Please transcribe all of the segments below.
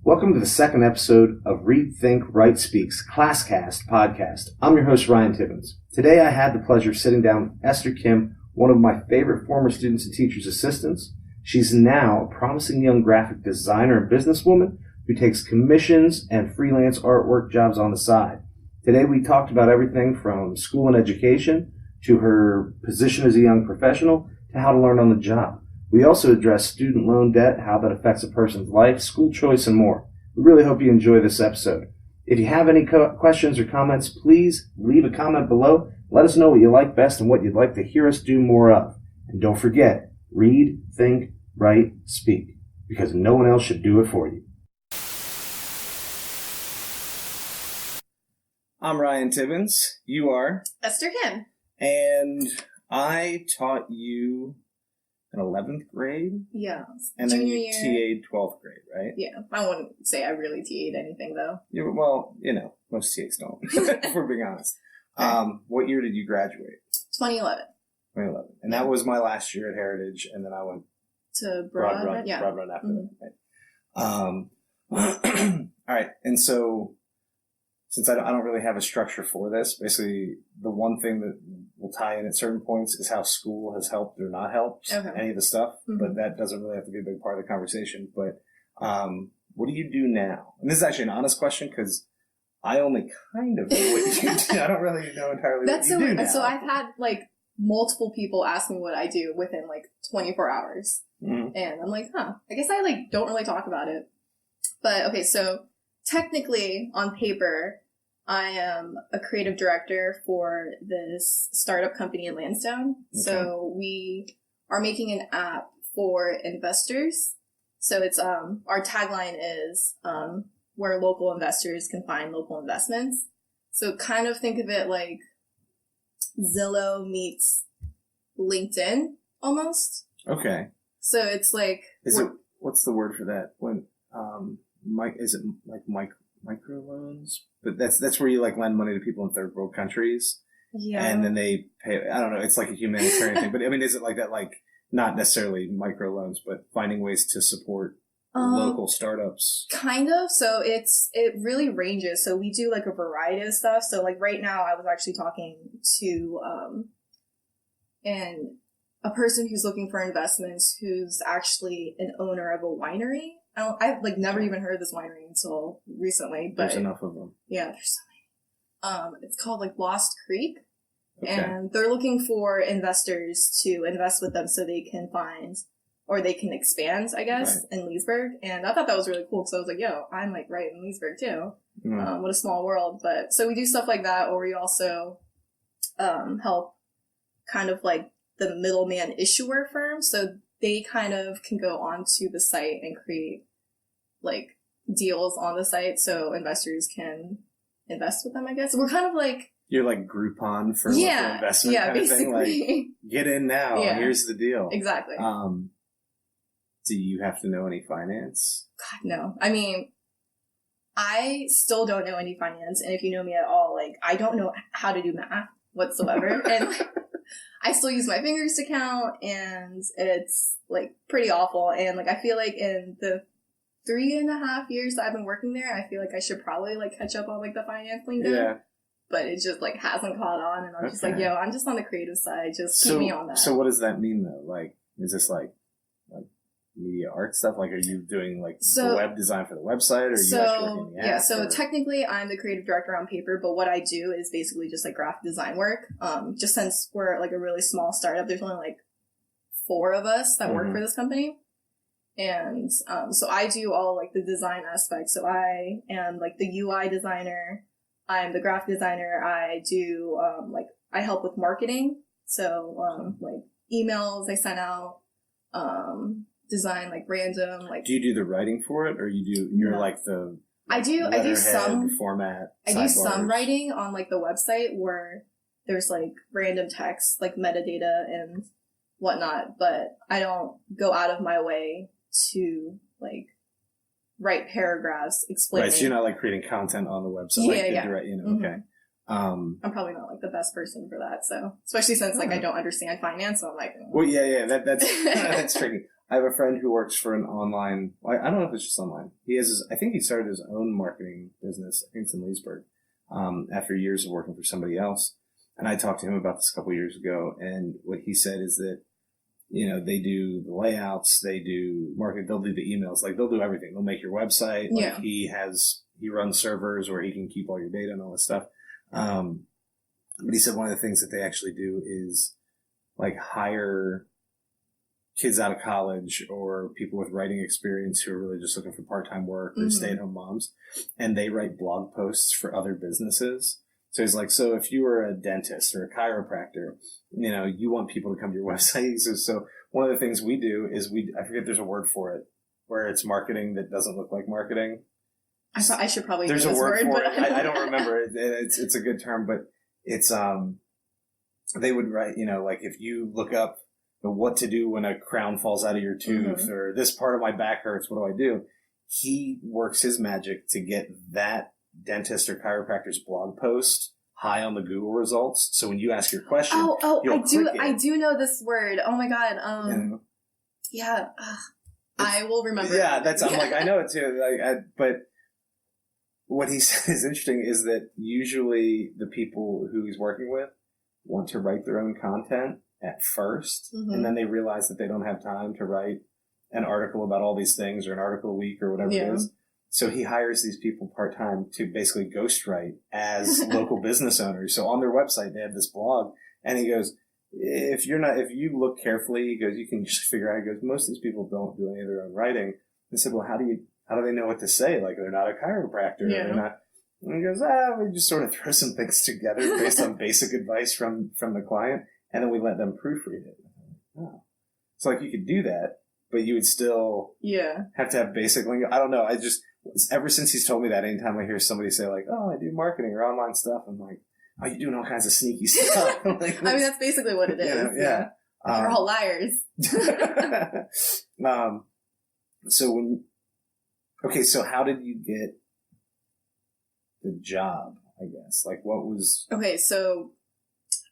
Welcome to the second episode of Read, Think, Write, Speak's ClassCast podcast. I'm your host, Ryan Tibbens. Today I had the pleasure of sitting down with Esther Kim, one of my favorite former students and teachers' assistants. She's now a promising young graphic designer and businesswoman who takes commissions and freelance artwork jobs on the side. Today we talked about everything from school and education to her position as a young professional to how to learn on the job. We also address student loan debt, how that affects a person's life, school choice, and more. We really hope you enjoy this episode. If you have any questions or comments, please leave a comment below. Let us know what you like best and what you'd like to hear us do more of. And don't forget, read, think, write, speak, because no one else should do it for you. I'm Ryan Tibbens. You are? Esther Kim. And I taught you in 11th grade? Yeah. And Junior then you year. TA'd 12th grade, right? Yeah. I wouldn't say I really TA'd anything, though. Yeah, well, most TAs don't, if we're being honest. What year did you graduate? 2011. 2011. And that was my last year at Heritage, and then I went to Broad Run. Yeah. Broad Run after that, right? All right, and so since I don't really have a structure for this, basically the one thing that will tie in at certain points is how school has helped or not helped any of the stuff, but that doesn't really have to be a big part of the conversation. But what do you do now? And this is actually an honest question because I only kind of know what you do. I don't really know entirely what you do now. So I've had multiple people ask me what I do within 24 hours. Mm-hmm. And I'm like, I guess I don't really talk about it. But okay, so technically on paper, I am a creative director for this startup company in Lansdowne. Okay. So we are making an app for investors. So it's our tagline is where local investors can find local investments. So kind of think of it like Zillow meets LinkedIn almost. Okay. So it's what's the word for that? When is it microloans? But that's where you lend money to people in third world countries. Yeah. And then they pay, I don't know, it's like a humanitarian thing. But I mean, is it like that, not necessarily microloans, but finding ways to support local startups? Kind of. So it really ranges. So we do a variety of stuff. So right now I was actually talking to a person who's looking for investments who's actually an owner of a winery. I've never even heard of this winery until recently, but there's enough of them. Yeah, there's so many. It's called Lost Creek, and they're looking for investors to invest with them so they can find or they can expand, I guess, in Leesburg. And I thought that was really cool because I was like, yo, I'm right in Leesburg too. What a small world. But so we do stuff like that, or we also help kind of the middleman issuer firm. So they kind of can go onto the site and create deals on the site so investors can invest with them, I guess. We're kind of you're Groupon for local investment kind basically. Of thing. Get in now. Yeah. Here's the deal. Exactly. Do you have to know any finance? God, no. I mean, I still don't know any finance. And if you know me at all, I don't know how to do math whatsoever. And I still use my fingers to count, and it's pretty awful. And I feel in the 3.5 years that I've been working there, I feel I should probably catch up on the finance lingo. Yeah. But it just hasn't caught on, and I'm just yo, I'm just on the creative side. Just keep me on that. So what does that mean though? Is this media art stuff? Are you doing the web design for the website, or are you actually working in the app? Yeah, so technically I'm the creative director on paper, but what I do is basically just graphic design work. Just since we're a really small startup, there's only 4 of us that work for this company. And so I do all the design aspects. So I am the UI designer, I'm the graphic designer, I do I help with marketing. So emails I send out, design random Do you do the writing for it, or you're no. the I do some format I do some writing on the website where there's random text metadata and whatnot, but I don't go out of my way to write paragraphs explaining. Right, so you're not creating content on the website. Yeah. Okay. I'm probably not the best person for that, so especially since I don't understand finance, so I'm well, yeah, that's that's tricky. I have a friend who works for an online, I don't know if it's just online. I think he started his own marketing business. I think it's in Leesburg, after years of working for somebody else. And I talked to him about this a couple of years ago. And what he said is that, they do the layouts, they do marketing, they'll do the emails, like they'll do everything. They'll make your website. Yeah. Like he runs servers where he can keep all your data and all this stuff. But he said one of the things that they actually do is like hire kids out of college or people with writing experience who are really just looking for part-time work or stay-at-home moms, and they write blog posts for other businesses. So he's like, so if you were a dentist or a chiropractor, you want people to come to your website. So one of the things we do is I forget there's a word for it, where it's marketing that doesn't look like marketing. I should probably There's know a this word for but it. I don't remember it. It's a good term, but it's, they would write, like if you look up what to do when a crown falls out of your tooth or this part of my back hurts, what do I do? He works his magic to get that dentist or chiropractor's blog post high on the Google results. So when you ask your question, I do know this word. Oh my God. Yeah. I will remember. Yeah, I'm like, I know it too. But what he said is interesting is that usually the people who he's working with want to write their own content at first, and then they realize that they don't have time to write an article about all these things or an article a week or whatever it is. So he hires these people part-time to basically ghostwrite as local business owners. So on their website, they have this blog, and he goes, if you look carefully, he goes, you can just figure out, he goes, most of these people don't do any of their own writing. I said, well, how do they know what to say? Like, they're not a chiropractor. Yeah. They're not. And he goes, we just sort of throw some things together based on basic advice from the client, and then we let them proofread it. Oh. So like you could do that, but you would still have to have basic lingo. I don't know. Ever since he's told me that, anytime I hear somebody say like, oh, I do marketing or online stuff, I'm like, oh, you're doing all kinds of sneaky stuff. Like, I mean, that's basically what it is. Yeah. We're all liars. So how did you get the job, I guess? Like, what was... Okay, so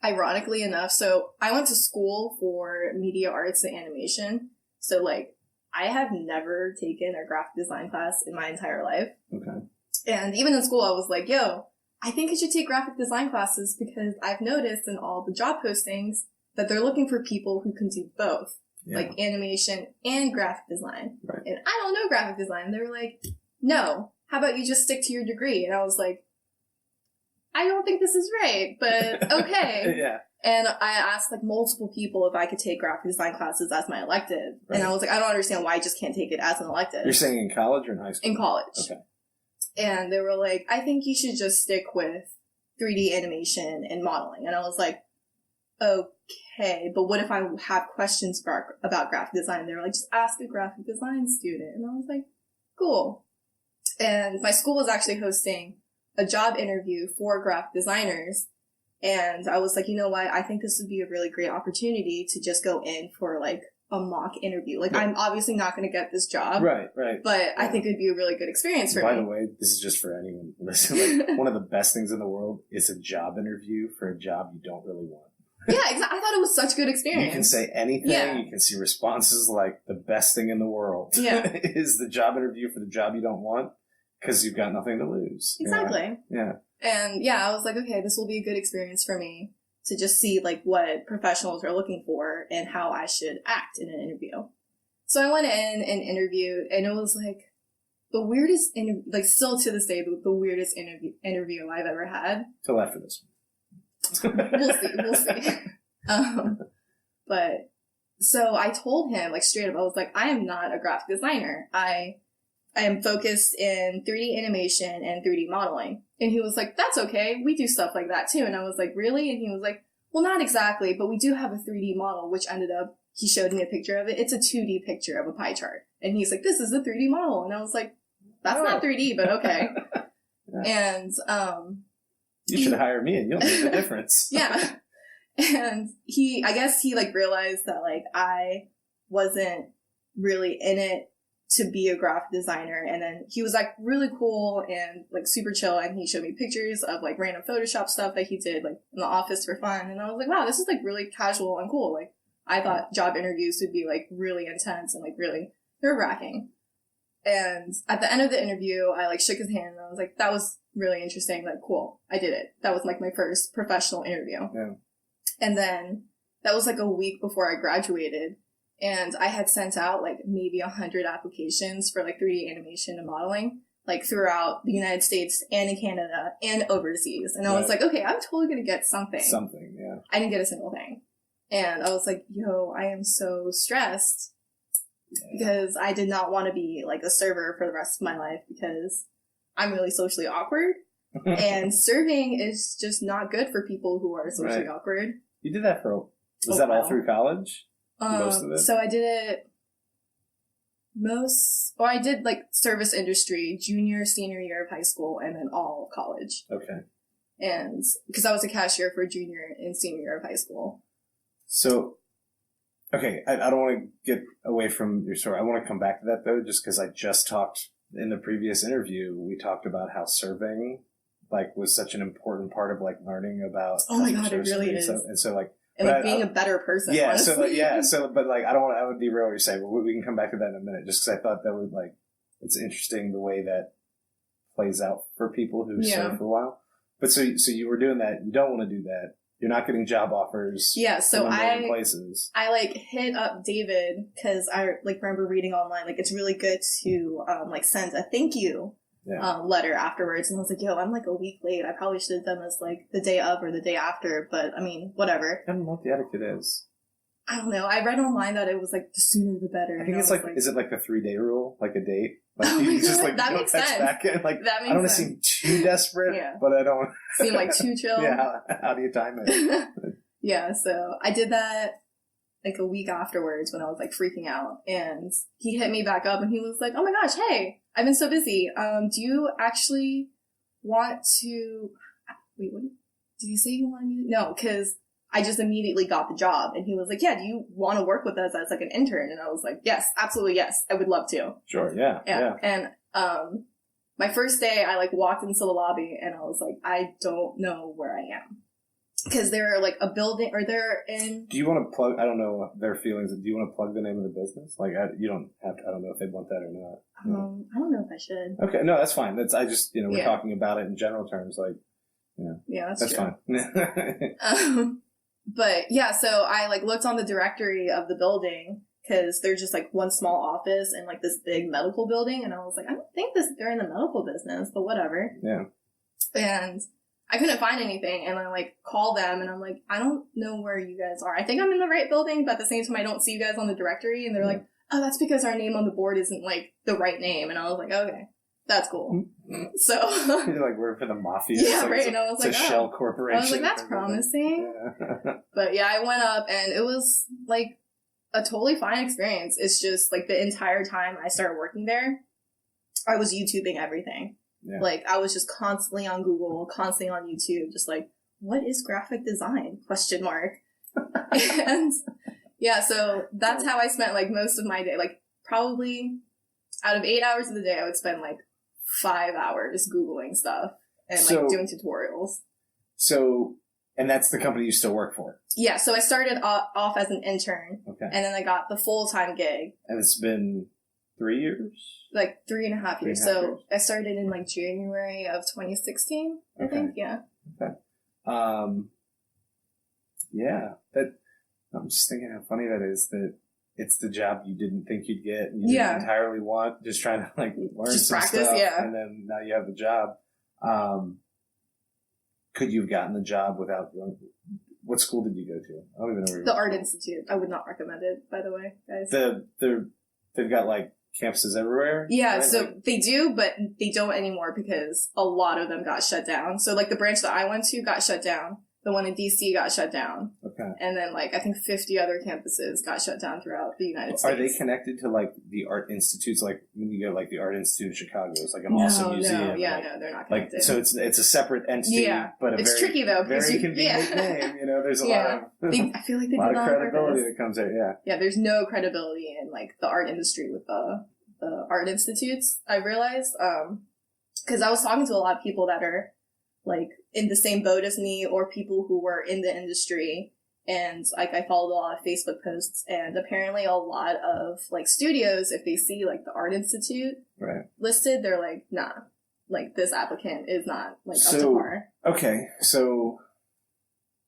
ironically enough, so I went to school for media arts and animation. So, like, I have never taken a graphic design class in my entire life. Okay. And even in school, I was like, yo, I think I should take graphic design classes because I've noticed in all the job postings that they're looking for people who can do both, like animation and graphic design. Right. And I don't know graphic design. They were like, no, how about you just stick to your degree? And I was like, I don't think this is right, but okay. Yeah. And I asked like multiple people if I could take graphic design classes as my elective. Right. And I was like, I don't understand why I just can't take it as an elective. You're saying in college or in high school? In college. Okay. And they were like, I think you should just stick with 3D animation and modeling. And I was like, okay, but what if I have questions about graphic design? They were like, just ask a graphic design student. And I was like, cool. And my school was actually hosting a job interview for graphic designers. And I was like, you know what? I think this would be a really great opportunity to just go in for like a mock interview. Like, I'm obviously not going to get this job. Right. But I think it'd be a really good experience for me. By the way, this is just for anyone listening. Like, one of the best things in the world is a job interview for a job you don't really want. Yeah, exactly. I thought it was such a good experience. You can say anything. Yeah. You can see responses like the best thing in the world is the job interview for the job you don't want because you've got nothing to lose. Exactly. Yeah. And I was like, okay, this will be a good experience for me to just see like what professionals are looking for and how I should act in an interview. So I went in and interviewed, and it was like the weirdest like still to this day, the weirdest interview I've ever had. Till after this one. We'll see. But so I told him like straight up, I was like, I am not a graphic designer. I am focused in 3D animation and 3D modeling. And he was like, that's okay. We do stuff like that too. And I was like, really? And he was like, well, not exactly, but we do have a 3D model, which ended up, he showed me a picture of it. It's a 2D picture of a pie chart. And he's like, this is a 3D model. And I was like, that's not 3D, but okay. And, you should hire me and you'll make the difference. Yeah. And I guess he like realized that like I wasn't really in it to be a graphic designer. And then he was like really cool and like super chill. And he showed me pictures of like random Photoshop stuff that he did like in the office for fun. And I was like, wow, this is like really casual and cool. Like I thought job interviews would be like really intense and like really nerve-wracking. And at the end of the interview, I like shook his hand and I was like, that was really interesting. Like, cool. I did it. That was like my first professional interview. Yeah. And then that was like a week before I graduated. And I had sent out like maybe 100 applications for like 3D animation and modeling, like throughout the United States and in Canada and overseas. And I was like, okay, I'm totally going to get something. Something, yeah. I didn't get a single thing. And I was like, yo, I am so stressed because I did not want to be like a server for the rest of my life because I'm really socially awkward. And serving is just not good for people who are socially awkward. You did that was that all through college? Most of it? So I did it I did like service industry, junior, senior year of high school, and then all of college. Okay. And because I was a cashier for junior and senior year of high school. So, okay, I don't want to get away from your story. I want to come back to that though, just because I just talked in the previous interview, we talked about how serving like was such an important part of like learning about. Oh my God, it really is. And so like, and like being a better person. Yeah. Honestly. But like, I would derail what you're saying, but we can come back to that in a minute, just because I thought that would like, it's interesting the way that plays out for people who serve for a while. But so you were doing that. You don't want to do that. You're not getting job offers. Yeah. So places. I like hit up David because I like remember reading online, like it's really good to, like send a thank you letter afterwards. And I was like, yo, I'm like a week late. I probably should have done this like the day of or the day after, but I mean, whatever. I don't know what the etiquette is. I don't know. I read online that it was like the sooner the better. I think it's like, is it like the 3-day rule? Like a date? Like you just like that don't makes text sense. back in. Like, that makes I don't want to sense. seem too desperate, but I don't seem like too chill. Yeah, how do you time it? Yeah, so I did that like a week afterwards when I was like freaking out, and he hit me back up and he was like, oh my gosh, hey, I've been so busy. Do you actually want to, wait, what did he say he wanted me to? No, because I just immediately got the job, and he was like, yeah, do you want to work with us as like an intern? And I was like, yes, absolutely, yes, I would love to. Sure, yeah. And my first day, I like walked into the lobby and I was like, I don't know where I am. Because they're like a building, or they're in. Do you want to plug? I don't know their feelings. Do you want to plug the name of the business? Like, you don't have to. I don't know if they'd want that or not. I don't know if I should. Okay, no, that's fine. I just we're talking about it in general terms, like Yeah, that's true. Fine. But yeah, so I like looked on the directory of the building because there's just like one small office in like this big medical building, and I was like, I don't think they're in the medical business, but whatever. Yeah. And I couldn't find anything, and I like called them, and I'm like, I don't know where you guys are. I think I'm in the right building, but at the same time, I don't see you guys on the directory. And they're like, oh, that's because our name on the board isn't like the right name. And I was like, okay, that's cool. So you're like, we're for the mafia. Yeah, right. And I was like, it's a shell corporation. I was like, that's promising. Yeah. But yeah, I went up, and it was like a totally fine experience. It's just like the entire time I started working there, I was YouTubing everything. Yeah. Like, I was just constantly on Google, constantly on YouTube, just like, what is graphic design? ? And yeah, so that's how I spent like most of my day. Like, probably out of 8 hours of the day, I would spend like 5 hours Googling stuff and like doing tutorials. So, and that's the company you still work for? Yeah, so I started off as an intern. Okay. And then I got the full-time gig. And it's been 3 years? Like 3.5 years. So I started in like January of 2016, I think. Yeah. Okay. Yeah. I'm just thinking how funny that is that it's the job you didn't think you'd get and you didn't entirely want, just trying to like learn just some practice, stuff. Yeah. And then now you have the job. Could you have gotten the job without going? What school did you go to? I don't even know where The Art Institute. I would not recommend it, by the way, guys. They've got like campuses everywhere? Yeah, right? so they do, but they don't anymore because a lot of them got shut down. So like the branch that I went to got shut down. The one in DC got shut down. Okay. And then like I think 50 other campuses got shut down throughout the United States. Are they connected to like the art institutes? Like when you go like the Art Institute in Chicago, it's like an awesome museum. No, they're not connected. Like, so it's a separate entity, but it's tricky though because very convenient name. There's a lot of I feel like they lot did of credibility that comes there. Yeah. Yeah, there's no credibility in like the art industry with the art institutes. I realized because I was talking to a lot of people that are like in the same boat as me or people who were in the industry, And like I followed a lot of Facebook posts, and apparently a lot of like studios, if they see like the Art Institute listed, they're like, nah, like this applicant is not like up to par. Okay, so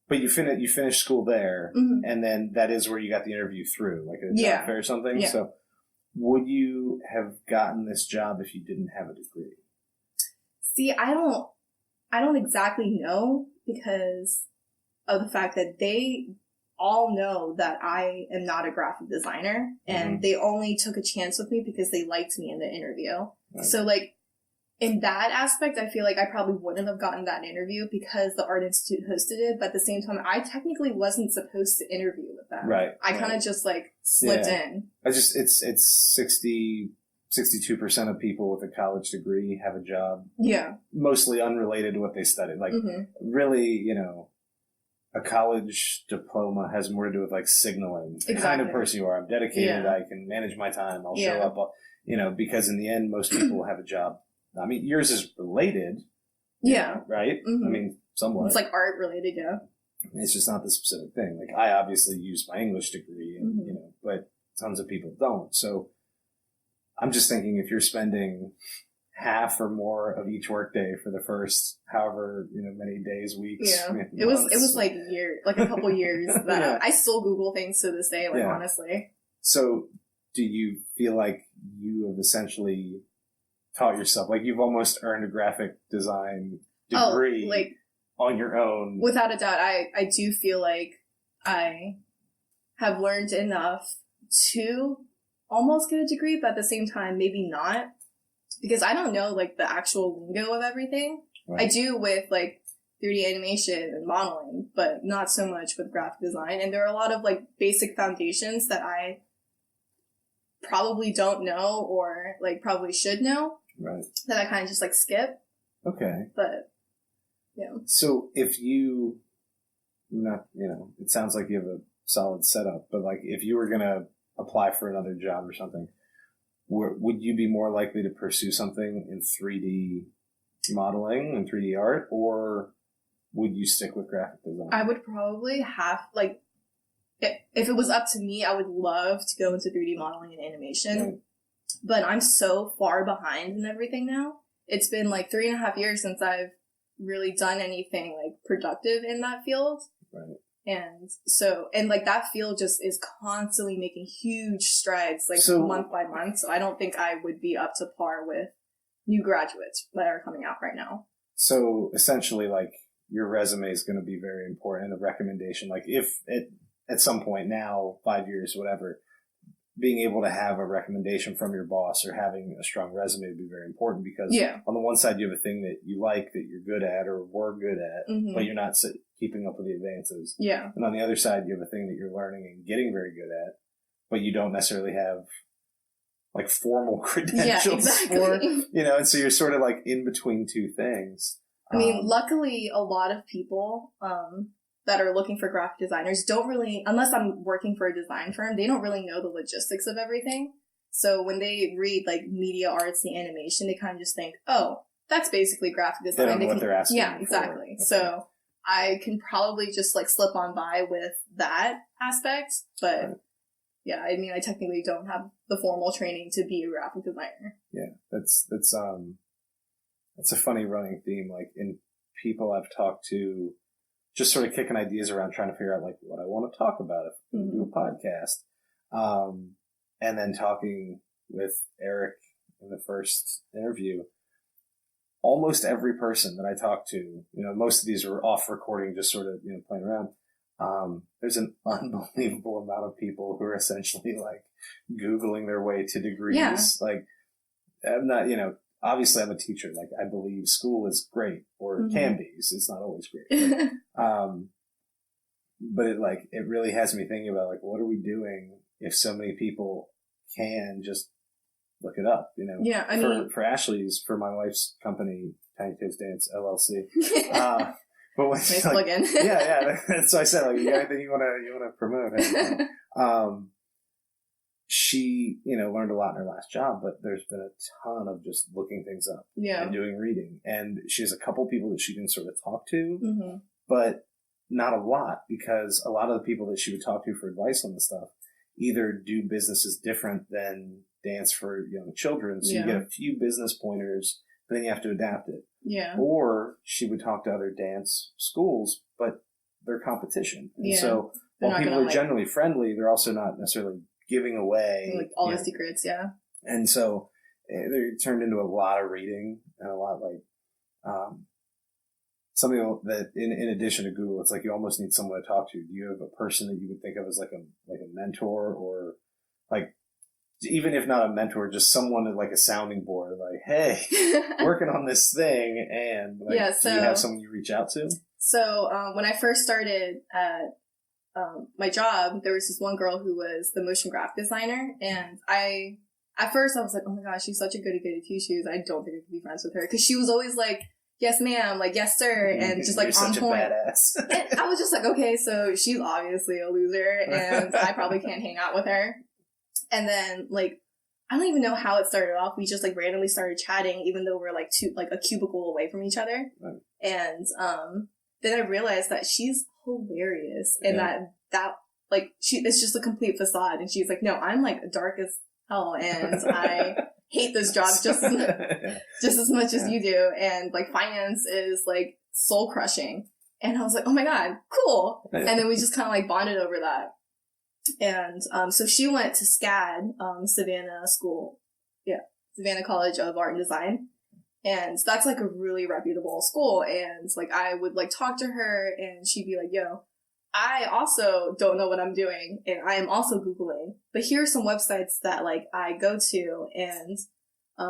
but you finished school there, and then that is where you got the interview through, like a job fair or something. Yeah. So would you have gotten this job if you didn't have a degree? See, I don't exactly know, because of the fact that they all know that I am not a graphic designer, and they only took a chance with me because they liked me in the interview. Right. So like in that aspect, I feel like I probably wouldn't have gotten that interview because the Art Institute hosted it. But at the same time, I technically wasn't supposed to interview with them. Right. I kind of just like slipped in. It's 62% of people with a college degree have a job. Yeah. Mostly unrelated to what they studied. Like really, you know, a college diploma has more to do with like signaling the kind of person you are. I'm dedicated. I can manage my time. I'll show up, you know, because in the end, most people have a job. I mean, yours is related. Yeah. Right? I mean, somewhat. It's like art related, yeah. It's just not the specific thing. Like, I obviously use my English degree, and, you know, but tons of people don't. So I'm just thinking, if you're spending half or more of each workday for the first however, you know, many days, weeks. Yeah. It was like a couple years that I still Google things to this day, like honestly. So do you feel like you have essentially taught yourself, like you've almost earned a graphic design degree on your own? Without a doubt, I do feel like I have learned enough to almost get a degree, but at the same time, maybe not, because I don't know like the actual lingo of everything. Right. I do with like 3D animation and modeling, but not so much with graphic design. And there are a lot of like basic foundations that I probably don't know, or like probably should know. Right. That I kind of just like skip. Okay. But yeah. So if you, not, you know, it sounds like you have a solid setup, but like if you were going to apply for another job or something, would you be more likely to pursue something in 3D modeling and 3D art, or would you stick with graphic design? I would probably have, like, if it was up to me, I would love to go into 3D modeling and animation. Right. But I'm so far behind in everything now. It's been like 3.5 years since I've really done anything like productive in that field. Right. And so, and like that field just is constantly making huge strides, like month by month. So I don't think I would be up to par with new graduates that are coming out right now. So essentially, like, your resume is going to be very important, a recommendation. Like if at some point now, 5 years, whatever, being able to have a recommendation from your boss or having a strong resume would be very important, because on the one side you have a thing that you like, that you're good at or were good at, but you're not keeping up with the advances. Yeah. And on the other side you have a thing that you're learning and getting very good at, but you don't necessarily have like formal credentials for, you know, and so you're sort of like in between two things. I mean, luckily a lot of people, that are looking for graphic designers don't really, unless I'm working for a design firm, they don't really know the logistics of everything. So when they read like media arts and animation, they kind of just think, oh, that's basically graphic design. They don't know what they're asking. Yeah, exactly. Okay. So I can probably just like slip on by with that aspect. But yeah, I mean, I technically don't have the formal training to be a graphic designer. Yeah, that's a funny running theme. Like in people I've talked to, just sort of kicking ideas around, trying to figure out like what I want to talk about if we do a podcast. And then talking with Eric in the first interview, almost every person that I talked to, you know, most of these were off recording, just sort of, you know, playing around. There's an unbelievable amount of people who are essentially like Googling their way to degrees. Yeah. Like, I'm not, you know, obviously I'm a teacher. Like, I believe school is great, or can be. It's not always great. But it really has me thinking about like, what are we doing if so many people can just look it up, you know? Yeah, I mean, for Ashley's, for my wife's company, Tiny Toes Dance LLC. But when, nice plug in. yeah. So I said, like, you got anything you want to promote? She, you know, learned a lot in her last job, but there's been a ton of just looking things up and doing reading. And she has a couple people that she can sort of talk to, but not a lot, because a lot of the people that she would talk to for advice on this stuff either do businesses different than dance for young children. So you get a few business pointers, but then you have to adapt it. Yeah. Or she would talk to other dance schools, but they're competition. And so while people are generally friendly, they're also not necessarily giving away like all the secrets. Yeah. And so they turned into a lot of reading and a lot something that in addition to Google, it's like you almost need someone to talk to. Do you have a person that you would think of as like a mentor, or like, even if not a mentor, just someone like a sounding board, like, hey, working on this thing, and like, do you have someone you reach out to? So when I first started at my job, there was this one girl who was the motion graphic designer, and at first I was like, oh my gosh, she's such a goody two-shoes. I don't think I could be friends with her, because she was always like, yes ma'am, like yes sir, and just like You're on such point. A badass. And I was just like, okay, so she's obviously a loser, and I probably can't hang out with her. And then, like, I don't even know how it started off. We just, like, randomly started chatting, even though we're, like, a cubicle away from each other. Right. And then I realized that she's hilarious, and that like, it's just a complete facade. And she's like, no, I'm, like, dark as hell, and I hate this job just as much as you do. And, like, finance is, like, soul-crushing. And I was like, oh, my God, cool. And then we just kind of, like, bonded over that. And so she went to SCAD, Savannah College of Art and Design, and that's like a really reputable school. And like I would like talk to her, and she'd be like, "Yo, I also don't know what I'm doing, and I am also Googling, but here are some websites that like I go to, and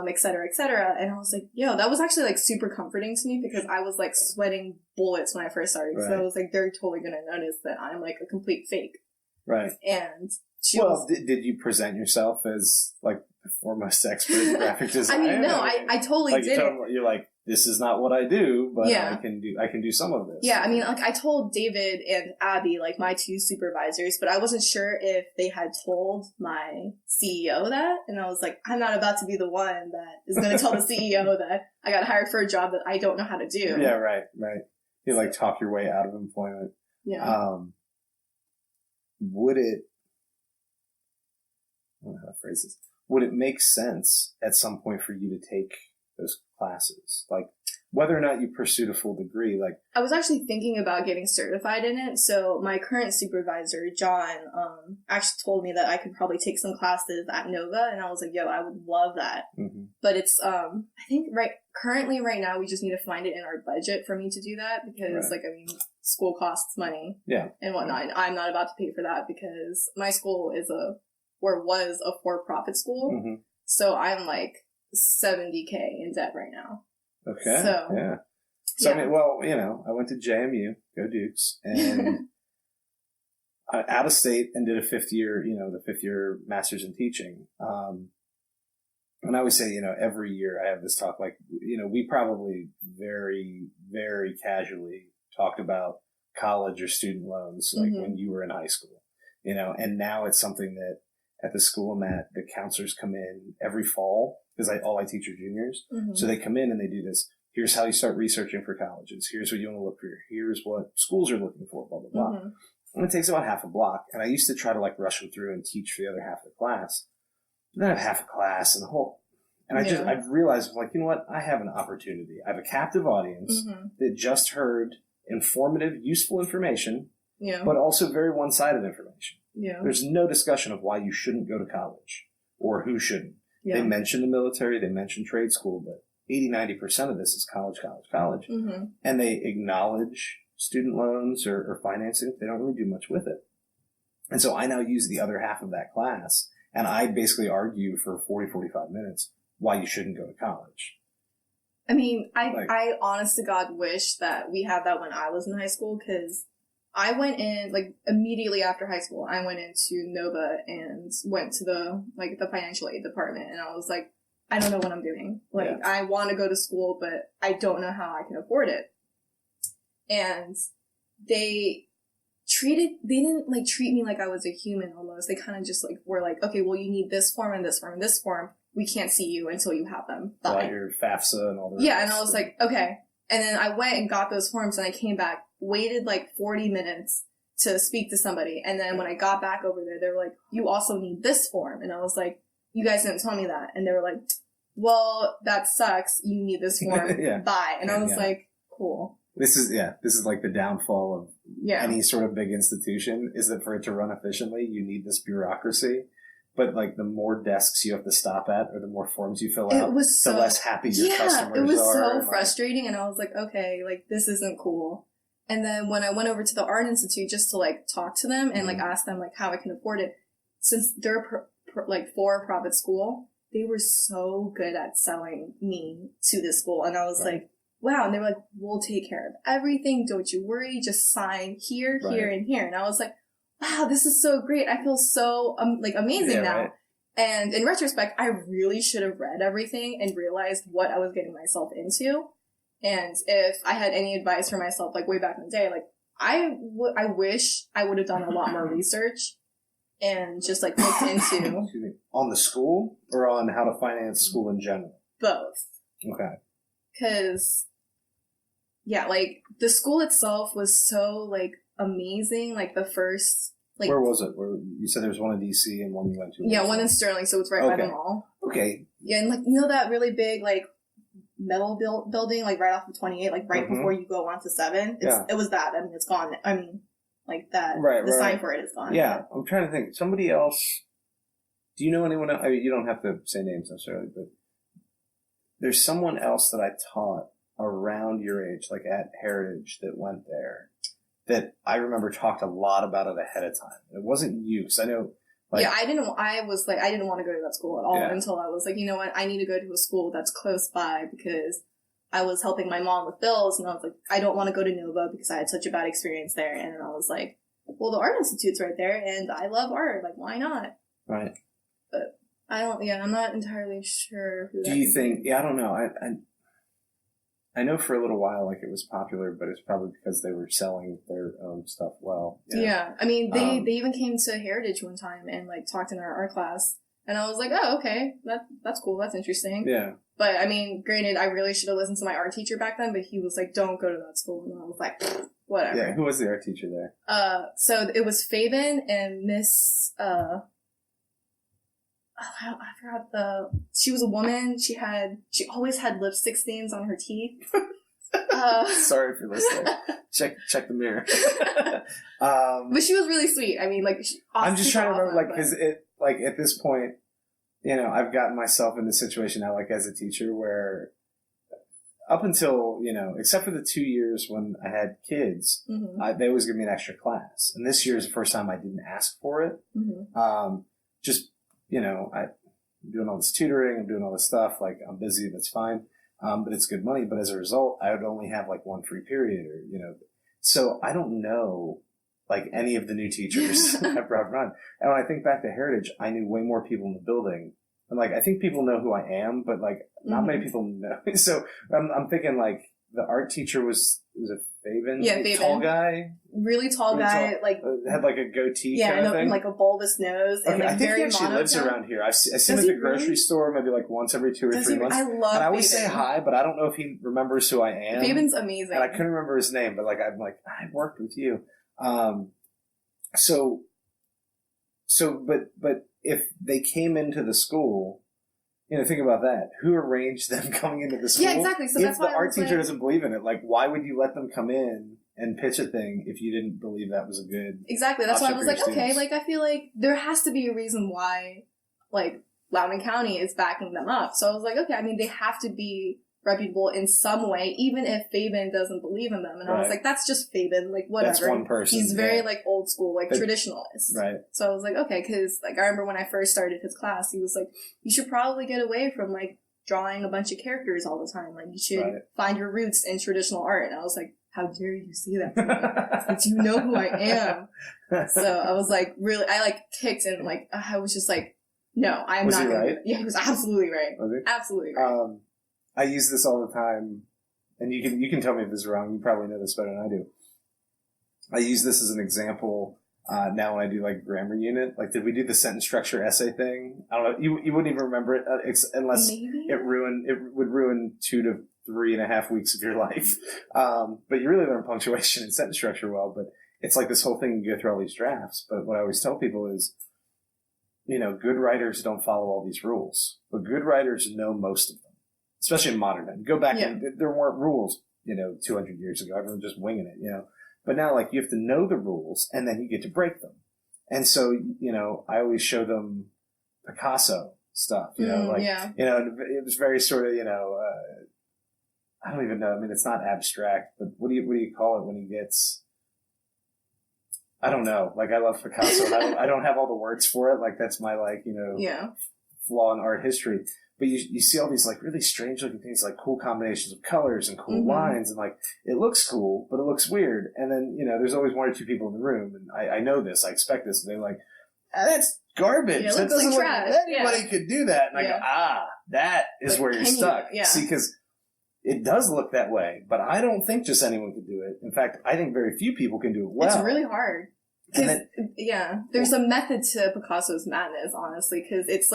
et cetera, et cetera." And I was like, "Yo, that was actually like super comforting to me, because I was like sweating bullets when I first started, because I was like, they're totally gonna notice that I'm like a complete fake." Right. And did you present yourself as like the foremost expert in graphic design? I mean, no, I totally like, did. You're like, this is not what I do, but I can do some of this. Yeah, I mean, like I told David and Abby, like my two supervisors, but I wasn't sure if they had told my CEO that, and I was like, I'm not about to be the one that is going to tell the CEO that I got hired for a job that I don't know how to do. Yeah, right. You like talk your way out of employment. Yeah. Would it, I don't know how to phrase this, would it make sense at some point for you to take those classes? Like, whether or not you pursued a full degree, like... I was actually thinking about getting certified in it. So my current supervisor, John, actually told me that I could probably take some classes at Nova, and I was like, yo, I would love that. Mm-hmm. But it's, I think currently right now, we just need to find it in our budget for me to do that, because school costs money and whatnot. And I'm not about to pay for that, because my school was a for-profit school. Mm-hmm. So I'm like $70K in debt right now. Okay. So I mean, well, I went to JMU, go Dukes, and out of state, and did a fifth year master's in teaching. And I always say, every year I have this talk, like, we probably very, very casually talked about college or student loans, like when you were in high school, and now it's something that at the school I'm at, the counselors come in every fall, because all I teach are juniors. Mm-hmm. So they come in and they do this. Here's how you start researching for colleges. Here's what you want to look for. Here's what schools are looking for, blah, blah, blah. Mm-hmm. And it takes about half a block. And I used to try to like rush them through and teach for the other half of the class. And then I have half a class and the whole, and I've realized, like, you know what? I have an opportunity. I have a captive audience that just heard informative, useful information, but also very one-sided information. Yeah. There's no discussion of why you shouldn't go to college or who shouldn't. Yeah. They mention the military, they mention trade school, but 80-90% of this is college. Mm-hmm. And they acknowledge student loans or financing. They don't really do much with it. And so I now use the other half of that class, and I basically argue for 40-45 minutes why you shouldn't go to college. I mean, I honest to God wish that we had that when I was in high school, because I went in, like, immediately after high school, I went into Nova and went to the financial aid department, and I was like, I don't know what I'm doing. Like, I want to go to school, but I don't know how I can afford it. And they didn't, like, treat me like I was a human almost. They kind of just, like, were like, okay, well, you need this form and this form and this form. We can't see you until you have them. Like your FAFSA and all that. Yeah, and I was like, okay. And then I went and got those forms, and I came back waited like 40 minutes to speak to somebody. And then when I got back over there, they were like, you also need this form. And I was like, you guys didn't tell me that. And they were like, well, that sucks. You need this form. Bye. And I was like, cool. This is like the downfall of any sort of big institution, is that for it to run efficiently, you need this bureaucracy. But like the more desks you have to stop at, or the more forms you fill out, the less happy your customers are. It was so frustrating, and I was like, okay, like this isn't cool. And then when I went over to the Art Institute just to like talk to them and like ask them like how I can afford it, since they're like for-profit school, they were so good at selling me to this school, and I was like, wow. And they were like, we'll take care of everything. Don't you worry. Just sign here, here, and here. And I was like, wow, this is so great. I feel so like amazing now. Right. And in retrospect, I really should have read everything and realized what I was getting myself into. And if I had any advice for myself, like way back in the day, like I wish I would have done a lot more research and just like looked into on the school or on how to finance school in general. Both. Okay. Because like the school itself was so like amazing. Like the first, like where was it? Where you said there was one in DC and one you went to? Yeah, one in Sterling, so it's right by the mall. Okay. Yeah, and like that really big like metal building, like right off of 28, like right before you go on to 7. It was that. I mean, it's gone. I mean, like that. The sign for it is gone. Yeah, I'm trying to think. Somebody else. Do you know anyone else? I mean, you don't have to say names necessarily, but there's someone else that I taught around your age, like at Heritage, that went there, that I remember talked a lot about it ahead of time. It wasn't you, because I know. Like, I didn't want to go to that school at all until I was like, you know what, I need to go to a school that's close by, because I was helping my mom with bills, and I was like, I don't want to go to Nova because I had such a bad experience there. And I was like, well, the Art Institute's right there, and I love art. Like, why not? Right. But I'm not entirely sure who. Do you think? Yeah, I don't know. I know for a little while, like, it was popular, but it's probably because they were selling their own stuff well. Yeah. I mean, they even came to Heritage one time and, like, talked in our art class. And I was like, oh, okay. That's cool. That's interesting. Yeah. But, I mean, granted, I really should have listened to my art teacher back then, but he was like, don't go to that school. And I was like, whatever. Yeah. Who was the art teacher there? So it was Fabian and Miss, I forgot she was a woman. She always had lipstick stains on her teeth. Sorry if you're listening. Check the mirror. But she was really sweet. I mean, like, I'm just trying to remember, like, because at this point, you know, I've gotten myself in this situation now, like, as a teacher, where up until, you know, except for the 2 years when I had kids, they always give me an extra class. And this year is the first time I didn't ask for it. Just, you know, I'm doing all this tutoring, I'm doing all this stuff, like, I'm busy, that's fine. But it's good money. But as a result, I would only have like one free period, or, you know, so I don't know, like, any of the new teachers at Broad Run. And when I think back to Heritage, I knew way more people in the building. And, like, I think people know who I am, but, like, not many people know. So I'm thinking, like, the art teacher was it Fabian? Yeah, Fabian. Tall guy? Really tall guy, like... had, like, a goatee kind of thing? And, like, a bulbous nose. Okay, and, like, I think very he actually lives around here. I see him at the grocery store maybe, like, once every 2 or 3 months. I love And I always Fabian. say hi, but I don't know if he remembers who I am. Fabian's amazing. And I couldn't remember his name, but, like, I'm like, I worked with you. But if they came into the school... You know, think about that. Who arranged them coming into the school? Yeah, exactly. So if the art teacher doesn't believe in it, like, why would you let them come in and pitch a thing if you didn't believe that was a good... Exactly. That's why I was like, okay, like, I feel like there has to be a reason why, like, Loudoun County is backing them up. So I was like, okay, I mean, they have to be reputable in some way, even if Fabian doesn't believe in them. And I was like, that's just Fabian, like, whatever. That's one person. He's very, like, old school, like, traditionalist. Right. So I was like, okay, because, like, I remember when I first started his class, he was like, you should probably get away from, like, drawing a bunch of characters all the time. Like, you should find your roots in traditional art. And I was like, how dare you say that to me? Like, do you know who I am? So I was like, really, I, like, kicked and, like, I was just like, no, I'm not. Was he right? Yeah, he was absolutely right. Was he? Absolutely right. I use this all the time, and you can tell me if this is wrong. You probably know this better than I do. I use this as an example now when I do, like, grammar unit. Like, did we do the sentence structure essay thing? I don't know. You wouldn't even remember it unless Maybe? it would ruin 2 to 3.5 weeks of your life. But you really learn punctuation and sentence structure well. But it's like this whole thing, you go through all these drafts. But what I always tell people is, good writers don't follow all these rules, but good writers know most of them, especially in modern time. Go back, and there weren't rules, 200 years ago. Everyone just winging it, But now, you have to know the rules, and then you get to break them. And so, I always show them Picasso stuff, it was very sort of, I don't even know. I mean, it's not abstract, but what do you call it when he gets, I don't know. I love Picasso. I don't have all the words for it. That's my, flaw in art history. But you see all these, really strange looking things, cool combinations of colors and cool lines. And, it looks cool, but it looks weird. And then, there's always one or two people in the room. And I know this. I expect this. And they're like, that's garbage. That doesn't look like anybody could do that. And I go, that is where you're stuck. See, because it does look that way. But I don't think just anyone could do it. In fact, I think very few people can do it well. It's really hard. There's a method to Picasso's madness, honestly, because it's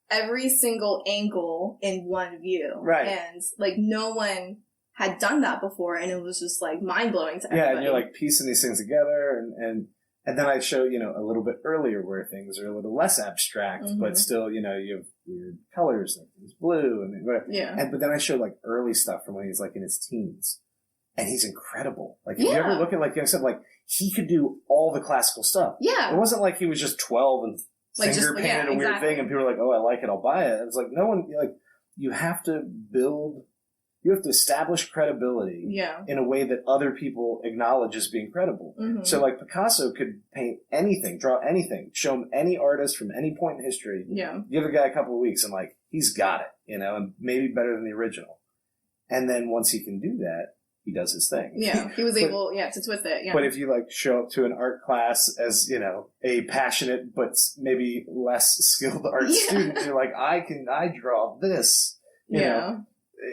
every single angle in one view. Right. And no one had done that before, and it was just mind blowing to everybody. Yeah, and you're piecing these things together, and then I show, a little bit earlier where things are a little less abstract, but still, you have weird colors, it's blue, and whatever. Yeah. But then I show early stuff from when he's in his teens. And he's incredible. If you ever look at, I said, he could do all the classical stuff. Yeah. It wasn't like he was just 12 and finger painted a weird thing and people were like, oh, I like it, I'll buy it. It was no one, you have to establish credibility in a way that other people acknowledge as being credible. Mm-hmm. So Picasso could paint anything, draw anything, show him any artist from any point in history. Yeah. Give a guy a couple of weeks and he's got it, and maybe better than the original. And then once he can do that, he does his thing. Yeah, he was able, to twist it. Yeah. But if you show up to an art class as, a passionate but maybe less skilled art student, you're I draw this. You know,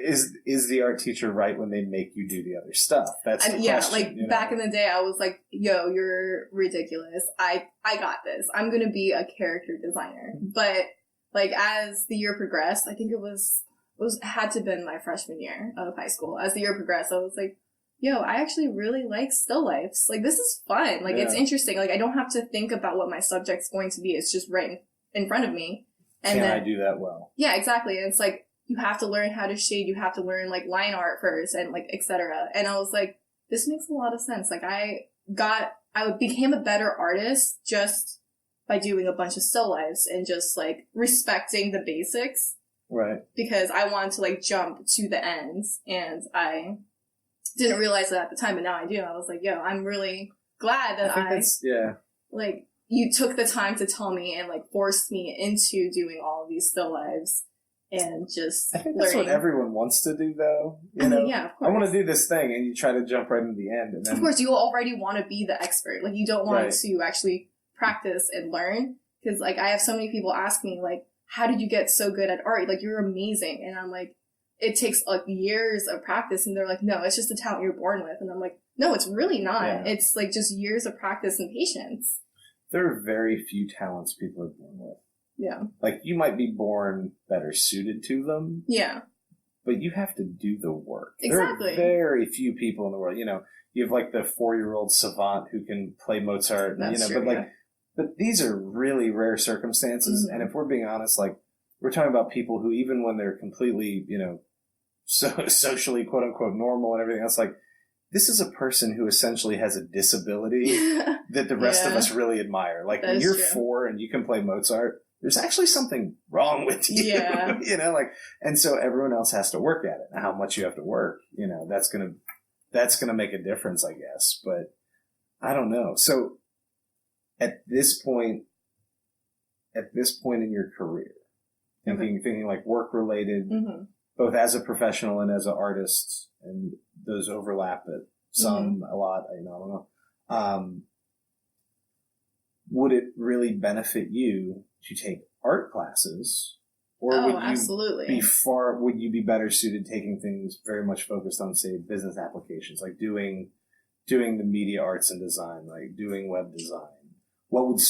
is the art teacher right when they make you do the other stuff? That's the question. Back in the day, I was yo, you're ridiculous. I got this. I'm going to be a character designer. But as the year progressed, I think had to have been my freshman year of high school. As the year progressed, I was yo, I actually really like still lifes. This is fun. It's interesting. I don't have to think about what my subject's going to be. It's just right in front of me. And I do that well? Yeah, exactly. And it's you have to learn how to shade. You have to learn line art first and et cetera. And I was this makes a lot of sense. I became a better artist just by doing a bunch of still lifes and just respecting the basics. Right. Because I wanted to jump to the ends, and I didn't realize that at the time, but now I do. I was yo, I'm really glad that you took the time to tell me and forced me into doing all of these still lives and just I think that's what everyone wants to do, though. Yeah, of course. I want to do this thing, and you try to jump right into the end. And then, of course, you already want to be the expert. You don't want to actually practice and learn. Because I have so many people ask me how did you get so good at art? You're amazing. And I'm it takes years of practice. And they're no, it's just a talent you're born with. And I'm no, it's really not. Yeah. It's just years of practice and patience. There are very few talents people are born with. Yeah. You might be born better suited to them. Yeah. But you have to do the work. Exactly. There are very few people in the world. You have the 4-year-old savant who can play Mozart. That's true, But these are really rare circumstances. Mm-hmm. And if we're being honest, we're talking about people who, even when they're completely, socially, quote unquote, normal and everything else, this is a person who essentially has a disability that the rest of us really admire. When you're 4 and you can play Mozart, there's actually something wrong with you. Yeah. And so everyone else has to work at it. And how much you have to work, that's going to make a difference, I guess. But I don't know. So, at this point in your career, thinking work related, both as a professional and as an artist, and those overlap at some, a lot, I don't know. Would it really benefit you to take art classes, or would you absolutely. Would you be better suited taking things very much focused on, say, business applications, doing the media arts and design, doing web design? What would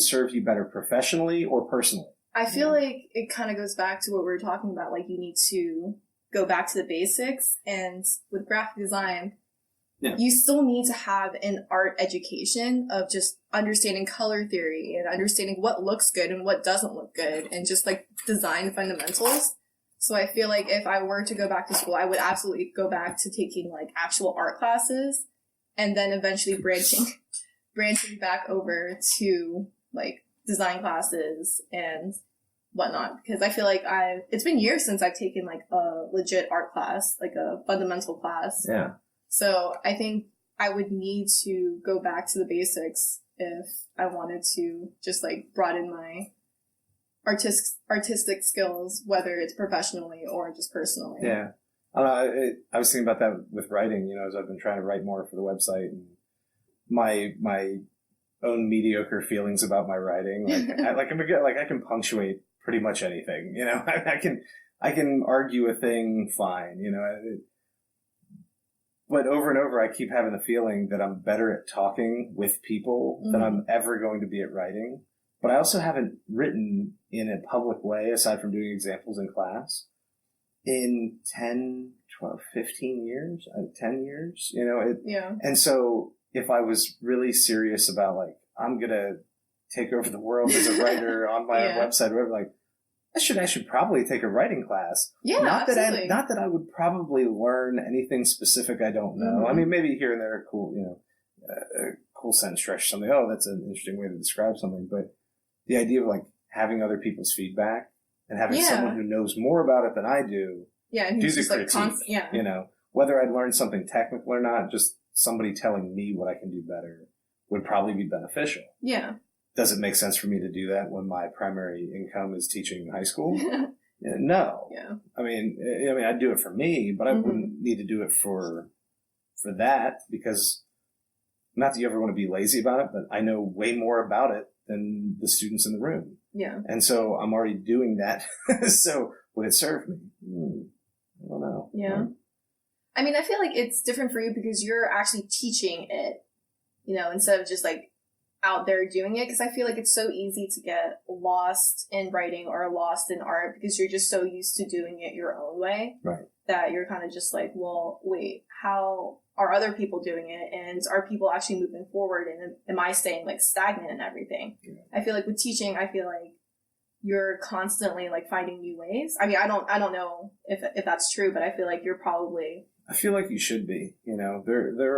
serve you better professionally or personally? I feel it kind of goes back to what we were talking about. You need to go back to the basics. And with graphic design, yeah. you still need to have an art education of just understanding color theory and understanding what looks good and what doesn't look good and just like design fundamentals. So I feel like if I were to go back to school, I would absolutely go back to taking like actual art classes and then eventually branching back over to like design classes and whatnot, because I feel like it's been years since I've taken like a legit art class, like a fundamental class. Yeah. So I think I would need to go back to the basics if I wanted to just like broaden my artistic skills, whether it's professionally or just personally. Yeah. I was thinking about that with writing, you know, as I've been trying to write more for the website, and my own mediocre feelings about my writing. Like I can punctuate pretty much anything, you know. I can argue a thing fine, you know. But over and over, I keep having the feeling that I'm better at talking with people than I'm ever going to be at writing. But I also haven't written in a public way, aside from doing examples in class, in 10, 12, 15 years, 10 years, you know. Yeah. And so if I was really serious about, like, I'm going to take over the world as a writer on my own website or whatever, like, I should probably take a writing class. Yeah, not absolutely. Not that I would probably learn anything specific I don't know. I mean, maybe here and there a cool, you know, a cool sentence stretch, something. Oh, that's an interesting way to describe something. But the idea of like having other people's feedback and having someone who knows more about it than I do, and do who's the just critique. like you know, whether I'd learn something technical or not, just somebody telling me what I can do better would probably be beneficial. Yeah. Does it make sense for me to do that when my primary income is teaching high school? No. Yeah. I mean, I'd do it for me, but I wouldn't need to do it for that, because not that you ever want to be lazy about it, but I know way more about it than the students in the room. Yeah. And so I'm already doing that. So would it serve me? I don't know. Yeah. I mean, I feel like it's different for you because you're actually teaching it, you know, instead of just like out there doing it, because I feel like it's so easy to get lost in writing or lost in art because you're just so used to doing it your own way, right? That you're kind of just like, well, wait, how are other people doing it, and are people actually moving forward, and am I staying like stagnant and everything? Yeah. I feel like with teaching, I feel like you're constantly like finding new ways. I mean, I don't know if that's true, but I feel like you're probably. I feel like you should be. You know, there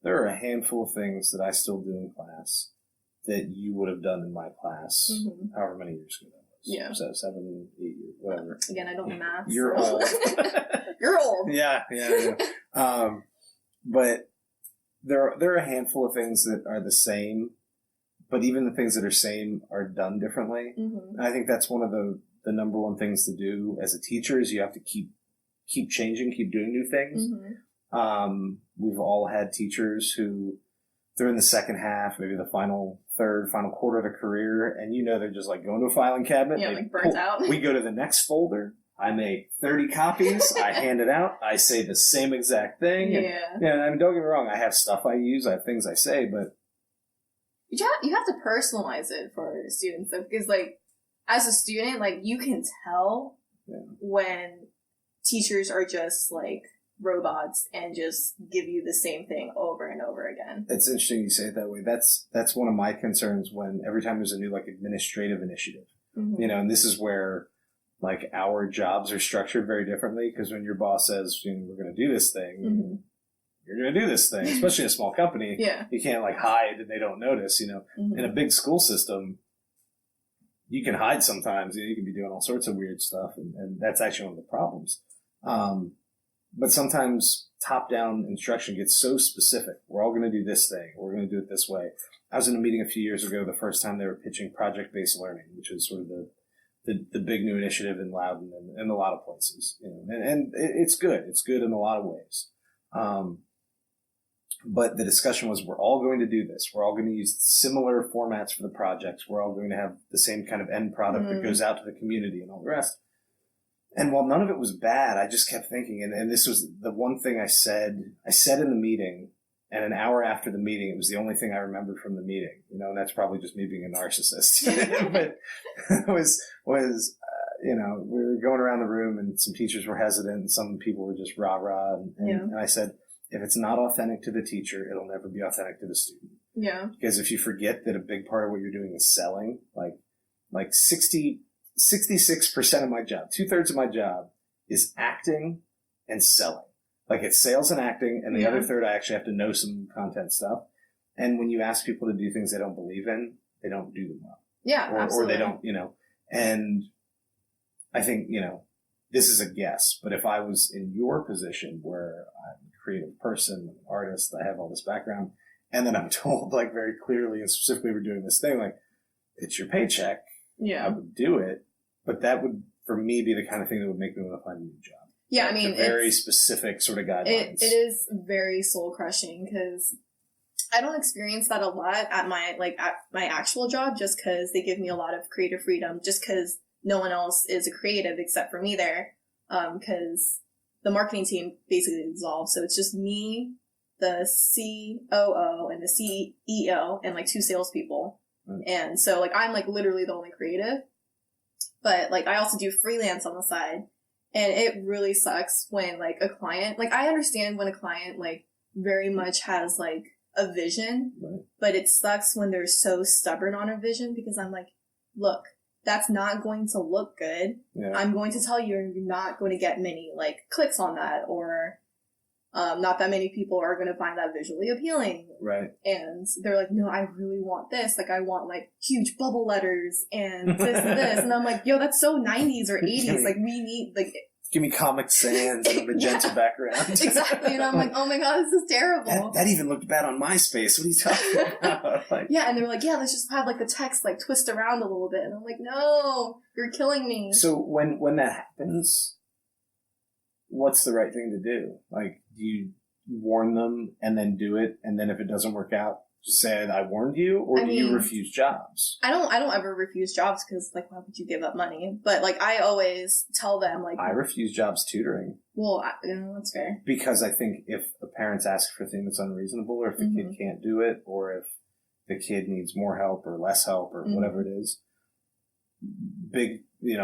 are a handful of things that I still do in class that you would have done in my class however many years ago that was. Yeah. So 7, 8 years, whatever. Again, I don't know math. You're so. old. You're old. Yeah. But there are a handful of things that are the same, but even the things that are same are done differently. And I think that's one of the number one things to do as a teacher is you have to keep changing, keep doing new things. We've all had teachers who they're in the second half, maybe the final quarter of their career, and you know they're just like going to a filing cabinet. Yeah, like burnt out. We go to the next folder. I make 30 copies. I hand it out. I say the same exact thing. And, I mean, don't get me wrong. I have stuff I use. I have things I say, but you have to personalize it for students, though, because like as a student, like you can tell when teachers are just like robots and just give you the same thing over and over again. It's interesting you say it that way. That's one of my concerns when every time there's a new like administrative initiative, you know, and this is where like our jobs are structured very differently, because when your boss says, you know, we're going to do this thing, you're going to do this thing, especially in a small company. You can't like hide and they don't notice, you know. In a big school system, you can hide sometimes. You can be doing all sorts of weird stuff, and that's actually one of the problems. But sometimes top-down instruction gets so specific. We're all going to do this thing. We're going to do it this way. I was in a meeting a few years ago, the first time they were pitching project-based learning, which is sort of the big new initiative in Loudon and in a lot of places. You know, and it's good. It's good in a lot of ways. But the discussion was, we're all going to do this. We're all going to use similar formats for the projects. We're all going to have the same kind of end product that goes out to the community and all the rest. And while none of it was bad, I just kept thinking, and this was the one thing I said in the meeting, and an hour after the meeting, it was the only thing I remembered from the meeting, you know, and that's probably just me being a narcissist. But it was, we were going around the room and some teachers were hesitant and some people were just rah-rah. And I said, if it's not authentic to the teacher, it'll never be authentic to the student. Yeah. Because if you forget that a big part of what you're doing is selling, like 66% of my job, 2/3 of my job is acting and selling. Like it's sales and acting, and the other third I actually have to know some content stuff. And when you ask people to do things they don't believe in, they don't do them well. Yeah, absolutely. Or they don't, and I think, this is a guess, but if I was in your position where I'm a creative person, an artist, I have all this background, and then I'm told like very clearly and specifically we're doing this thing, like it's your paycheck. Yeah. I would do it, but that would, for me, be the kind of thing that would make me want to find a new job. Yeah, like, I mean, very specific sort of guidelines. It is very soul crushing because I don't experience that a lot at my actual job, just because they give me a lot of creative freedom, just because no one else is a creative except for me there, because the marketing team basically dissolved, so it's just me, the COO, and the CEO, and like 2 salespeople. And so, like, I'm, like, literally the only creative. But, like, I also do freelance on the side. And it really sucks when, like, a client... Like, I understand when a client, like, very much has, like, a vision. Right. But it sucks when they're so stubborn on a vision because I'm like, look, that's not going to look good. Yeah. I'm going to tell you you're not going to get many, like, clicks on that. Or... not that many people are going to find that visually appealing. Right. And they're like, no, I really want this. Like, I want, like, huge bubble letters and this and this. And I'm like, yo, that's so 90s or 80s. Like, we need, like... Give me Comic Sans and a magenta background. Exactly. And I'm like, oh my god, this is terrible. That even looked bad on MySpace. What are you talking about? Like, yeah, and they're like, yeah, let's just have, like, the text, like, twist around a little bit. And I'm like, no, you're killing me. So when that happens... what's the right thing to do? Like, do you warn them and then do it, and then if it doesn't work out, just say I warned you, or do you refuse jobs? I don't ever refuse jobs because, like, why would you give up money? But, like, I always tell them, like, I refuse jobs tutoring. Well, that's fair. Because I think if a parent's asking for a thing that's unreasonable, or if the kid can't do it, or if the kid needs more help or less help or whatever it is,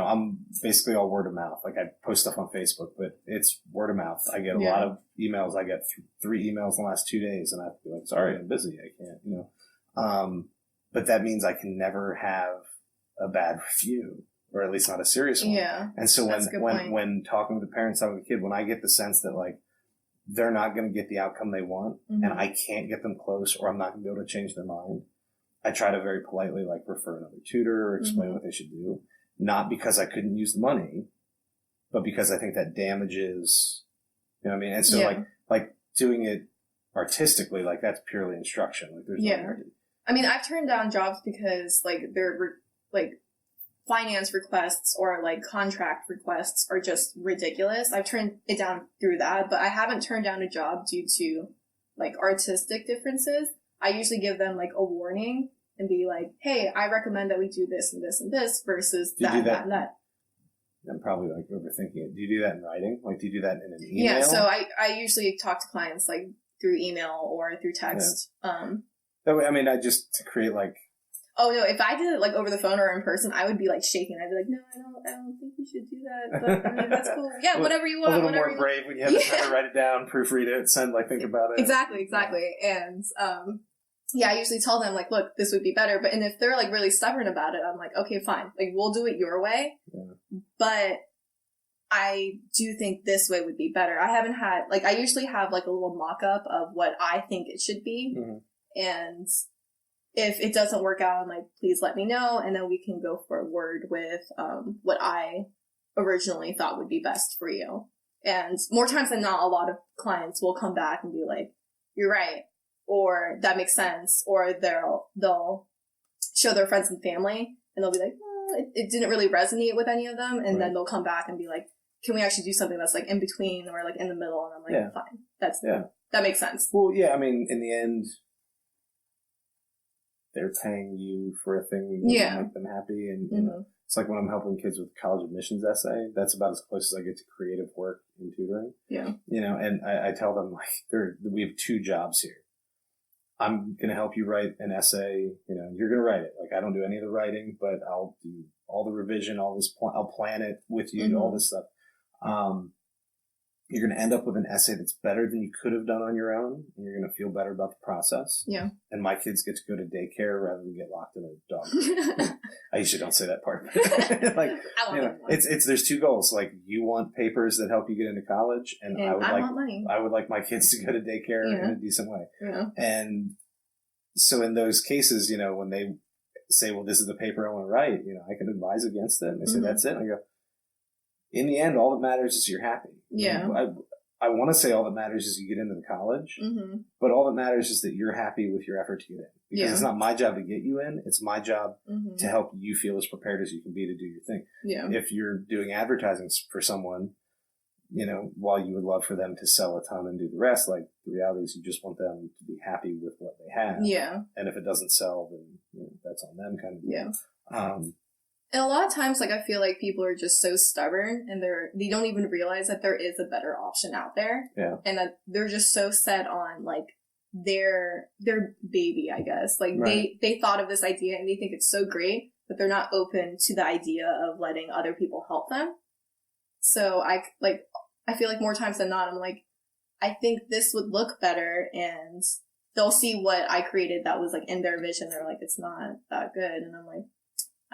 I'm basically all word of mouth. Like, I post stuff on Facebook, but it's word of mouth. I get a lot of emails. I get 3 emails in the last 2 days, and I have to be like, sorry, I'm busy. I can't, but that means I can never have a bad review, or at least not a serious one. Yeah. And so when talking with the parents, talking with the kid, when I get the sense that, like, they're not going to get the outcome they want, and I can't get them close, or I'm not going to be able to change their mind, I try to very politely, like, refer another tutor or explain what they should do. Not because I couldn't use the money, but because I think that damages, you know what I mean? And so like doing it artistically, like, that's purely instruction. Like, there's no I mean, I've turned down jobs because, like, they're like finance requests or, like, contract requests are just ridiculous. I've turned it down through that, but I haven't turned down a job due to, like, artistic differences. I usually give them, like, a warning and be like, hey, I recommend that we do this and this and this versus that and that and that. I'm probably, like, overthinking it. Do you do that in writing? Like, do you do that in an email? Yeah, so I usually talk to clients, like, through email or through text. Yeah. That way, I mean, to create, like... Oh, no, if I did it, like, over the phone or in person, I would be, like, shaking. I'd be like, no, I don't think we should do that. But, I mean, that's cool. Yeah, whatever you want. A little more brave when you have to try to write it down, proofread it, think about it. Exactly. And, I usually tell them, like, look, this would be better. And if they're, like, really stubborn about it, I'm like, okay, fine. Like, we'll do it your way. Yeah. But I do think this way would be better. I haven't had, like, I usually have, like, a little mock-up of what I think it should be. And if it doesn't work out, I'm like, please let me know. And then we can go forward with what I originally thought would be best for you. And more times than not, a lot of clients will come back and be like, you're right. Or that makes sense. Or they'll show their friends and family and they'll be like, it didn't really resonate with any of them. And then they'll come back and be like, can we actually do something that's, like, in between or, like, in the middle? And I'm like, fine. That makes sense. Well, yeah, I mean, in the end, they're paying you for a thing that will make them happy. And, you know, it's like when I'm helping kids with college admissions essay, that's about as close as I get to creative work in tutoring. Yeah. You know, and I tell them, like, we have 2 jobs here. I'm going to help you write an essay. You know, you're going to write it. Like, I don't do any of the writing, but I'll do all the revision, all this, I'll plan it with you, all this stuff. You're going to end up with an essay that's better than you could have done on your own, and you're going to feel better about the process. Yeah. And my kids get to go to daycare rather than get locked in a dog. I usually don't say that part. Like, I want it's there's two goals. Like, you want papers that help you get into college, and I want money. I would like my kids to go to daycare in a decent way. Yeah. And so in those cases, you know, when they say, well, this is the paper I want to write, you know, I can advise against it. And they say, that's it. And I go, in the end, all that matters is you're happy. Yeah. I want to say all that matters is you get into the college, but all that matters is that you're happy with your effort to get in. Because it's not my job to get you in. It's my job to help you feel as prepared as you can be to do your thing. Yeah. If you're doing advertising for someone, you know, while you would love for them to sell a ton and do the rest, like, the reality is you just want them to be happy with what they have. Yeah. And if it doesn't sell, then, you know, that's on them kind of deal. Yeah. And a lot of times, like, I feel like people are just so stubborn and they don't even realize that there is a better option out there. Yeah. And that they're just so set on, like, their baby, I guess. Like, they thought of this idea and they think it's so great, but they're not open to the idea of letting other people help them. So I feel like more times than not, I'm like, I think this would look better, and they'll see what I created that was, like, in their vision. They're like, it's not that good. And I'm like,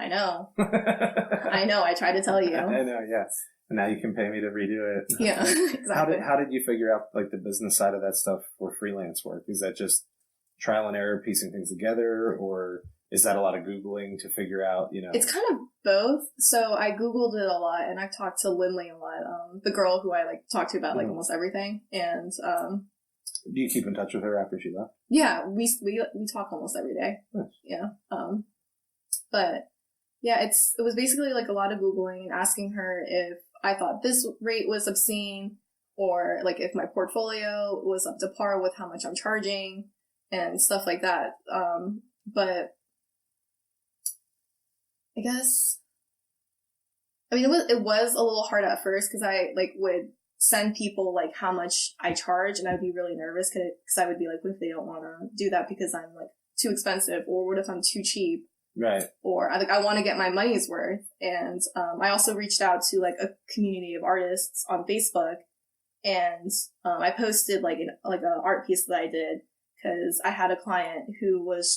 I know. I tried to tell you. I know, yes. And now you can pay me to redo it. Yeah, exactly. How did you figure out, like, the business side of that stuff for freelance work? Is that just trial and error, piecing things together, or is that a lot of Googling to figure out, you know? It's kind of both. So I Googled it a lot, and I talked to Lindley a lot, the girl who I, like, talked to about, like, almost everything. And do you keep in touch with her after she left? Yeah, we talk almost every day. Nice. Yeah. But yeah, it was basically, like, a lot of Googling and asking her if I thought this rate was obscene, or, like, if my portfolio was up to par with how much I'm charging and stuff like that. But I guess, I mean, it was a little hard at first because I, like, would send people, like, how much I charge, and I'd be really nervous because I would be like, what if they don't want to do that because I'm, like, too expensive, or what if I'm too cheap? Right. Or I want to get my money's worth. And I also reached out to, like, a community of artists on Facebook, and I posted, like, an art piece that I did because I had a client who was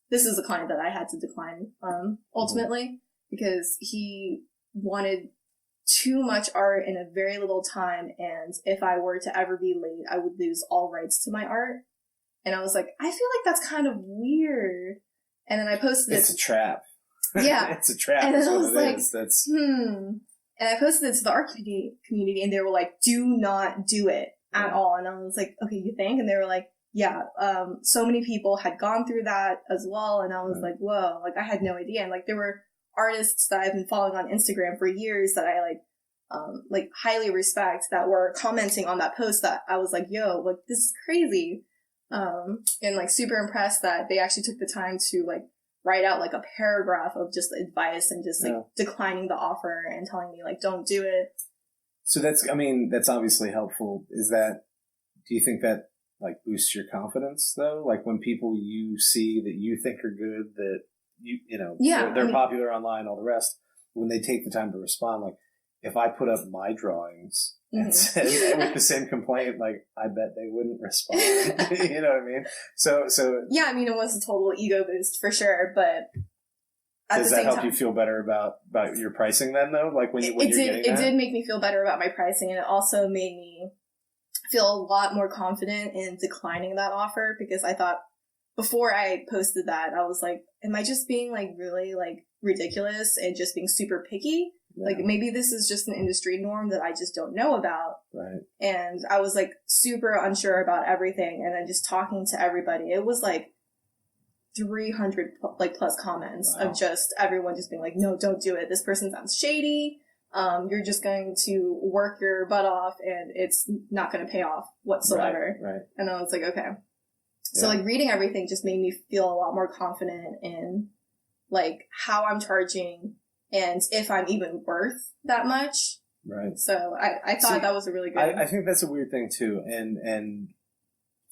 this is a client that I had to decline ultimately because he wanted too much art in a very little time, and if I were to ever be late, I would lose all rights to my art. And I was like, I feel like that's kind of weird. And then I posted It's a trap. Yeah. It's a trap. And then I was like, That's... And I posted it to the art community, and they were like, do not do it at all. And I was like, okay, you think? And they were like, yeah, so many people had gone through that as well. And I was like, whoa, like, I had no idea. And, like, there were artists that I've been following on Instagram for years that I, like, highly respect that were commenting on that post that I was like, yo, like, this is crazy. And, like, super impressed that they actually took the time to, like, write out, like, a paragraph of just advice and just, like, declining the offer and telling me, like, don't do it. So that's obviously helpful. Do you think that, like, boosts your confidence, though? Like, when people you see that you think are good, that you know, they're popular online, all the rest, when they take the time to respond, like, if I put up my drawings and said with the same complaint, like, I bet they wouldn't respond. You know what I mean? So yeah, I mean, it was a total ego boost for sure, but does that help you feel better about your pricing then, though? Like, when you're getting that? It did make me feel better about my pricing, and it also made me feel a lot more confident in declining that offer, because I thought before I posted that, I was like, am I just being, like, really, like, ridiculous and just being super picky? Yeah. Like, maybe this is just an industry norm that I just don't know about. Right. And I was, like, super unsure about everything, and then just talking to everybody. It was, like, 300, like, plus comments of just everyone just being like, no, don't do it. This person sounds shady. You're just going to work your butt off, and it's not going to pay off whatsoever. Right. And I was like, okay. So, like, reading everything just made me feel a lot more confident in, like, how I'm charging and if I'm even worth that much. Right. So I thought that was a really good... I think that's a weird thing, too. And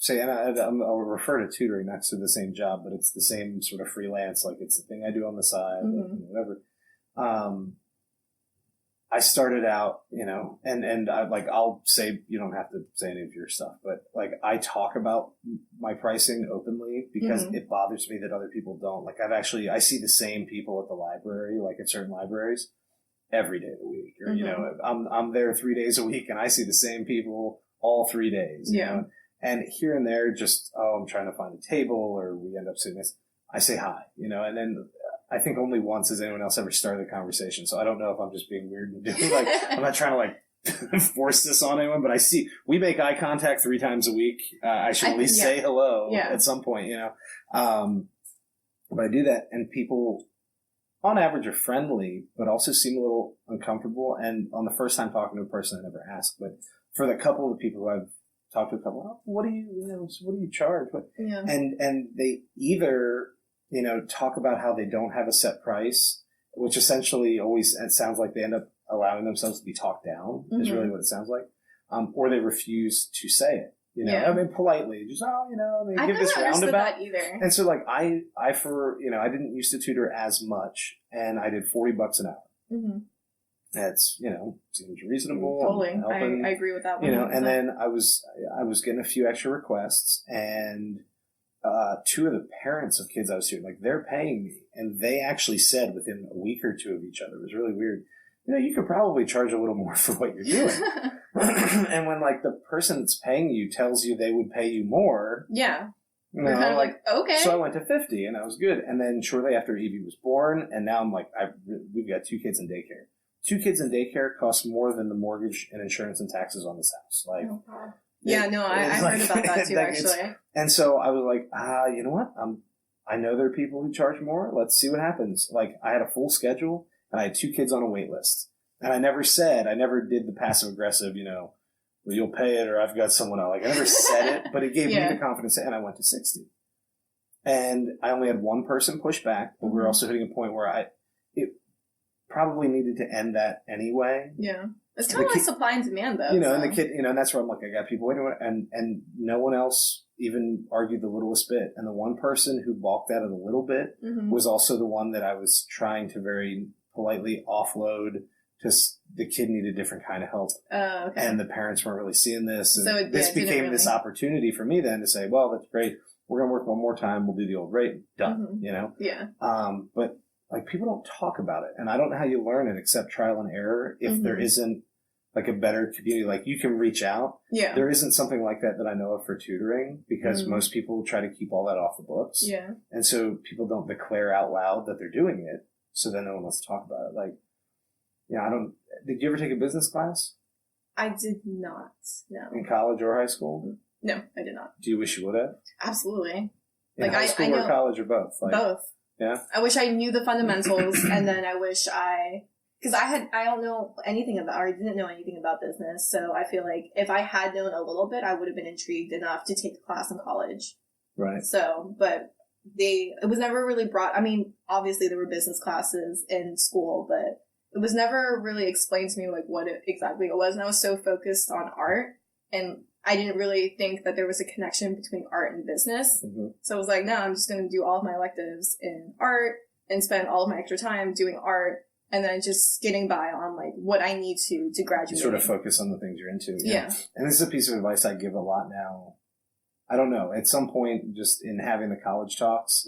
say, and I'll refer to tutoring not to the same job, but it's the same sort of freelance, like it's the thing I do on the side, whatever. I started out, and I'll say, you don't have to say any of your stuff, but like I talk about my pricing openly because it bothers me that other people don't. Like I see the same people at the library, like at certain libraries, every day of the week, or, I'm there 3 days a week and I see the same people all 3 days, you know? And here and there, just, I'm trying to find a table or we end up sitting this, I say hi, and then I think only once has anyone else ever started a conversation. So I don't know if I'm just being weird and doing I'm not trying to force this on anyone, but we make eye contact 3 times a week. I should at least say hello at some point, but I do that and people on average are friendly, but also seem a little uncomfortable. And on the first time talking to a person, I never ask, but for the couple of people who I've talked to what do you charge? And they either, talk about how they don't have a set price, which essentially always, it sounds like they end up allowing themselves to be talked down is really what it sounds like. Or they refuse to say it, I mean, politely, just, they give this roundabout. That either. And so like I didn't used to tutor as much and I did $40 an hour. That's, seems reasonable. Totally. I agree with that one. And then I was getting a few extra requests and, 2 of the parents of kids I was tutoring, like they're paying me and they actually said within a week or 2 of each other, it was really weird. You could probably charge a little more for what you're doing. And when like the person that's paying you tells you they would pay you more. Yeah. You're kind of like, okay. So I went to 50 and I was good. And then shortly after Evie was born and now I'm like, we've got 2 kids in daycare. 2 kids in daycare cost more than the mortgage and insurance and taxes on this house. Like, I heard about that too, actually. And so I was like, you know what? I know there are people who charge more. Let's see what happens. Like I had a full schedule and I had 2 kids on a wait list. And I never did the passive aggressive, well, you'll pay it or I've got someone else. Like I never said it, but it gave me the confidence and I went to 60. And I only had one person push back, but we were also hitting a point where it probably needed to end that anyway. Yeah. It's kind of like supply and demand, though. And the kid, and that's where I'm like, I got people waiting, and no one else even argued the littlest bit. And the one person who balked at it a little bit was also the one that I was trying to very politely offload because the kid needed a different kind of help. Okay. And the parents weren't really seeing this. And so this became this opportunity for me then to say, well, that's great. We're going to work one more time. We'll do the old rate. Done. Yeah. But like people don't talk about it, and I don't know how you learn it except trial and error. If there isn't like a better community, like you can reach out. Yeah. There isn't something like that I know of for tutoring because most people try to keep all that off the books. Yeah. And so people don't declare out loud that they're doing it. So then no one wants to talk about it. Like, did you ever take a business class? I did not. No. In college or high school? No, I did not. Do you wish you would have? Absolutely. In high school or college or both? Both. Yeah. I wish I knew the fundamentals, and then I wish because I don't know anything about, or I didn't know anything about business, so I feel like if I had known a little bit, I would have been intrigued enough to take the class in college. Right. So, but it was never really brought, I mean, obviously there were business classes in school, but it was never really explained to me, like, what exactly it was, and I was so focused on art, and I didn't really think that there was a connection between art and business. So I was like, no, I'm just going to do all of my electives in art and spend all of my extra time doing art and then just getting by on like what I need to graduate. You sort of focus on the things you're into. Yeah. And this is a piece of advice I give a lot now. I don't know, at some point just in having the college talks,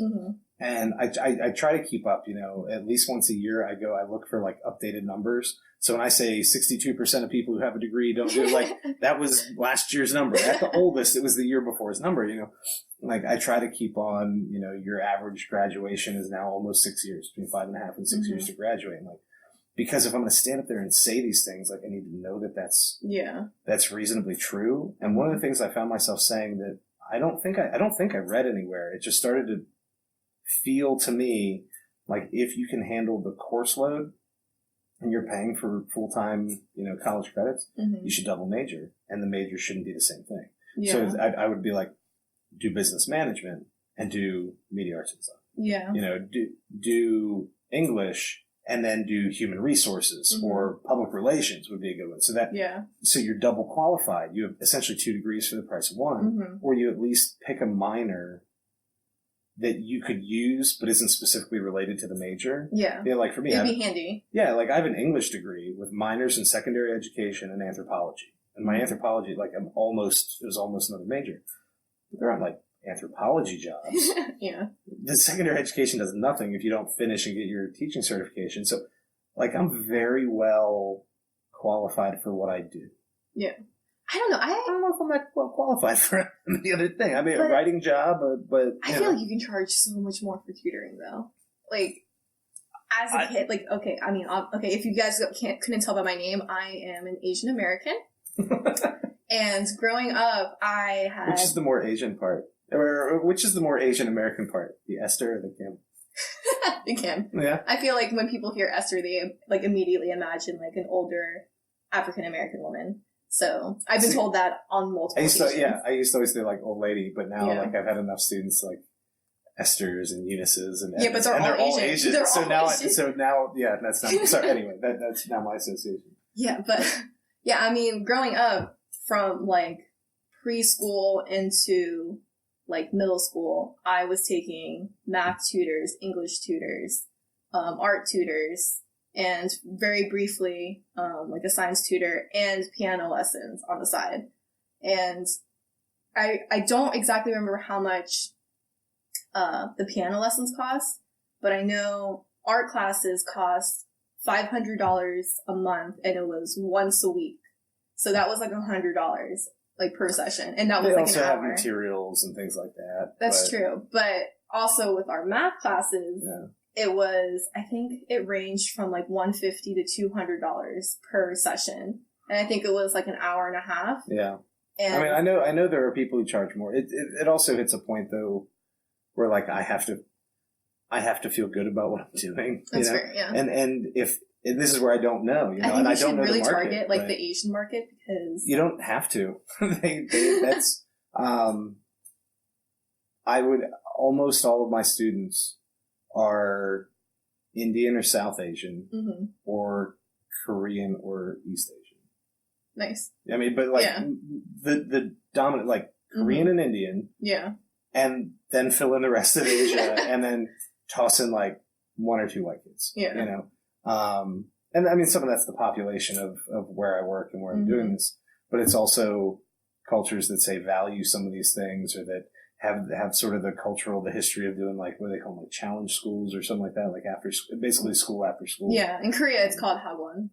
and I try to keep up, at least once a year I look for like updated numbers. So when I say 62% of people who have a degree don't do it, like that was last year's number. At the oldest, it was the year before's number, Like I try to keep on, your average graduation is now almost 6 years, between 5.5 and 6 years to graduate. And like, because if I'm going to stand up there and say these things, like I need to know that that's reasonably true. And one of the things I found myself saying that I don't think I read anywhere. It just started to feel to me like if you can handle the course load and you're paying for full-time, college credits, you should double major, and the major shouldn't be the same thing. Yeah. So I would be like, do business management and do media arts and stuff. Yeah. Do English and then do human resources or public relations would be a good one. So you're double qualified. You have essentially 2 degrees for the price of one, or you at least pick a minor that you could use but isn't specifically related to the major. Yeah. Like for me, it'd be handy. Yeah, like I have an English degree with minors in secondary education and anthropology. And my anthropology, like it was almost another major. But there aren't like anthropology jobs. Yeah. The secondary education does nothing if you don't finish and get your teaching certification. So like I'm very well qualified for what I do. Yeah. I don't know. I don't know if I'm that well qualified for the other thing. I mean, a writing job, but I feel like you can charge so much more for tutoring, though. Like, as a kid, like, okay, I mean, okay, if you guys couldn't tell by my name, I am an Asian American. And growing up, I had... Which is the more Asian part? Or which is the more Asian American part? The Esther or the Kim? The Kim. Yeah. I feel like when people hear Esther, they, like, immediately imagine, like, an older African American woman. So I've been told that on multiple occasions. I used to always say like old lady, but now like I've had enough students like Esther's and Eunice's and but they're all Asian. They're so all now, Asian. That's not. Sorry, anyway, that's now my association. Yeah, but I mean, growing up from like preschool into like middle school, I was taking math tutors, English tutors, art tutors. And very briefly, like a science tutor and piano lessons on the side. And I don't exactly remember how much the piano lessons cost, but I know art classes cost $500 a month, and it was once a week. So that was like $100 like per session, and that was like an hour. They also have materials and things like that. That's true, but also with our math classes. Yeah. It was, I think it ranged from like $150 to $200 per session. And I think it was like an hour and a half. Yeah. And I mean, I know there are people who charge more. It also hits a point though where like I have to feel good about what I'm doing. That's fair, yeah. And if this is where I don't know, you know, I think I don't know really the market, target like the Asian market because you don't have to. That's I would almost all of my students are Indian or South Asian or Korean or East Asian. Nice. I mean, but like the dominant, like Korean and Indian. Yeah. And then fill in the rest of Asia and then toss in like 1 or 2 white kids. Yeah. You know? And I mean, some of that's the population of where I work and where I'm doing this, but it's also cultures that say value some of these things or that have sort of the history of doing like, what do they call them, like challenge schools or something like that, like basically school after school. Yeah, in Korea it's called hagwon.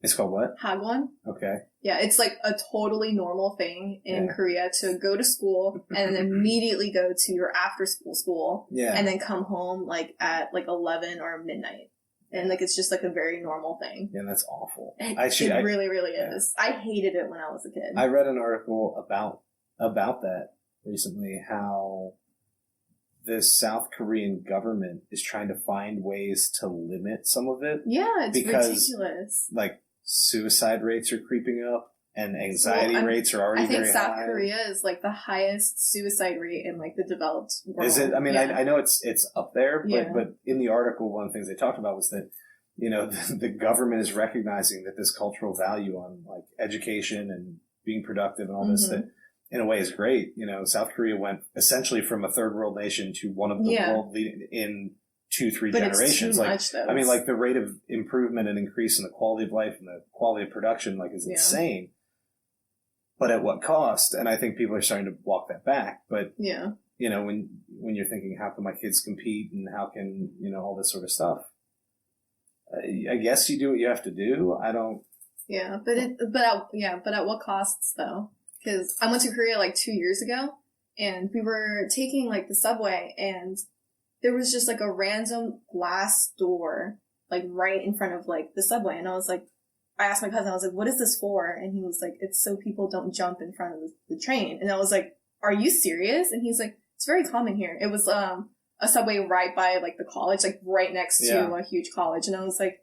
It's called what? Hagwon. Okay. Yeah, it's like a totally normal thing in Korea to go to school and then immediately go to your after school and then come home like at like 11 or midnight. And like it's just like a very normal thing. Yeah, that's awful. It really, really is. I hated it when I was a kid. I read an article about that recently, how the South Korean government is trying to find ways to limit some of it. Yeah, it's ridiculous. Like suicide rates are creeping up and anxiety rates are already very high. I think South Korea is like the highest suicide rate in like the developed world. Is it? I mean, I know it's up there, but in the article, one of the things they talked about was that, you know, the government is recognizing that this cultural value on like education and being productive and all this that in a way is great. You know, South Korea went essentially from a third world nation to one of the world leading in 2-3 generations. It's too much, I mean, like the rate of improvement and increase in the quality of life and the quality of production, like, is insane. But at what cost? And I think people are starting to walk that back. But you know, when you're thinking, how can my kids compete and how can, you know, all this sort of stuff? I guess you do what you have to do. I don't. Yeah, but at what costs though? Because I went to Korea like 2 years ago, and we were taking like the subway, and there was just like a random glass door like right in front of like the subway, and I was like, I asked my cousin, I was like, what is this for? And he was like, it's so people don't jump in front of the train. And I was like, are you serious? And he's like, it's very common here. It was a subway right by like the college, like right next to a huge college. And I was like,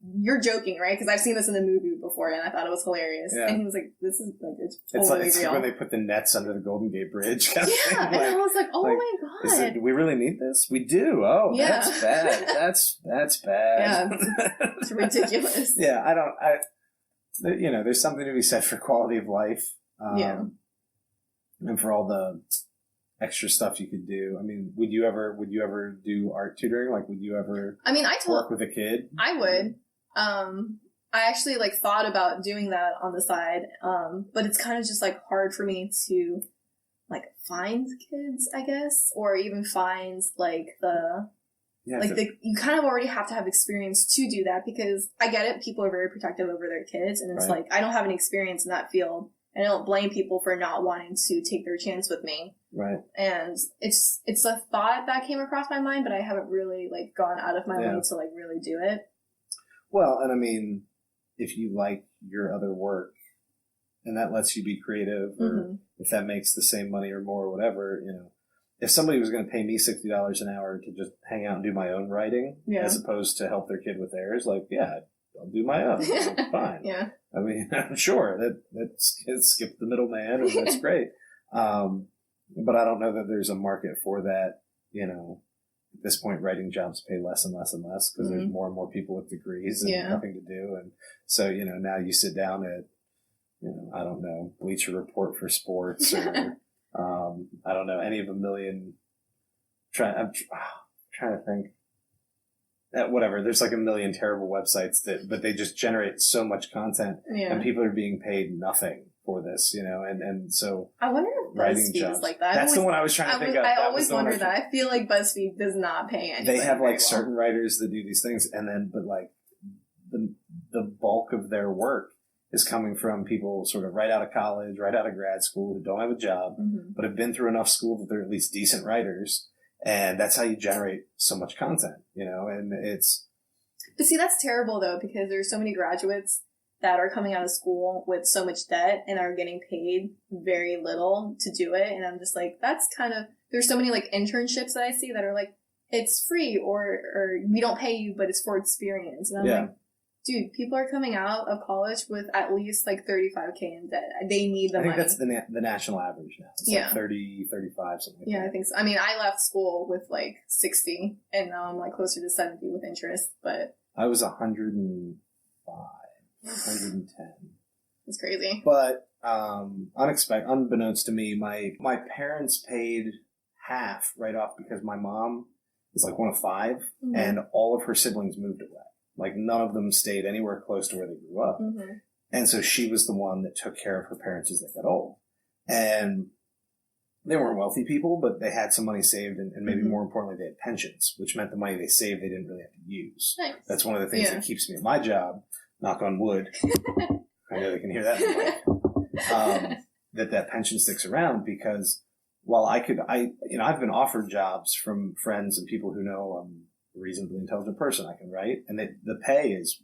you're joking, right? Because I've seen this in a movie before, and I thought it was hilarious. Yeah. And he was like, this is like, it's totally it's real. like when they put the nets under the Golden Gate Bridge. Yeah, and I was like, oh my God. Do we really need this? We do. Oh, yeah. That's bad. That's bad. Yeah, it's ridiculous. Yeah, there's something to be said for quality of life. And for all the extra stuff you could do. I mean, would you ever do art tutoring? Like, would you ever work with a kid? I would. I actually thought about doing that on the side. But it's kind of just hard for me to find kids, I guess, or even find you kind of already have to have experience to do that, because I get it. People are very protective over their kids, and it's I don't have any experience in that field. And I don't blame people for not wanting to take their chance with me. Right. And it's a thought that came across my mind, but I haven't really gone out of my way to really do it. Well, and I mean, if you like your other work and that lets you be creative, or if that makes the same money or more or whatever, if somebody was going to pay me $60 an hour to just hang out and do my own writing as opposed to help their kid with theirs, I'll do my own. Fine. Yeah. I mean, I'm sure that's skip the middleman, and that's great. But I don't know that there's a market for that. At this point, writing jobs pay less and less and less because there's more and more people with degrees and nothing to do. And so, now you sit down at, I don't know, Bleacher Report for sports, or I don't know, any of a million. I'm trying to think. Whatever. There's a million terrible websites but they just generate so much content, and people are being paid nothing for this, and so I wonder if BuzzFeed is like that. That's the one I was trying to think of. I always wonder that. I feel like BuzzFeed does not pay anything. They have certain writers that do these things, and then the bulk of their work is coming from people sort of right out of college, right out of grad school, who don't have a job, but have been through enough school that they're at least decent writers. And that's how you generate so much content, and it's... But see, that's terrible, though, because there's so many graduates that are coming out of school with so much debt and are getting paid very little to do it. And I'm just that's kind of... There's so many, internships that I see that are it's free, or we don't pay you, but it's for experience. And I'm dude, people are coming out of college with at least $35K in debt. They need the money. I think that's the national average now. It's 30, 35, something like that. Yeah, I think so. I mean, I left school with 60, and now I'm closer to 70 with interest, but... I was 105, 110. That's crazy. But unbeknownst to me, my parents paid half right off because my mom is one of 5, and all of her siblings moved away. None of them stayed anywhere close to where they grew up. And so she was the one that took care of her parents as they got old. And they weren't wealthy people, but they had some money saved, and maybe more importantly, they had pensions, which meant the money they saved they didn't really have to use. Nice. That's one of the things that keeps me at my job, knock on wood. I know they can hear that in the mic. That pension sticks around, because while I've been offered jobs from friends and people who know I'm a reasonably intelligent person, I can write, and the pay is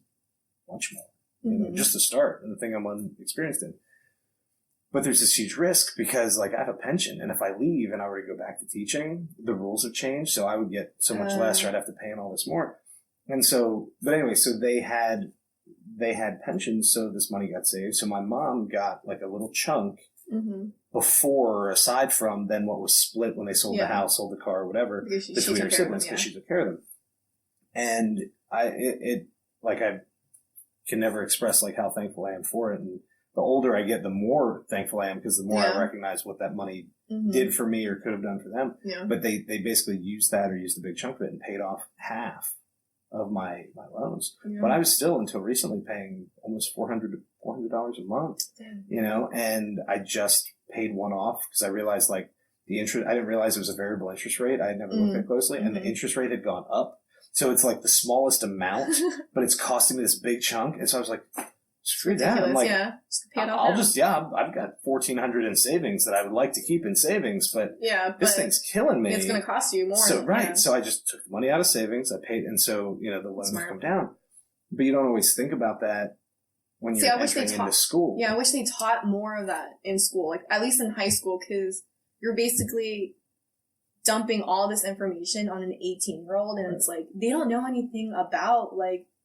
much more, just to start, and the thing I'm unexperienced in. But there's this huge risk because, I have a pension, and if I leave and I were to go back to teaching, the rules have changed, so I would get so much less, or I'd have to pay in all this more. And so, but anyway, so they had pensions, so this money got saved. So my mom got a little chunk before, or aside from then what was split when they sold the house, sold the car, or whatever, between her siblings, because she took care of them. And I can never express how thankful I am for it. And the older I get, the more thankful I am, because the more I recognize what that money did for me or could have done for them. Yeah. But they basically used that, or used a big chunk of it, and paid off half of my loans. Yeah. But I was still, until recently, paying almost $400 a month, and I just paid one off because I realized the interest, I didn't realize it was a variable interest rate. I had never looked at it closely, and the interest rate had gone up. So it's the smallest amount, but it's costing me this big chunk. And so I was screw that. I'm just pay it off. I've got $1,400 in savings that I would like to keep in savings, but this thing's killing me. It's going to cost you more. So, so I just took the money out of savings. I paid, and so, the loans come down. But you don't always think about that when you're entering into school. Yeah, I wish they taught more of that in school, at least in high school, because you're basically dumping all this information on an 18-year-old, and it's they don't know anything about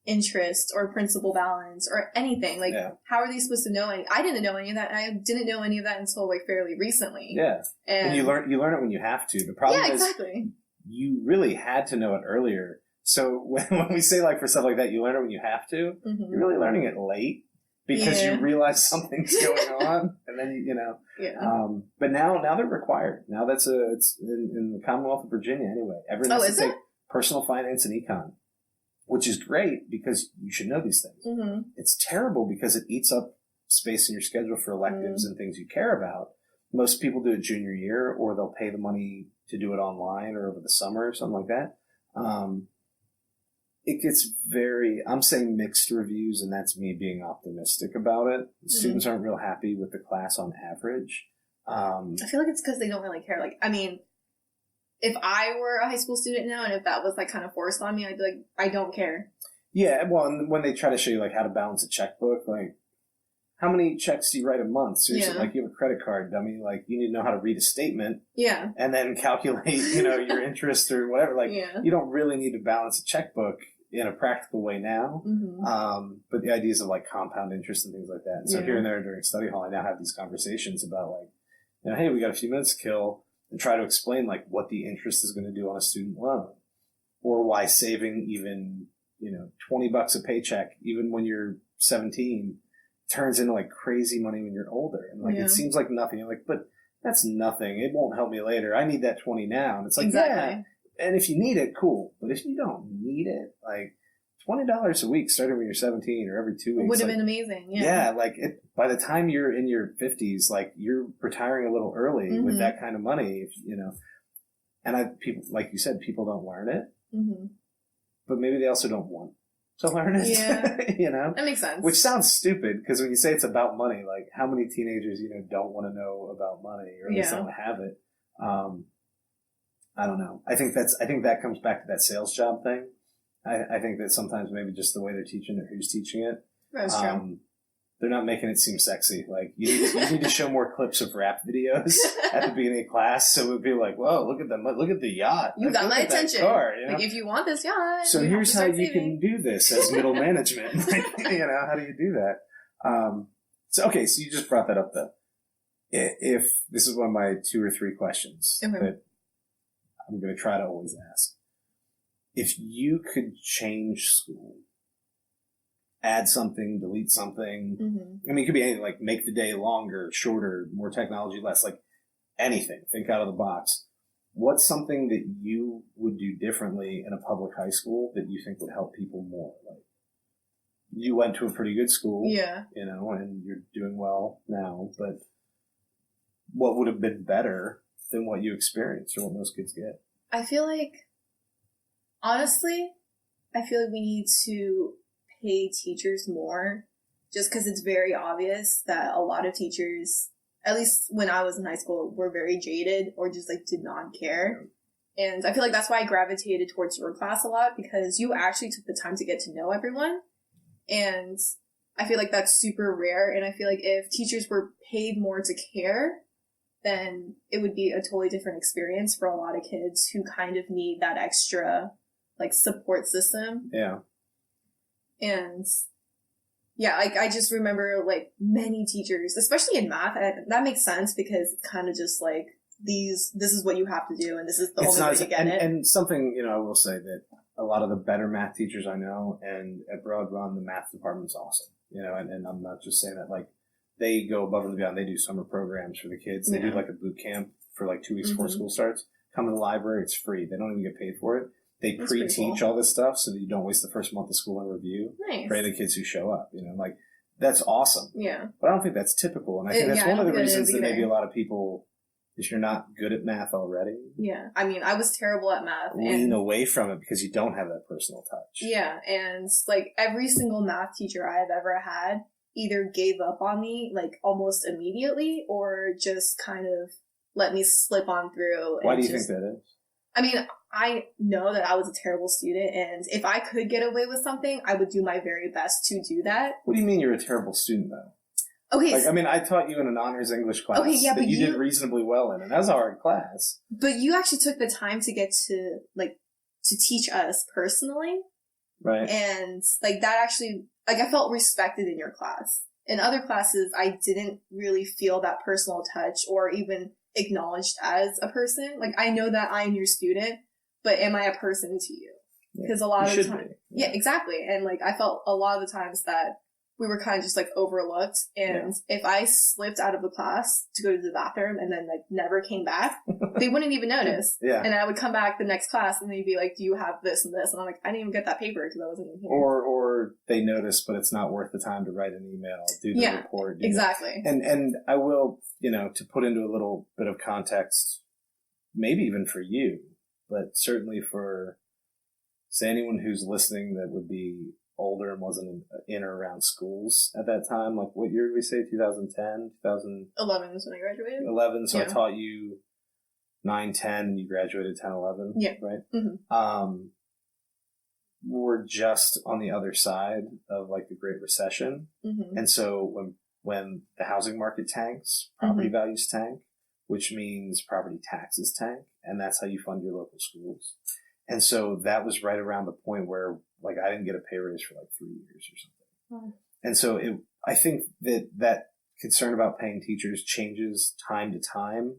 interest or principal balance or anything. Like, how are they supposed to know I didn't know any of that, and I didn't know any of that until, like, fairly recently. Yeah. And you learn it when you have to. The problem is you really had to know it earlier. So when we say, like, for stuff like that, you learn it when you have to, you're really learning it late because you realize something's going on, and then, but now they're required. Now it's in the Commonwealth of Virginia anyway. Everyone has to take personal finance and econ, which is great because you should know these things. Mm-hmm. It's terrible because it eats up space in your schedule for electives and things you care about. Most people do it junior year, or they'll pay the money to do it online or over the summer or something like that. It gets I'm saying mixed reviews, and that's me being optimistic about it. Students aren't real happy with the class on average. I feel like it's because they don't really care. Like, I mean, if I were a high school student now, and if that was, like, kind of forced on me, I'd be like, I don't care. Yeah, well, and when they try to show you, like, how to balance a checkbook, like, how many checks do you write a month? Seriously, like, you have a credit card, dummy. Like, you need to know how to read a statement. Yeah. And then calculate, your interest or whatever. Like, you don't really need to balance a checkbook in a practical way now. Mm-hmm. But the ideas of, like, compound interest and things like that. And so here and there during study hall, I now have these conversations about, like, hey, we got a few minutes to kill, and try to explain, like, what the interest is going to do on a student loan, or why saving even, $20 a paycheck, even when you're 17, turns into, like, crazy money when you're older. And, like, it seems like nothing. You're like, but that's nothing. It won't help me later. I need that 20 now. And it's like, yeah. And if you need it, cool. But if you don't need it, like, $20 a week starting when you're 17 or every 2 weeks would have been amazing. Yeah. Like, by the time you're in your 50s, like, you're retiring a little early with that kind of money, and people, like you said, people don't learn it, but maybe they also don't want to learn it. Yeah. That makes sense. Which sounds stupid, because when you say it's about money, like, how many teenagers, don't want to know about money, or at least don't have it. I don't know. I think that comes back to that sales job thing. I think that sometimes maybe just the way they're teaching it, who's teaching it. That's true. They're not making it seem sexy. Like, you need to show more clips of rap videos at the beginning of class, so it would be like, whoa, look at the yacht. You got my attention. Car, Like, if you want this yacht, so here's how you can do this as middle management. Like, how do you do that? So you just brought that up, though. If this is one of my 2 or 3 questions that I'm going to try to always ask. If you could change school, add something, delete something, I mean, it could be anything, like make the day longer, shorter, more technology, less, like anything, think out of the box. What's something that you would do differently in a public high school that you think would help people more? Like, you went to a pretty good school, and you're doing well now, but what would have been better than what you experienced or what most kids get? Honestly, I feel like we need to pay teachers more, just because it's very obvious that a lot of teachers, at least when I was in high school, were very jaded or just, like, did not care. And I feel like that's why I gravitated towards your class a lot, because you actually took the time to get to know everyone. And I feel like that's super rare. And I feel like if teachers were paid more to care, then it would be a totally different experience for a lot of kids who kind of need that extra, like, support system. Yeah. And I just remember, like, many teachers, especially in math, that makes sense because it's kind of just like, this is what you have to do, and this is the only way to get it. And something, I will say that a lot of the better math teachers I know, and at Broad Run, the math department's awesome, and I'm not just saying that, like, they go above and beyond. They do summer programs for the kids. They do, like, a boot camp for, like, 2 weeks before school starts. Come to the library. It's free. They don't even get paid for it. They pre-teach all this stuff so that you don't waste the first month of school in review. Nice. For the kids who show up, like, that's awesome. Yeah. But I don't think that's typical. And I think that's one of the reasons that maybe a lot of people, if you're not good at math already. Yeah. I mean, I was terrible at math. Lean away from it because you don't have that personal touch. Yeah. And, like, every single math teacher I have ever had either gave up on me, like, almost immediately, or just kind of let me slip on through. Why do you think that is? I mean, I know that I was a terrible student, and if I could get away with something, I would do my very best to do that. What do you mean you're a terrible student, though? Okay. Like, I mean, I taught you in an honors English class that you did reasonably well in, and that was a hard class. But you actually took the time to get to, like, to teach us personally. Right. And like that actually, like I felt respected in your class. In other classes, I didn't really feel that personal touch or even acknowledged as a person. Like I know that I'm your student, but am I a person to you? Because a lot of the time, yeah, exactly. And like I felt a lot of the times that we were kind of just like overlooked. And if I slipped out of the class to go to the bathroom and then like never came back, they wouldn't even notice. Yeah. And I would come back the next class and they'd be like, do you have this and this? And I'm like, I didn't even get that paper because I wasn't even here. Or they notice, but it's not worth the time to write an email, do the report. Exactly. And I will, to put into a little bit of context, maybe even for you, but certainly for, say, anyone who's listening that would be older and wasn't in or around schools at that time. Like, what year did we say? 2010? 2011 was when I graduated. 11. So I taught you 9, 10, and you graduated 10, 11. Yeah. Right? Mm-hmm. We're just on the other side of like the Great Recession. Mm-hmm. And so when the housing market tanks, property values tank, which means property taxes tank, and that's how you fund your local schools. And so that was right around the point where, like, I didn't get a pay raise for like 3 years or something. And so I think that concern about paying teachers changes time to time.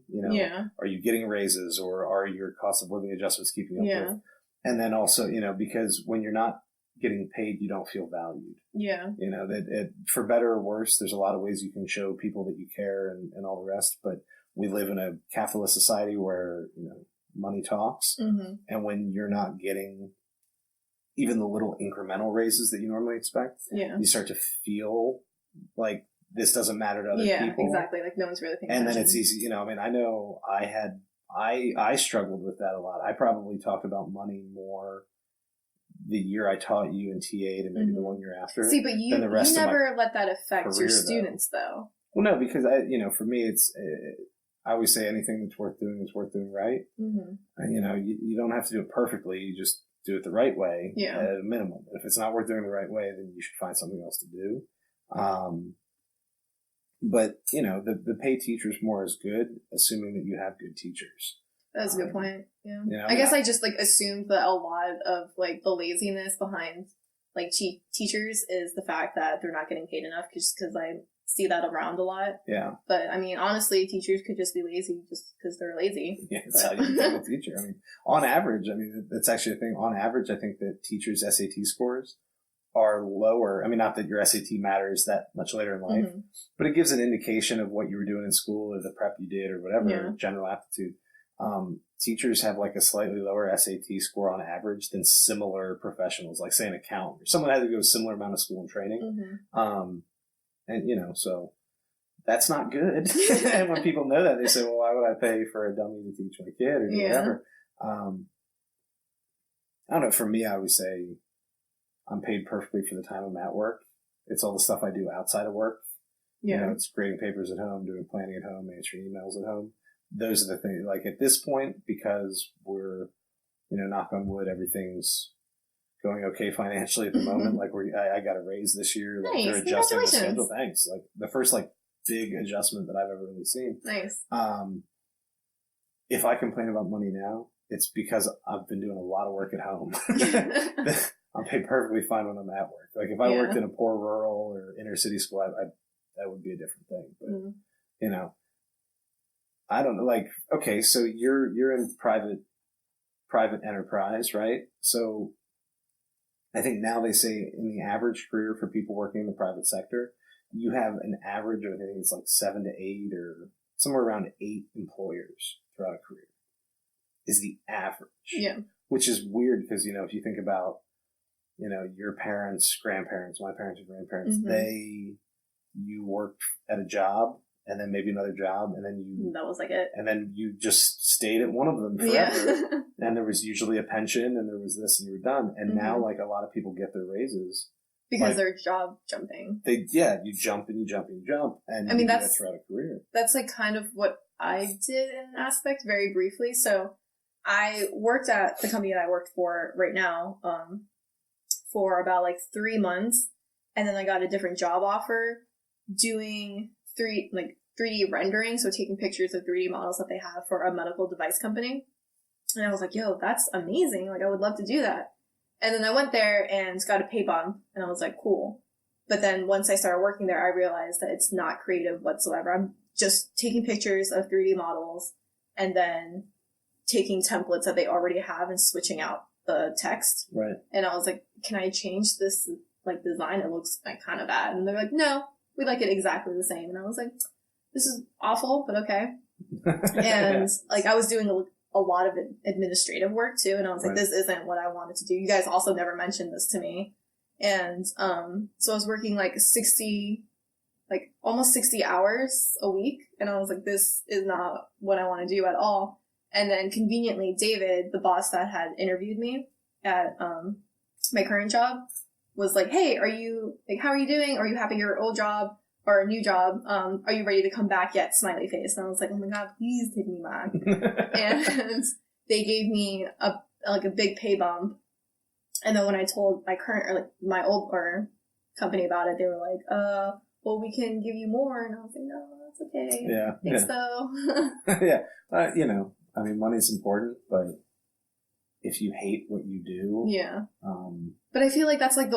Are you getting raises, or are your cost of living adjustments keeping up with? And then also, because when you're not getting paid, you don't feel valued. Yeah. For better or worse, there's a lot of ways you can show people that you care and all the rest. But we live in a capitalist society where, money talks. Mm-hmm. And when you're not getting even the little incremental raises that you normally expect, you start to feel like this doesn't matter to other people. Yeah, exactly. Like no one's really paying attention. And then it's easy, I know I struggled with that a lot. I probably talked about money more the year I taught you in TA than maybe the one year after. See, but you never let that affect your students though. Well, no, because for me, it's, I always say anything that's worth doing is worth doing right. Mm-hmm. And, you don't have to do it perfectly. You just do it the right way at a minimum. If it's not worth doing the right way, then you should find something else to do. But, the pay teachers more is good, assuming that you have good teachers. That's a good point. Yeah. I guess I just like assumed that a lot of like the laziness behind like teachers is the fact that they're not getting paid enough just because I see that around a lot. Yeah. But I mean, honestly, teachers could just be lazy just because they're lazy. Yeah, that's how you become a teacher. I mean, on average, that's actually a thing. On average, I think that teachers' SAT scores are lower. I mean, not that your SAT matters that much later in life, but it gives an indication of what you were doing in school or the prep you did or whatever, general aptitude. Teachers have like a slightly lower SAT score on average than similar professionals, like say an accountant or someone had to go a similar amount of school and training. And, so that's not good. And when people know that, they say, well, why would I pay for a dummy to teach my kid or whatever? I don't know. For me, I always say I'm paid perfectly for the time I'm at work. It's all the stuff I do outside of work. Yeah. It's grading papers at home, doing planning at home, answering emails at home. Those are the things, like at this point, because we're, knock on wood, everything's going okay financially at the moment. Like I got a raise this year. Like they're adjusting the schedule. Thanks. Like the first big adjustment that I've ever really seen. Nice. If I complain about money now, it's because I've been doing a lot of work at home. I'm paid perfectly fine when I'm at work. Like if I worked in a poor rural or inner city school, that would be a different thing. But I don't know. Like, okay, so you're in private enterprise, right? So I think now they say in the average career for people working in the private sector, you have an average of, I think it's like 7 to 8 or somewhere around 8 employers throughout a career is the average. Yeah. Which is weird because, if you think about, your parents, grandparents, my parents and grandparents, you worked at a job and then maybe another job and then that was like it. And then you just stayed at one of them forever. Yeah. And there was usually a pension and there was this and you were done. And now like a lot of people get their raises. Because they're job jumping. You jump and you jump and you jump. And you that's throughout a career. That's like kind of what I did in an aspect very briefly. So I worked at the company that I worked for right now, for about 3 months. And then I got a different job offer doing 3D rendering. So taking pictures of 3D models that they have for a medical device company. And I was like, yo, that's amazing. Like I would love to do that. And then I went there and got a pay bump, and I was like, cool. But then once I started working there, I realized that it's not creative whatsoever. I'm just taking pictures of 3D models and then taking templates that they already have and switching out the text. Right. And I was like, can I change this like design? It looks like kind of bad. And they're like, no, we like it exactly the same. And I was like, this is awful, but okay. And like I was doing a lot of administrative work too. And I was like, this isn't what I wanted to do. You guys also never mentioned this to me. And so I was working like almost 60 hours a week. And I was like, this is not what I want to do at all. And then conveniently, David, the boss that had interviewed me at my current job, was like, hey, how are you doing? Are you happy at your old job or a new job? Are you ready to come back yet? Smiley face. And I was like, oh my God, please take me back. And they gave me a big pay bump. And then when I told my old company about it, they were like, well, we can give you more. And I was like, no, that's okay. Yeah. Thanks though. Yeah. I mean, money's important, but if you hate what you do. Yeah. But I feel like that's like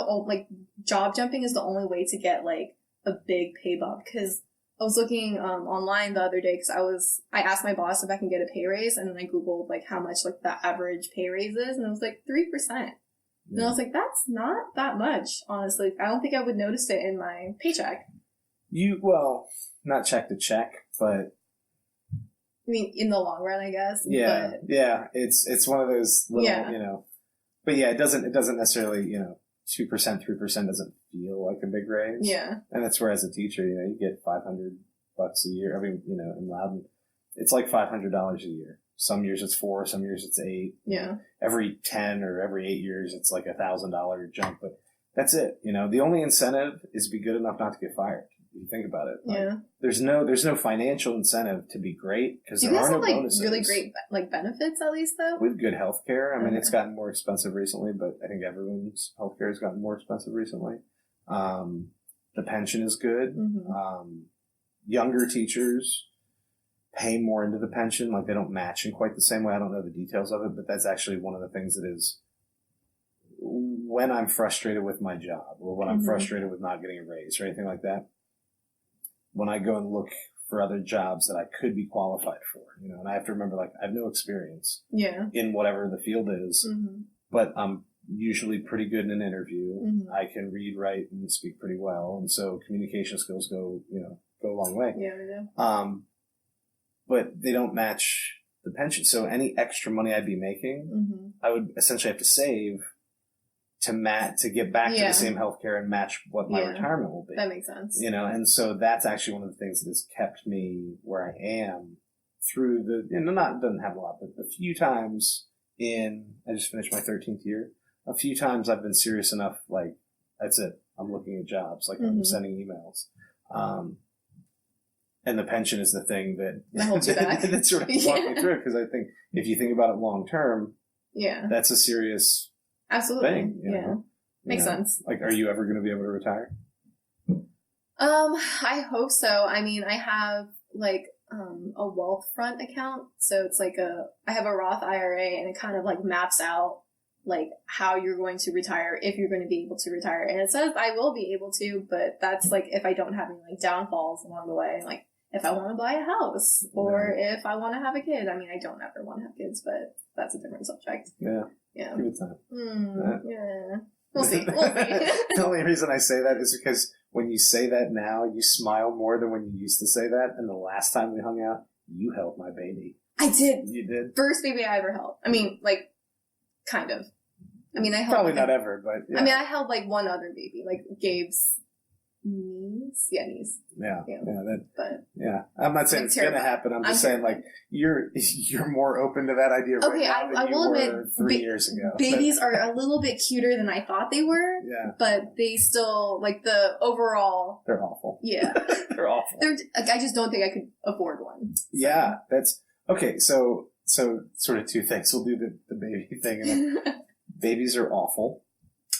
job jumping is the only way to get like a big pay bump. Cause I was looking, online the other day cause I asked my boss if I can get a pay raise, and then I Googled like how much like the average pay raise is, and it was like 3%. And I was like, that's not that much, honestly. I don't think I would notice it in my paycheck. Not check to check, but I mean, in the long run, I guess. Yeah. But, yeah. It's one of those little, but yeah, it doesn't necessarily, 2%, 3% doesn't feel like a big raise. Yeah. And that's where as a teacher, you get $500 a year. I mean, in Loudon, it's like $500 a year. Some years it's 4, some years it's 8. Yeah. Every 10 or every 8 years, it's like $1,000 jump, but that's it. The only incentive is be good enough not to get fired. If you think about it. Yeah. There's no financial incentive to be great because there are no bonuses. You guys have really great benefits at least though? We have good healthcare. I mean, it's gotten more expensive recently, but I think everyone's healthcare has gotten more expensive recently. The pension is good. Mm-hmm. Younger teachers pay more into the pension. Like they don't match in quite the same way. I don't know the details of it, but that's actually one of the things that is when I'm frustrated with my job or when I'm frustrated with not getting a raise or anything like that. When I go and look for other jobs that I could be qualified for, and I have to remember, like, I have no experience in whatever the field is, but I'm usually pretty good in an interview. Mm-hmm. I can read, write, and speak pretty well. And so communication skills go a long way. Yeah, they do. But they don't match the pension. So any extra money I'd be making, I would essentially have to save to get back to the same healthcare and match what my retirement will be. That makes sense. And so that's actually one of the things that has kept me where I am through doesn't have a lot, but a few times I just finished my 13th year. A few times I've been serious enough, like, that's it. I'm looking at jobs, like I'm sending emails. And the pension is the thing that holds you back. that sort of walked me through, because I think if you think about it long term, that's a serious thing. Makes sense. Like, are you ever going to be able to retire? I hope so. I mean, I have like a Wealthfront account, so it's like I have a Roth IRA, and it kind of like maps out like how you're going to retire, if you're going to be able to retire, and it says I will be able to, but that's like if I don't have any like downfalls along the way, like if I want to buy a house or if I want to have a kid. I mean, I don't ever want to have kids, but that's a different subject. Yeah. Good time. Yeah. We'll see. The only reason I say that is because when you say that now, you smile more than when you used to say that. And the last time we hung out, you held my baby. I did. You did? First baby I ever held. I mean, like, kind of. I mean, I held... Probably not ever, but yeah. I mean, I held, like, one other baby. Like, Gabe's niece? Yeah, niece. Yeah. I'm not saying it's going to happen. I'm just saying, like, you're more open to that idea right now than you were 3 years ago. Babies are a little bit cuter than I thought they were. Yeah. But they still, like, the overall... They're awful. Yeah. They're awful. I just don't think I could afford one. So. Yeah, that's... Okay, so sort of two things. We'll do the baby thing. And babies are awful.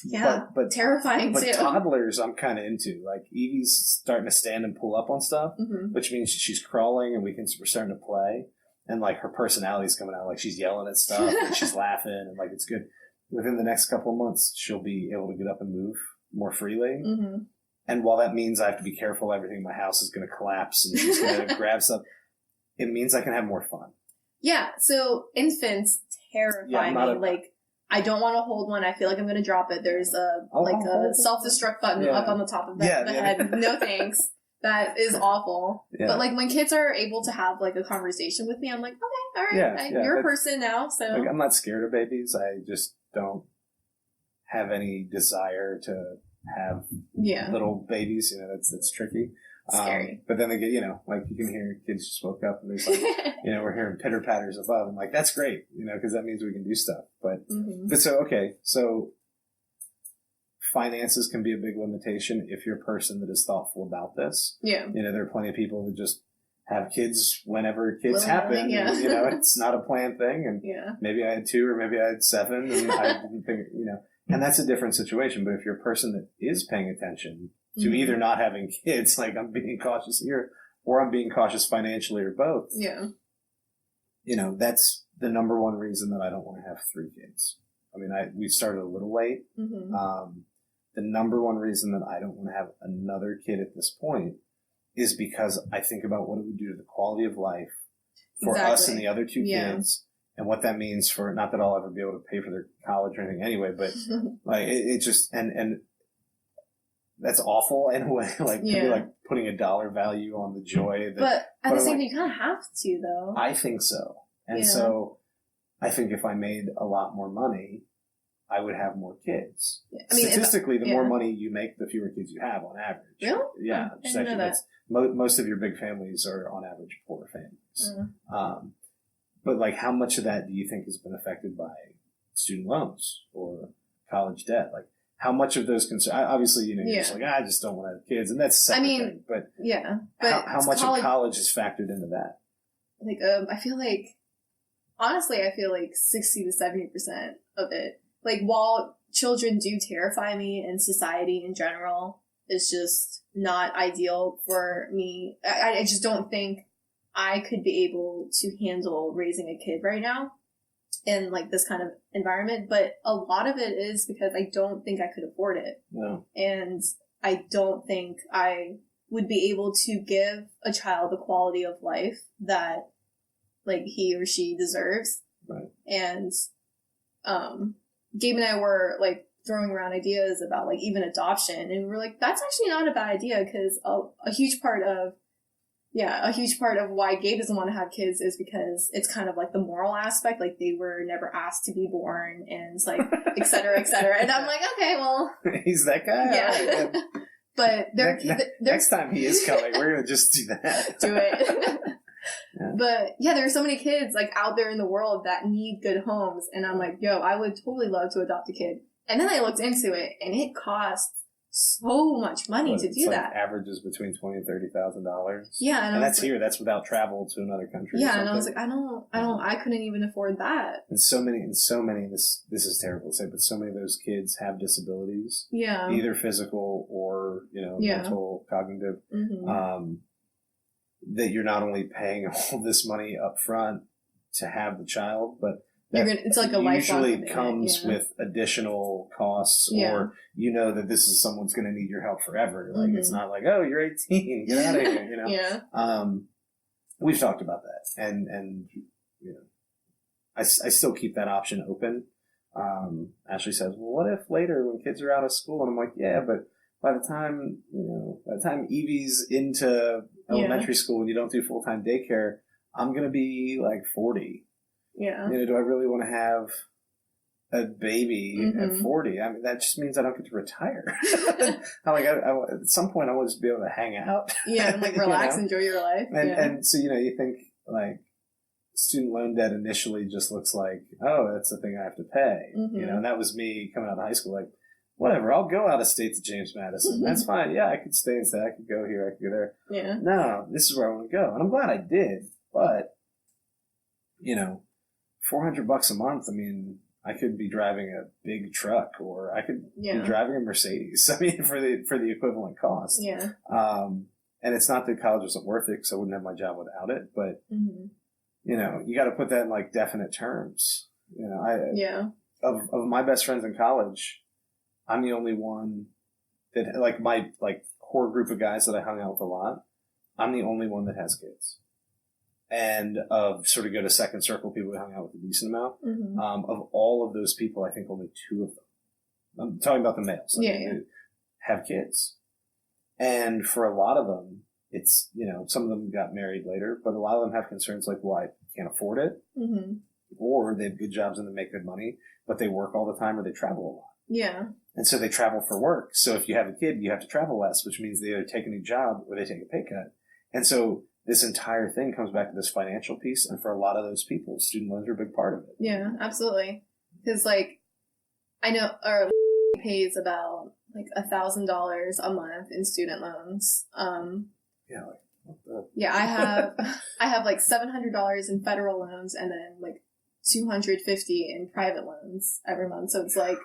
Yeah, but terrifying too. But toddlers I'm kind of into. Like, Evie's starting to stand and pull up on stuff, which means she's crawling and we're starting to play. And, like, her personality's coming out. Like, she's yelling at stuff and she's laughing and, like, it's good. within the next couple of months, she'll be able to get up and move more freely. Mm-hmm. And while that means I have to be careful, everything in my house is going to collapse and she's going to grab stuff, it means I can have more fun. Yeah. So infants terrify me. Like, I don't want to hold one. I feel like I'm going to drop it. There's a self-destruct button up on the top of the head. No thanks. That is awful. Yeah. But like when kids are able to have like a conversation with me, I'm like, okay, all right, you're a person now. So like, I'm not scared of babies. I just don't have any desire to have little babies. You know, that's tricky. Scary. But then they get, you know, like you can hear kids just woke up and there's like, you know, we're hearing pitter patters above. I'm like, that's great, you know, because that means we can do stuff. But so finances can be a big limitation if you're a person that is thoughtful about this. Yeah. You know, there are plenty of people that just have kids whenever kids happen. Yeah. And, you know, it's not a planned thing. And maybe I had 2 or maybe I had 7 and I didn't think, you know, and that's a different situation. But if you're a person that is paying attention to either not having kids, like I'm being cautious here, or I'm being cautious financially, or both. Yeah. You know, that's the number one reason that I don't want to have 3 kids. I mean, we started a little late. Mm-hmm. The number one reason that I don't want to have another kid at this point is because I think about what it would do to the quality of life for us and the other 2 kids, and what that means for, not that I'll ever be able to pay for their college or anything anyway, but like it just, and that's awful in a way, like to be like putting a dollar value on the joy. But at the same time, you kind of have to, though. I think so. And so I think if I made a lot more money, I would have more kids. I mean, statistically, the more money you make, the fewer kids you have on average. Really? Yeah. I didn't know that. Most of your big families are on average poor families. But like, how much of that do you think has been affected by student loans or college debt? Like, how much of those concerns? Obviously, you know, you're just like, I just don't want to have kids, and that's a separate thing. But how much of college is factored into that? Like, I feel like, honestly, 60 to 70% of it. Like, while children do terrify me, and society in general is just not ideal for me, I just don't think I could be able to handle raising a kid right now in like this kind of environment. But a lot of it is because I don't think I could afford it. No. And I don't think I would be able to give a child the quality of life that like he or she deserves. Right. And, Gabe and I were like throwing around ideas about like even adoption, and we were like, that's actually not a bad idea, because a huge part of why Gabe doesn't want to have kids is because it's kind of like the moral aspect, like they were never asked to be born, and it's like et cetera, et cetera. And I'm like, okay, well, he's that guy. Yeah. But next time he is coming, we're gonna just do that. Do it. But there are so many kids like out there in the world that need good homes, and I'm like, yo, I would totally love to adopt a kid. And then I looked into it, and it costs so much money to do that. Averages between $20,000 and $30,000. Yeah, and that's here. That's without travel to another country. Yeah, and I was like, I couldn't even afford that. And so many. This is terrible to say, but so many of those kids have disabilities. Yeah, either physical or mental, cognitive. Mm-hmm. That you're not only paying all this money up front to have the child, but it's like a usually comes with additional costs, or you know that this is someone's going to need your help forever. Like it's not like, oh, you're 18, get out of here, you know. We've talked about that, and you know, I still keep that option open. Ashley says, well, what if later when kids are out of school? And I'm like, yeah, but by the time Evie's into elementary school and you don't do full-time daycare, I'm going to be like 40. Yeah. You know, do I really want to have a baby at 40? I mean, that just means I don't get to retire. At some point I want to just be able to hang out. Yeah, and like relax, enjoy your life. And so, you know, you think like student loan debt initially just looks like, oh, that's the thing I have to pay. You know, and that was me coming out of high school, like, whatever, I'll go out of state to James Madison. That's fine. Yeah, I could stay instead. I could go here. I could go there. Yeah. No, this is where I want to go. And I'm glad I did. But, you know, $400 a month, I mean, I could be driving a big truck, or I could be driving a Mercedes. I mean, for the equivalent cost. Yeah. And it's not that college wasn't worth it, because I wouldn't have my job without it. But, you know, you got to put that in like definite terms. You know, of my best friends in college, I'm the only one that, like, my, like, core group of guys that I hung out with a lot, I'm the only one that has kids. And of sort of go to second circle people we hung out with a decent amount. Mm-hmm. Of all of those people, I think only 2 of them, I'm talking about the males, have kids. And for a lot of them, it's, you know, some of them got married later, but a lot of them have concerns like, well, I can't afford it. Mm-hmm. Or they have good jobs and they make good money, but they work all the time or they travel a lot. Yeah. And so they travel for work. So if you have a kid, you have to travel less, which means they either take a new job or they take a pay cut. And so this entire thing comes back to this financial piece. And for a lot of those people, student loans are a big part of it. Yeah, absolutely. Because, like, I know our pays about like $1,000 a month in student loans. Yeah, I have like $700 in federal loans and then like $250 in private loans every month. So it's like,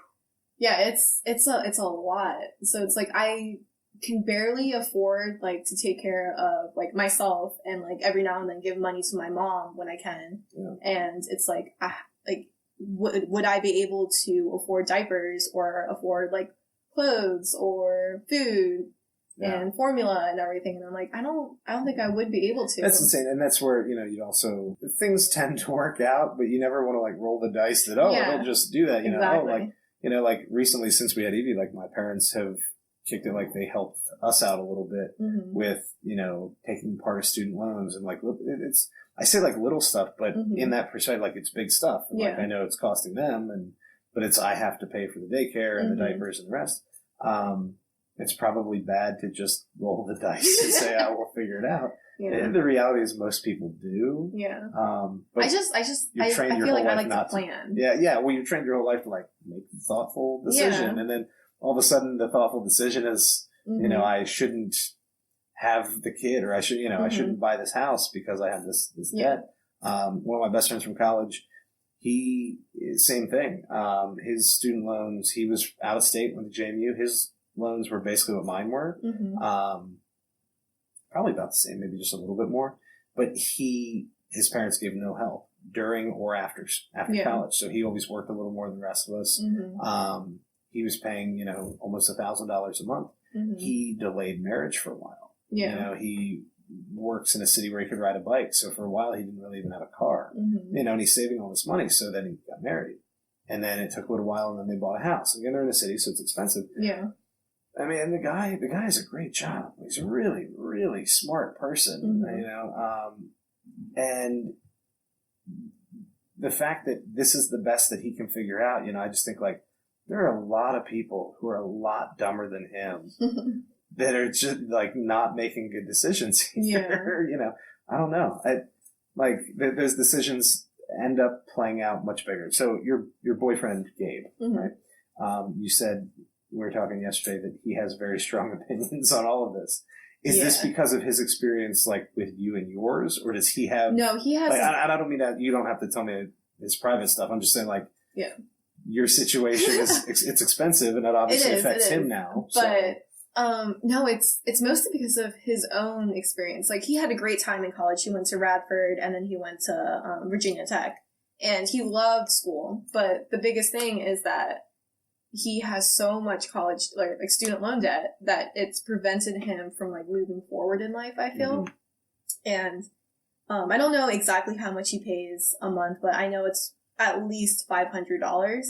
yeah, it's a lot. So it's like I can barely afford like to take care of like myself and like every now and then give money to my mom when I can. Yeah. And it's like would I be able to afford diapers or afford like clothes or food and formula and everything? And I'm like, I don't think I would be able to. That's insane. And that's where, you know, you also, things tend to work out, but you never want to like roll the dice that, it'll just do that. You know, like, you know, like recently since we had Evie, like my parents have kicked it, like they helped us out a little bit with, you know, taking part of student loans and like, it's, I say like little stuff, but in that perspective, like it's big stuff. And like I know it's costing them but it's, I have to pay for the daycare and the diapers and the rest. It's probably bad to just roll the dice and say, I will figure it out. Yeah. And the reality is most people do. Yeah. But I feel like I like to plan. Well, you trained your whole life to like make a thoughtful decision. And then all of a sudden the thoughtful decision is, you know, I shouldn't have the kid or I should, you know, I shouldn't buy this house because I have this debt. One of my best friends from college, same thing. His student loans, he was out of state, went to JMU. His loans were basically what mine were. Probably about the same, maybe just a little bit more. But his parents gave him no help during or after college. So he always worked a little more than the rest of us. He was paying, you know, almost $1,000 a month. He delayed marriage for a while. You know, he works in a city where he could ride a bike. So for a while, he didn't really even have a car. You know, and he's saving all this money. So then he got married. And then it took a little while, and then they bought a house. Again, they're in a city, so it's expensive. Yeah. I mean, the guy has a great job. He's a really, really smart person, you know. And the fact that this is the best that he can figure out, you know, I just think like there are a lot of people who are a lot dumber than him that are just like not making good decisions either. You know, I don't know. Those decisions end up playing out much bigger. So your boyfriend, Gabe, right? You said, we were talking yesterday that he has very strong opinions on all of this. Is this because of his experience, like with you and yours, or does he have? No, he has. Like, I don't mean that. You don't have to tell me his private stuff. I'm just saying, like, your situation is it's expensive, and that obviously affects him now. But no, it's mostly because of his own experience. Like he had a great time in college. He went to Radford, and then he went to Virginia Tech, and he loved school. But the biggest thing is that he has so much college, like student loan debt that it's prevented him from like moving forward in life, I feel. And, I don't know exactly how much he pays a month, but I know it's at least $500.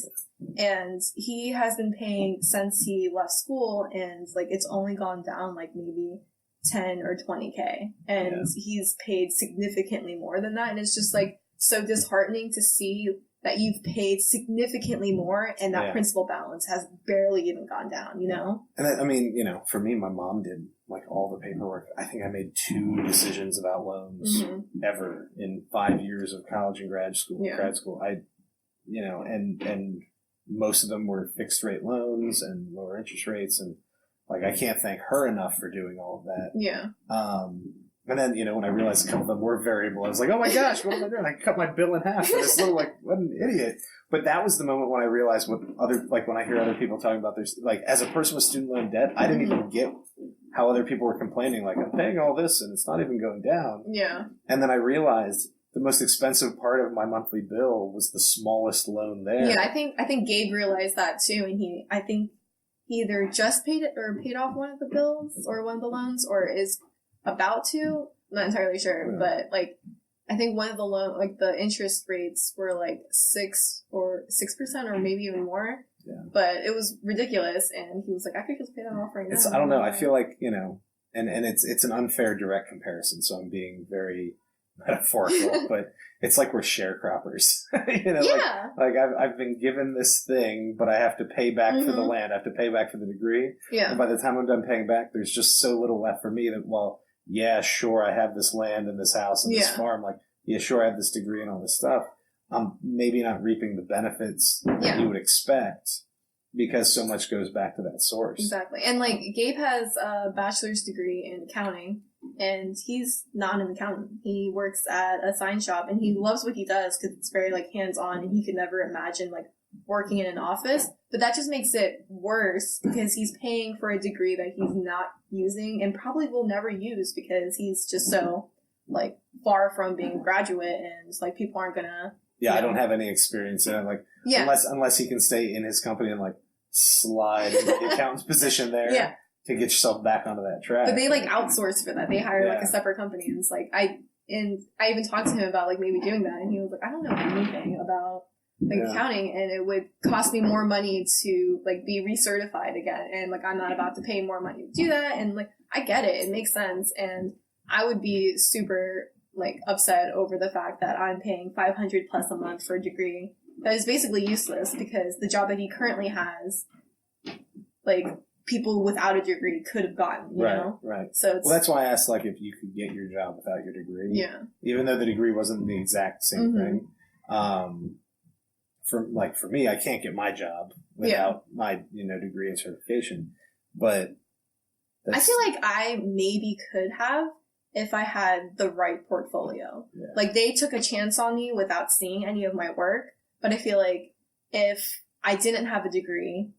And he has been paying since he left school, and like, it's only gone down like maybe 10 or 20K. And he's paid significantly more than that. And it's just like so disheartening to see that you've paid significantly more and that principal balance has barely even gone down, you know? And I mean, you know, for me, my mom did like all the paperwork. I think I made 2 decisions about loans ever in 5 years of college and grad school. You know, and most of them were fixed rate loans and lower interest rates. And like, I can't thank her enough for doing all of that. Yeah. And then, you know, when I realized a couple of them were variable, I was like, oh my gosh, what am I doing? I cut my bill in half for this little, like, what an idiot. But that was the moment when I realized what when I hear other people talking about their, like, as a person with student loan debt, I didn't even get how other people were complaining. Like, I'm paying all this and it's not even going down. Yeah. And then I realized the most expensive part of my monthly bill was the smallest loan there. Yeah, I think Gabe realized that too, and I think he either just paid it or paid off one of the bills or one of the loans, or is about to. I'm not entirely sure, but like I think one of the loan, like the interest rates were like 6% or maybe even more. Yeah. But it was ridiculous, and he was like, I could just pay that off right now. I don't know. I feel like, you know, and it's an unfair direct comparison, so I'm being very metaphorical, but it's like we're sharecroppers. You know, like I've been given this thing, but I have to pay back for the land. I have to pay back for the degree. Yeah. And by the time I'm done paying back, there's just so little left for me that, well, yeah, sure, I have this land and this house and this farm. Like, yeah, sure, I have this degree and all this stuff. I'm maybe not reaping the benefits that you would expect because so much goes back to that source. Exactly. And like Gabe has a bachelor's degree in accounting, and he's not an accountant. He works at a sign shop, and he loves what he does because it's very like hands-on, and he could never imagine like working in an office. But that just makes it worse because he's paying for a degree that he's not using and probably will never use because he's just so like far from being a graduate, and like people aren't gonna. Yeah, I don't have any experience in it. Like, unless he can stay in his company and like slide into the accountant's position there to get yourself back onto that track. But they like outsource for that. They hire like a separate company, and it's like I even talked to him about like maybe doing that, and he was like, I don't know anything about like accounting, and it would cost me more money to like be recertified again, and like I'm not about to pay more money to do that, and like I get it, it makes sense, and I would be super like upset over the fact that I'm paying $500 plus a month for a degree that is basically useless because the job that he currently has, like people without a degree could have gotten, you know? Right. So that's why I asked like if you could get your job without your degree. Yeah. Even though the degree wasn't the exact same thing. For me, I can't get my job without my, degree and certification. But I feel like I maybe could have if I had the right portfolio. Yeah. Like they took a chance on me without seeing any of my work, but I feel like if I didn't have a degree,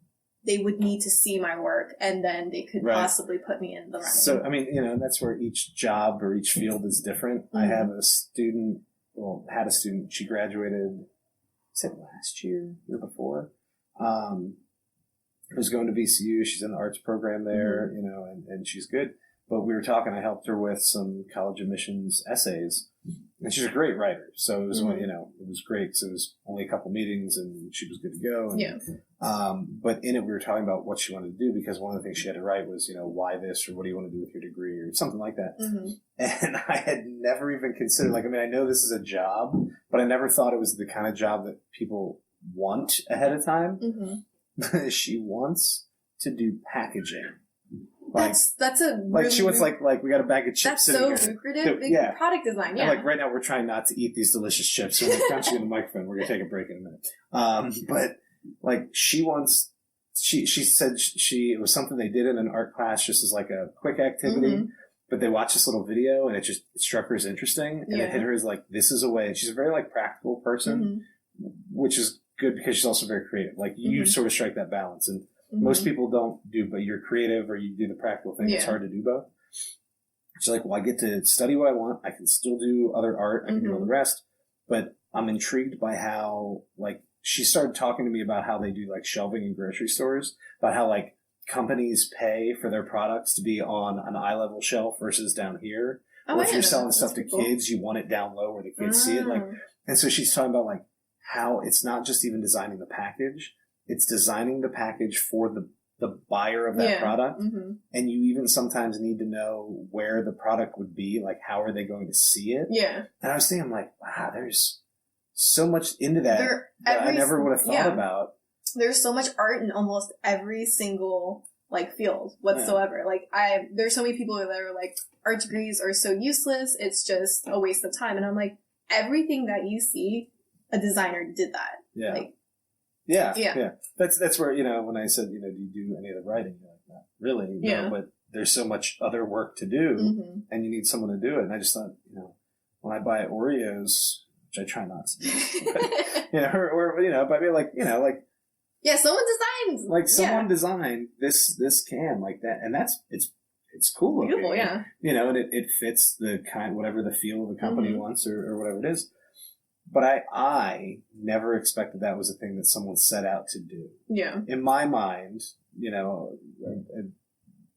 they would need to see my work and then they could possibly put me in the running. So, I mean, that's where each job or each field is different. I have had a student, she graduated, last year before, who's going to VCU. She's in the arts program there, and she's good. But we were talking, I helped her with some college admissions essays, and she's a great writer. So it was, it was great because it was only a couple meetings and she was good to go. And, but in it, we were talking about what she wanted to do because one of the things she had to write was, why this, or what do you want to do with your degree, or something like that. And I had never even considered, I know this is a job, but I never thought it was the kind of job that people want ahead of time. She wants to do packaging. That's a really she wants like we got a bag of chips. That's so lucrative. Product design. Yeah. And right now we're trying not to eat these delicious chips. So we're crunching in the microphone. We're gonna take a break in a minute. But she wants. She said it was something they did in an art class just as like a quick activity. But they watched this little video and it struck her as interesting, and it hit her as like this is a way. And she's a very like practical person, which is good because she's also very creative. Like you sort of strike that balance and. Most people don't do, but you're creative or you do the practical thing. It's hard to do both. She's like, well, I get to study what I want. I can still do other art. I can do all the rest. But I'm intrigued by how, she started talking to me about how they do, shelving in grocery stores, about how, companies pay for their products to be on an eye-level shelf versus down here. Or if you're selling stuff to kids, you want it down low where the kids see it. And so she's talking about, how it's not just even designing the package. It's designing the package for the buyer of that product. And you even sometimes need to know where the product would be, how are they going to see it? Yeah. And I was thinking, wow, there's so much into that I never would have thought about. There's so much art in almost every single, field whatsoever. There's so many people that are art degrees are so useless, it's just a waste of time. And I'm like, everything that you see, a designer did that. Yeah. Yeah. That's where, when I said, do you do any of the writing? You're like, not really. But there's so much other work to do and you need someone to do it. And I just thought, when I buy Oreos, which I try not to do, but, but yeah, someone designed. Someone designed this can like that. And it's it's cool looking. Beautiful, yeah. You know, and it fits the kind, whatever the feel of the company wants or whatever it is. But I never expected that was a thing that someone set out to do. Yeah. In my mind, you know,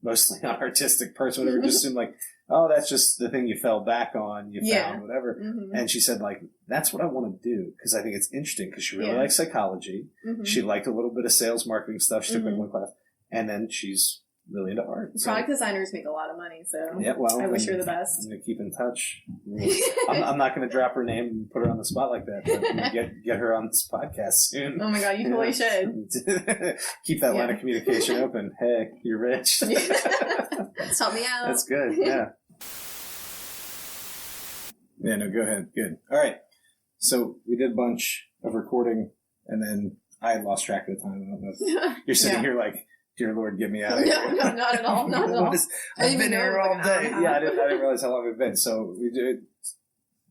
mostly an artistic person, whatever, just assumed like, oh, that's just the thing you fell back on, you found, whatever. And she said, like, that's what I want to do, because I think it's interesting, because she really likes psychology. She liked a little bit of sales marketing stuff. She took like one class. And then she's really into art. Product designers make a lot of money, so I wish her the best. I'm going to keep in touch. I'm not going to drop her name and put her on the spot like that, but I'm going to get her on this podcast soon. Oh my God, you totally should. Keep that line of communication open. Hey, you're rich. Help me out. That's good, yeah. Yeah, no, go ahead. Good. All right. So we did a bunch of recording, and then I lost track of the time. I don't know if you're sitting here like, dear Lord, get me out of here. No, not at all. Not at all. I've been here all day. Yeah, I didn't realize how long we've been. So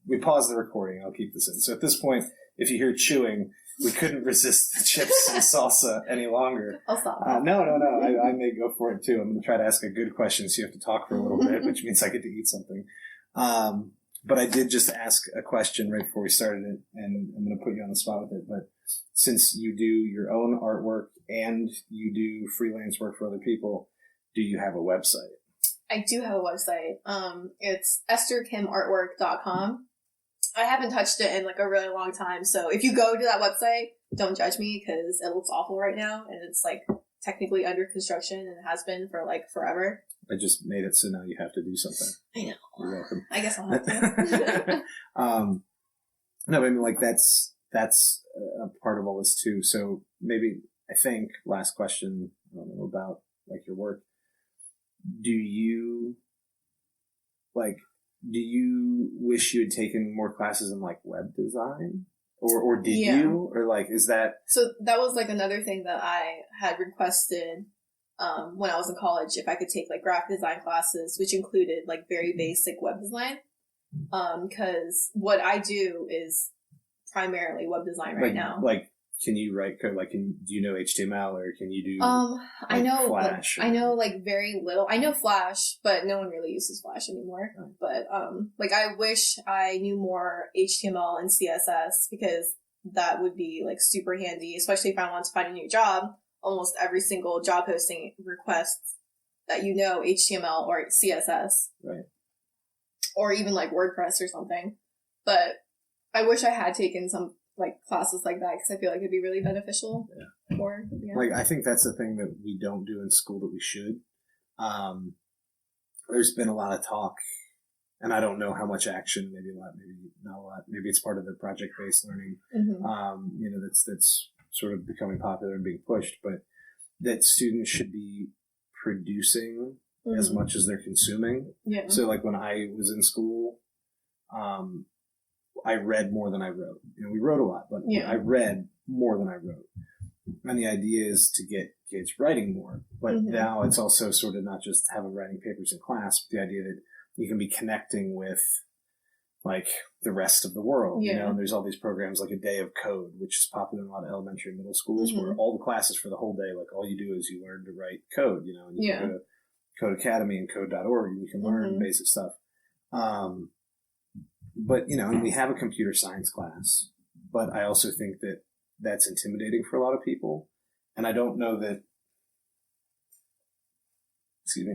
we paused the recording. I'll keep this in. So at this point, if you hear chewing, we couldn't resist the chips and salsa any longer. I'll stop. No. I may go for it too. I'm going to try to ask a good question, so you have to talk for a little bit, which means I get to eat something. But I did just ask a question right before we started it, and I'm going to put you on the spot with it. But since you do your own artwork and you do freelance work for other people, do you have a website? I do have a website. It's estherkimartwork.com. I haven't touched it in like a really long time. So if you go to that website, don't judge me, because it looks awful right now. And it's like technically under construction, and it has been for like forever. I just made it so now you have to do something. I know. You're welcome. I guess I'll have to. No, I mean, like, that's a part of all this too. So maybe, I think, last question, I don't know, about like your work. Do you wish you had taken more classes in like web design? Or did you? Or like, is that? So that was like another thing that I had requested when I was in college, if I could take like graphic design classes, which included like very basic web design. Cause what I do is primarily web design right now. Like, can you write code? Like, do you know HTML, or can you do? I know Flash. I know like very little. I know Flash, but no one really uses Flash anymore. Oh. But like I wish I knew more HTML and CSS, because that would be like super handy, especially if I want to find a new job. Almost every single job posting requests that you know HTML or CSS. Right. Or even like WordPress or something. But I wish I had taken some like classes like that, because I feel like it'd be really beneficial. Yeah. Like, I think that's the thing that we don't do in school that we should. There's been a lot of talk, and I don't know how much action, maybe a lot, maybe not a lot. Maybe it's part of the project-based learning, you know, that's sort of becoming popular and being pushed, but that students should be producing as much as they're consuming. Yeah. So like when I was in school, I read more than I wrote. You know, we wrote a lot, but I read more than I wrote. And the idea is to get kids writing more. But now it's also sort of not just having writing papers in class, but the idea that you can be connecting with like the rest of the world, you know, and there's all these programs like A Day of Code, which is popular in a lot of elementary and middle schools, where all the classes for the whole day, like all you do is you learn to write code, you know, and you can go to Code Academy and code.org and you can learn basic stuff. But, you know, and we have a computer science class, but I also think that that's intimidating for a lot of people. And I don't know that,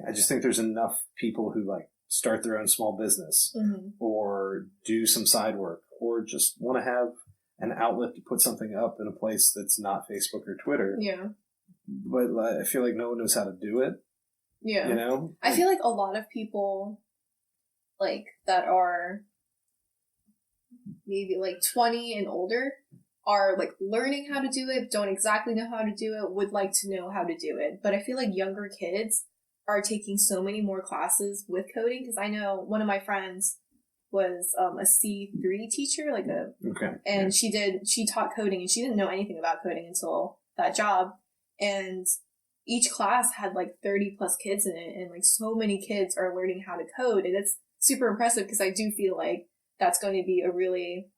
I just think there's enough people who like start their own small business or do some side work or just want to have an outlet to put something up in a place that's not Facebook or Twitter. Yeah. But I feel like no one knows how to do it. Yeah. You know? I feel like a lot of people like that are maybe like 20 and older are like learning how to do it, don't exactly know how to do it, would like to know how to do it. But I feel like younger kids are taking so many more classes with coding, because I know one of my friends was a C3 teacher, and she taught coding, and she didn't know anything about coding until that job. And each class had like 30 plus kids in it, and like so many kids are learning how to code, and it's super impressive, because I do feel like that's going to be a really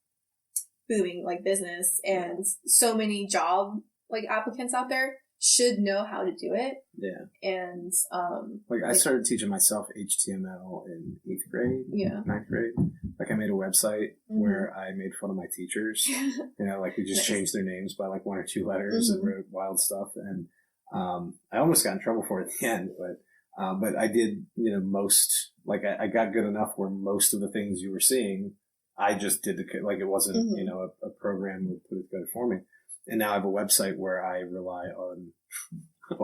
booming like business, and so many job like applicants out there. should know how to do it. Yeah. And, like I started teaching myself HTML in 8th grade, 9th grade. Like I made a website where I made fun of my teachers. Like we just changed their names by like 1 or 2 letters and wrote wild stuff. And, I almost got in trouble for it at the end, but I did, most, like I got good enough where most of the things you were seeing, I just did like it wasn't, a program would put it together for me. And now I have a website where I rely on a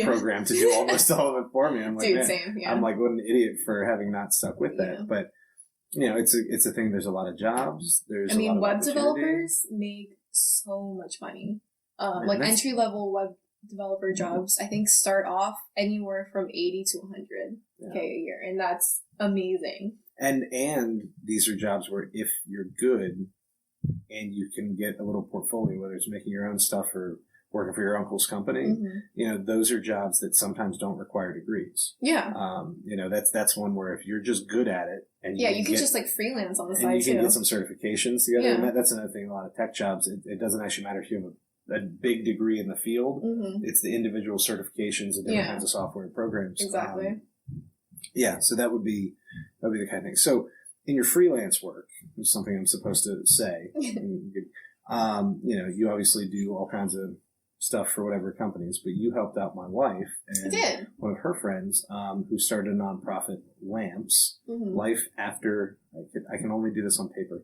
program to do almost all of it for me. I'm like, dude, same, I'm like, what an idiot for having not stuck with that. But, it's a thing. There's a lot of jobs. There's web developers make so much money. Like entry level web developer jobs, I think start off anywhere from 80 to 100K a year. And that's amazing. And these are jobs where if you're good and you can get a little portfolio, whether it's making your own stuff or working for your uncle's company, those are jobs that sometimes don't require degrees. Yeah. That's one where if you're just good at it and you can just like freelance on the side too. And you can get some certifications together. And that's another thing. A lot of tech jobs, it doesn't actually matter if you have a big degree in the field. It's the individual certifications and different kinds of software and programs. Exactly. So that would be the kind of thing. So in your freelance work, which is something I'm supposed to say, you obviously do all kinds of stuff for whatever companies, but you helped out my wife and one of her friends who started a nonprofit, Lamps, Life After, I can only do this on paper,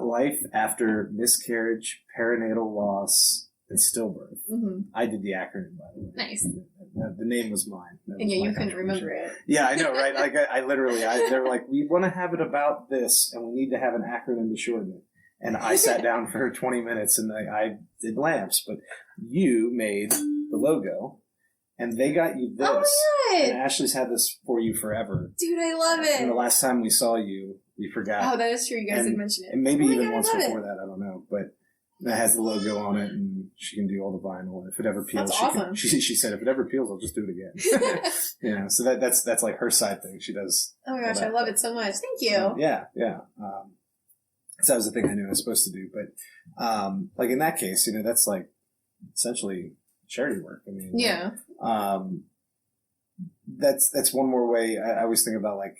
Life After Miscarriage, Perinatal Loss, and Stillbirth. I did the acronym, by the way. Nice. The name was mine. And you couldn't remember it. Yeah, I know, right? Like I literally, they're like, we want to have it about this, and we need to have an acronym to shorten it. And I sat down for 20 minutes and I did Lamps, but you made the logo and they got you this. Oh my God. And Ashley's had this for you forever. Dude, I love it. And the last time we saw you, we forgot. Oh, that is true. You guys did mention it. And maybe even once before that, I don't know. But it has the logo on it and she can do all the vinyl. And if it ever peels, that's awesome. She said, if it ever peels, I'll just do it again. So that's like her side thing. She does. Oh my gosh, I love it so much. Thank you. Yeah. So that was the thing I knew I was supposed to do. But, like in that case, that's like essentially charity work. I mean, that's one more way. I always think about like,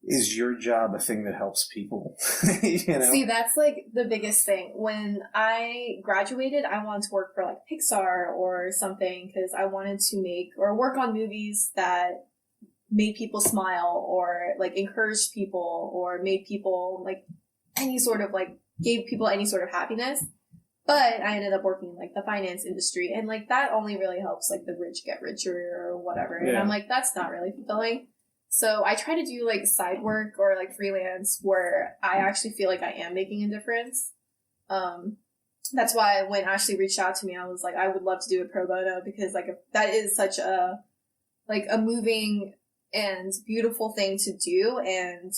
is your job a thing that helps people? See, that's like the biggest thing. When I graduated, I wanted to work for like Pixar or something because I wanted to make or work on movies that made people smile or like encouraged people or made people like any sort of like gave people any sort of happiness. But I ended up working in like the finance industry and like that only really helps like the rich get richer or whatever. And I'm like, that's not really fulfilling. So I try to do like side work or like freelance where I actually feel like I am making a difference. That's why when Ashley reached out to me, I was like, I would love to do it pro bono because like that is such a moving and beautiful thing to do. And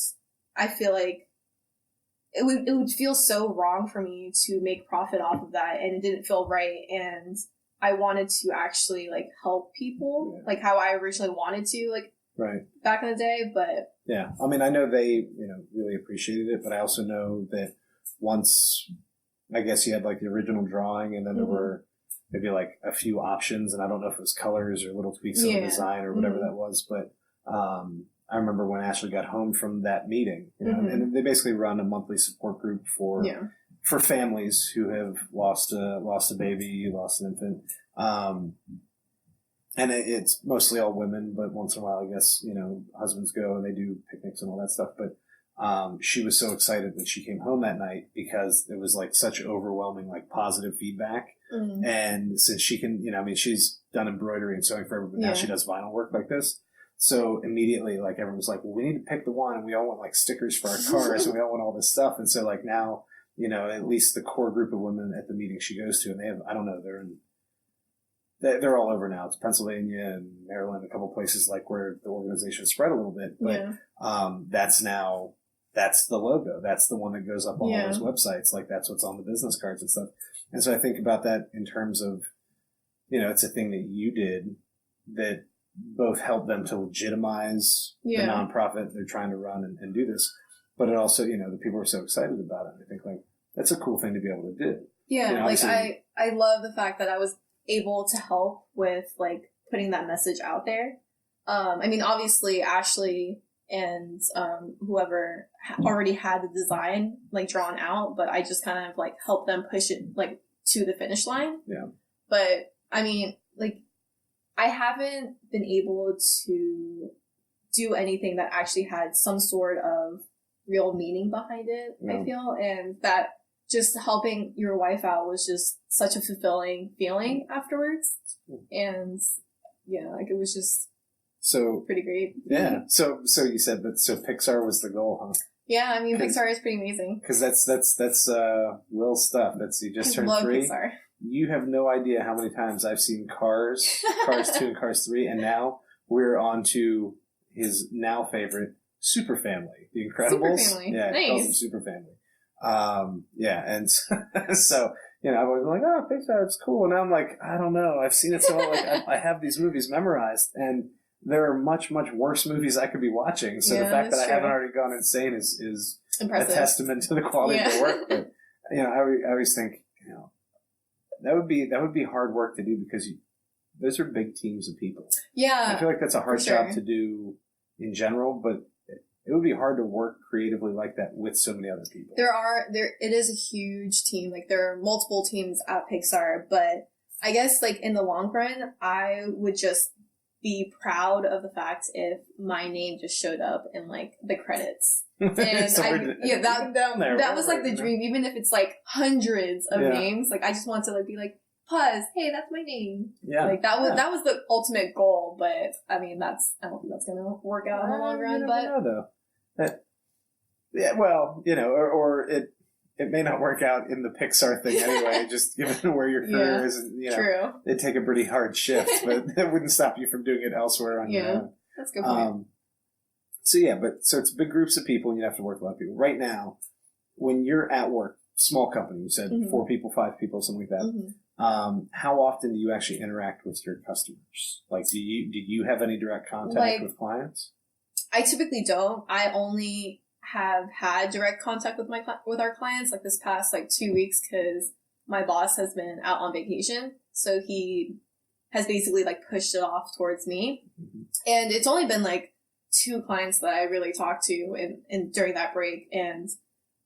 I feel like it would feel so wrong for me to make profit off of that. And it didn't feel right. And I wanted to actually like help people like how I originally wanted to like back in the day. But yeah, I mean, I know they, really appreciated it, but I also know that once I guess you had like the original drawing and then there were maybe like a few options and I don't know if it was colors or little tweaks in the design or whatever that was, but I remember when Ashley got home from that meeting, and they basically run a monthly support group for families who have lost a baby, lost an infant. And it's mostly all women, but once in a while, I guess, husbands go and they do picnics and all that stuff. But she was so excited that she came home that night because it was like such overwhelming, like positive feedback. And since she can, she's done embroidery and sewing forever, but now she does vinyl work like this. So immediately, like, everyone was like, well, we need to pick the one, and we all want, like, stickers for our cars, and we all want all this stuff. And so, like, now, at least the core group of women at the meeting she goes to, and they have, I don't know, they're all over now. It's Pennsylvania and Maryland, a couple places, like, where the organization spread a little bit. But that's the logo. That's the one that goes up on all those websites. Like, that's what's on the business cards and stuff. And so I think about that in terms of, it's a thing that you did that both help them to legitimize the nonprofit they're trying to run and do this. But it also, the people are so excited about it. I think like, that's a cool thing to be able to do. Yeah, You know, like obviously- I love the fact that I was able to help with like putting that message out there. I mean, obviously Ashley and whoever already had the design like drawn out, but I just kind of like helped them push it like to the finish line. Yeah. But I mean, like I haven't been able to do anything that actually had some sort of real meaning behind it, Yeah. I feel, and that just helping your wife out was just such a fulfilling feeling afterwards. And yeah, like it was just So pretty great. yeah, so you said that. So Pixar was the goal, huh? Yeah, I mean, Pixar is pretty amazing. Because that's Will's stuff. That's you just I turned love 3. Pixar. You have no idea how many times I've seen Cars 2 and Cars 3, and now we're on to his now favorite, Super Family, The Incredibles. Super Family. Yeah, he calls them Nice. Super Family. Yeah, and so you know, I was like, oh, Pixar, it's cool, and now I'm like, I don't know, I've seen it so like I have these movies memorized, and there are much worse movies I could be watching. So the Yeah, fact that that's I haven't true. already gone insane is a Impressive. testament to the quality of the Yeah. work. But you know, I always think, you know, that would be hard work to do because those are big teams of people. Yeah. I feel like that's a hard for sure. job to do in general, but it would be hard to work creatively like that with so many other people. It is a huge team. Like there are multiple teams at Pixar, but I guess like in the long run, I would just be proud of the fact if my name just showed up in like the credits. And Even down there, that was like the you know? dream, even if it's like hundreds of Yeah. names. Like I just want to like be like, pause, hey, that's my name. Yeah, Like that was the ultimate goal, but I mean I don't think that's gonna work out in the long run. You But never know, though. Yeah, well, you know, or it may not work out in the Pixar thing anyway, just given where your career Yeah, is. And, you know, true. it'd take a pretty hard shift, but that wouldn't stop you from doing it elsewhere on your Yeah. own. That's a good point. So it's big groups of people, and you have to work with a lot of people. Right now, when you're at work, small company, you said Mhm. 4 people, 5 people, something like that. Mhm. How often do you actually interact with your customers? Like, do you have any direct contact Like- with clients? I typically don't. I only have had direct contact with with our clients like this past like 2 weeks because my boss has been out on vacation, so he has basically like pushed it off towards me. Mhm. And it's only been like 2 clients that I really talked to in during that break, and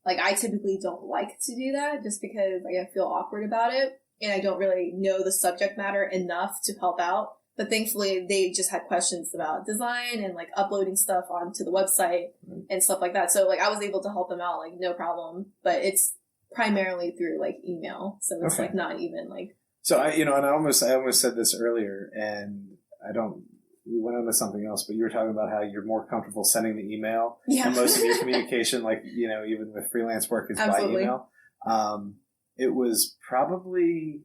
like I typically don't like to do that just because like I feel awkward about it and I don't really know the subject matter enough to help out. But thankfully, they just had questions about design and like uploading stuff onto the website and stuff like that. So like I was able to help them out, like no problem. But it's primarily through like email, so it's Okay. like not even like. So and I almost said this earlier, and we went on to something else, but you were talking about how you're more comfortable sending the email, Yeah. and most of your communication, like you know, even with freelance work, is Absolutely. by email. It was probably,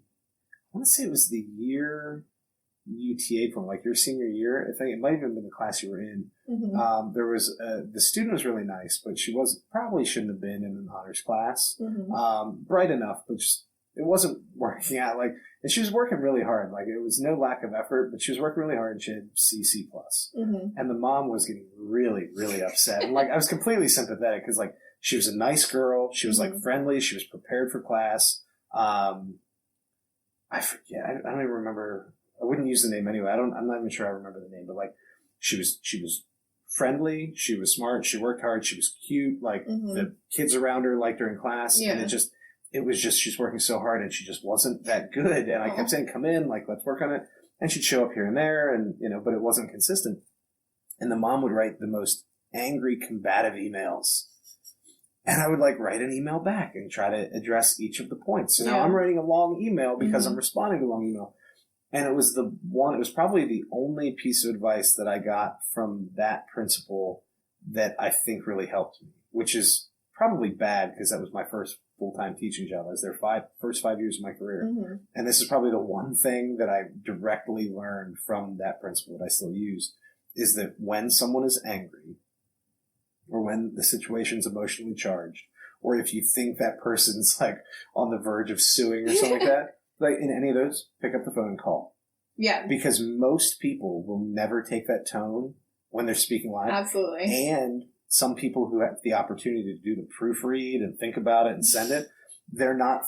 I want to say it was the year UTA from like your senior year. I think it might have even been the class you were in. Mhm. There was the student was really nice, but she probably shouldn't have been in an honors class. Mhm. Bright enough, but just it wasn't working out. Like, and she was working really hard. Like, it was no lack of effort, but she was working really hard, and she had C++. Mhm. And the mom was getting really, really upset. And like, I was completely sympathetic because like she was a nice girl, she was like Mhm. friendly, she was prepared for class. I forget. I don't even remember. I wouldn't use the name anyway. I'm not even sure I remember the name, but like she was friendly. She was smart. She worked hard. She was cute. Like Mhm. the kids around her liked her in class. Yeah. And it was just, she's working so hard and she just wasn't that good. And I kept saying, come in, like, let's work on it. And she'd show up here and there and, you know, but it wasn't consistent. And the mom would write the most angry, combative emails. And I would like write an email back and try to address each of the points. So now Yeah. I'm writing a long email because Mhm. I'm responding to a long email. And it was probably the only piece of advice that I got from that principal that I think really helped me, which is probably bad because that was my first full-time teaching job. I was there first 5 years of my career. Mhm. And this is probably the one thing that I directly learned from that principal that I still use is that when someone is angry or when the situation's emotionally charged, or if you think that person's like on the verge of suing or something like that, like in any of those, pick up the phone and call. Yeah. Because most people will never take that tone when they're speaking live. Absolutely. And some people who have the opportunity to do the proofread and think about it and send it, they're not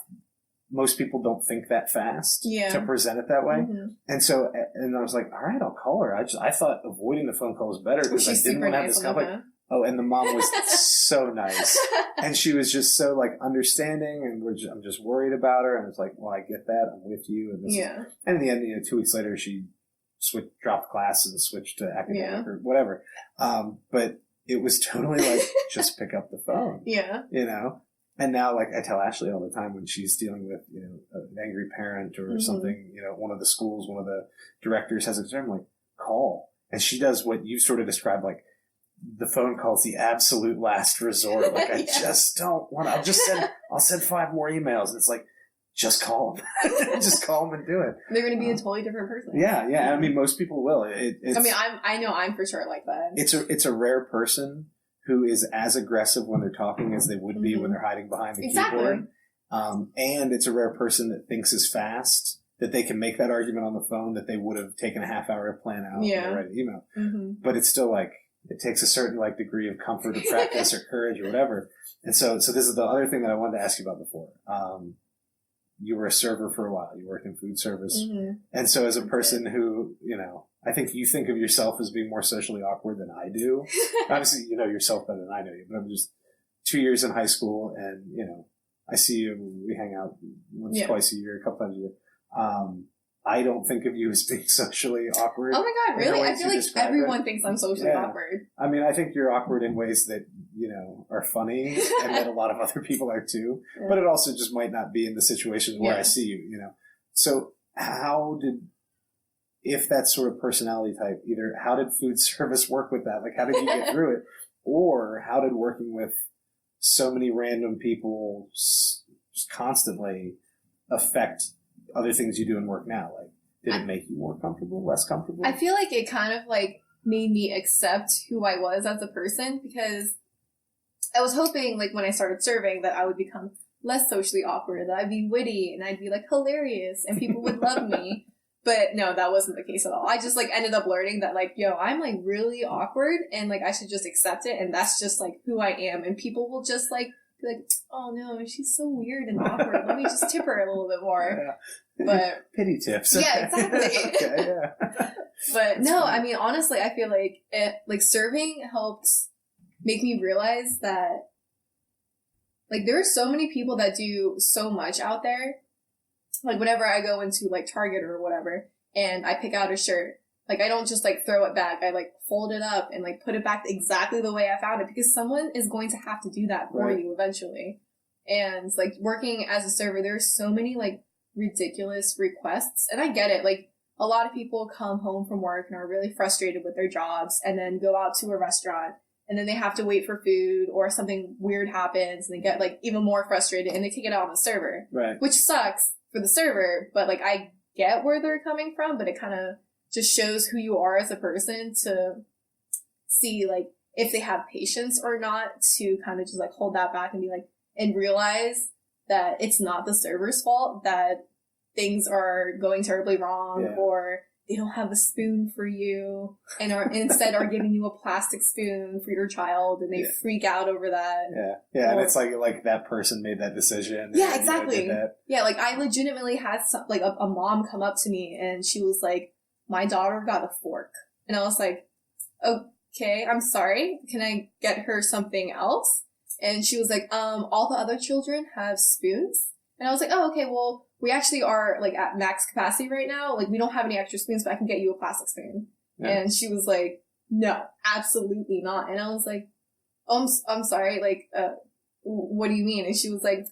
most people don't think that fast Yeah. to present it that way. Mm-hmm. And so, and I was like, all right, I'll call her. I thought avoiding the phone call was better because I didn't want to have this conflict. Oh, and the mom was so nice. And she was just so like understanding, and I'm just worried about her. And it's like, well, I get that. I'm with you. And and in the end, 2 weeks later, she dropped class and switched to academic or whatever. But it was totally like, just pick up the phone. Yeah. And now, like, I tell Ashley all the time when she's dealing with, an angry parent or something, one of the schools, one of the directors has a concern, I'm like, call. And she does what you sort of described, like, the phone call's the absolute last resort. Like, I just don't want to, I'll send 5 more emails. And it's like, just call them. Just call them and do it. They're going to be a totally different person. Yeah. I mean, most people will. I know I'm for sure like that. It's a rare person who is as aggressive when they're talking as they would be when they're hiding behind the keyboard. And it's a rare person that thinks as fast that they can make that argument on the phone that they would have taken a half hour to plan out and write an email. But it's still like, it takes a certain like degree of comfort or practice or courage or whatever. And so this is the other thing that I wanted to ask you about before. You were a server for a while. You worked in food service. And so as a person who, I think you think of yourself as being more socially awkward than I do. Obviously, you know yourself better than I know you, but I'm just 2 years in high school and, I see you, we hang out once, twice a year, a couple times a year. I don't think of you as being socially awkward. Oh my God, really? I feel like everyone thinks I'm socially awkward. I mean, I think you're awkward in ways that, are funny and that a lot of other people are too. But it also just might not be in the situations where I see you, So if that sort of personality type, either how did food service work with that? Like, how did you get through it? Or how did working with so many random people just constantly affect other things you do in work now? Like, did it make you more comfortable, less comfortable? I feel like it kind of like made me accept who I was as a person, because I was hoping like when I started serving that I would become less socially awkward, that I'd be witty and I'd be like hilarious and people would love me. But no, that wasn't the case at all. I just like ended up learning that like, I'm like really awkward and like I should just accept it, and that's just like who I am, and people will just like be like, oh no, she's so weird and awkward. Let me just tip her a little bit more. But pity tips. Yeah, exactly. Okay, yeah. But no, I mean, honestly, I feel like serving helped make me realize that like there are so many people that do so much out there. Like whenever I go into like Target or whatever and I pick out a shirt, like I don't just like throw it back. I like fold it up and like put it back exactly the way I found it, because someone is going to have to do that for you eventually. And like working as a server, there are so many like ridiculous requests, and I get it. Like a lot of people come home from work and are really frustrated with their jobs and then go out to a restaurant and then they have to wait for food or something weird happens and they get like even more frustrated and they take it out on the server, which sucks for the server. But like I get where they're coming from, but it kind of just shows who you are as a person to see like if they have patience or not, to kind of just like hold that back and be like, and realize that it's not the server's fault that things are going terribly wrong, or they don't have a spoon for you and instead are giving you a plastic spoon for your child, and they freak out over that. And it's like that person made that decision. Exactly. That. Yeah, like I legitimately had a mom come up to me and she was like, my daughter got a fork. And I was like, okay, I'm sorry. Can I get her something else? And she was like, all the other children have spoons. And I was like, oh, okay, well, we actually are like at max capacity right now. Like we don't have any extra spoons, but I can get you a plastic spoon. And she was like, no, absolutely not. And I was like, oh, I'm sorry. Like, what do you mean? And she was like,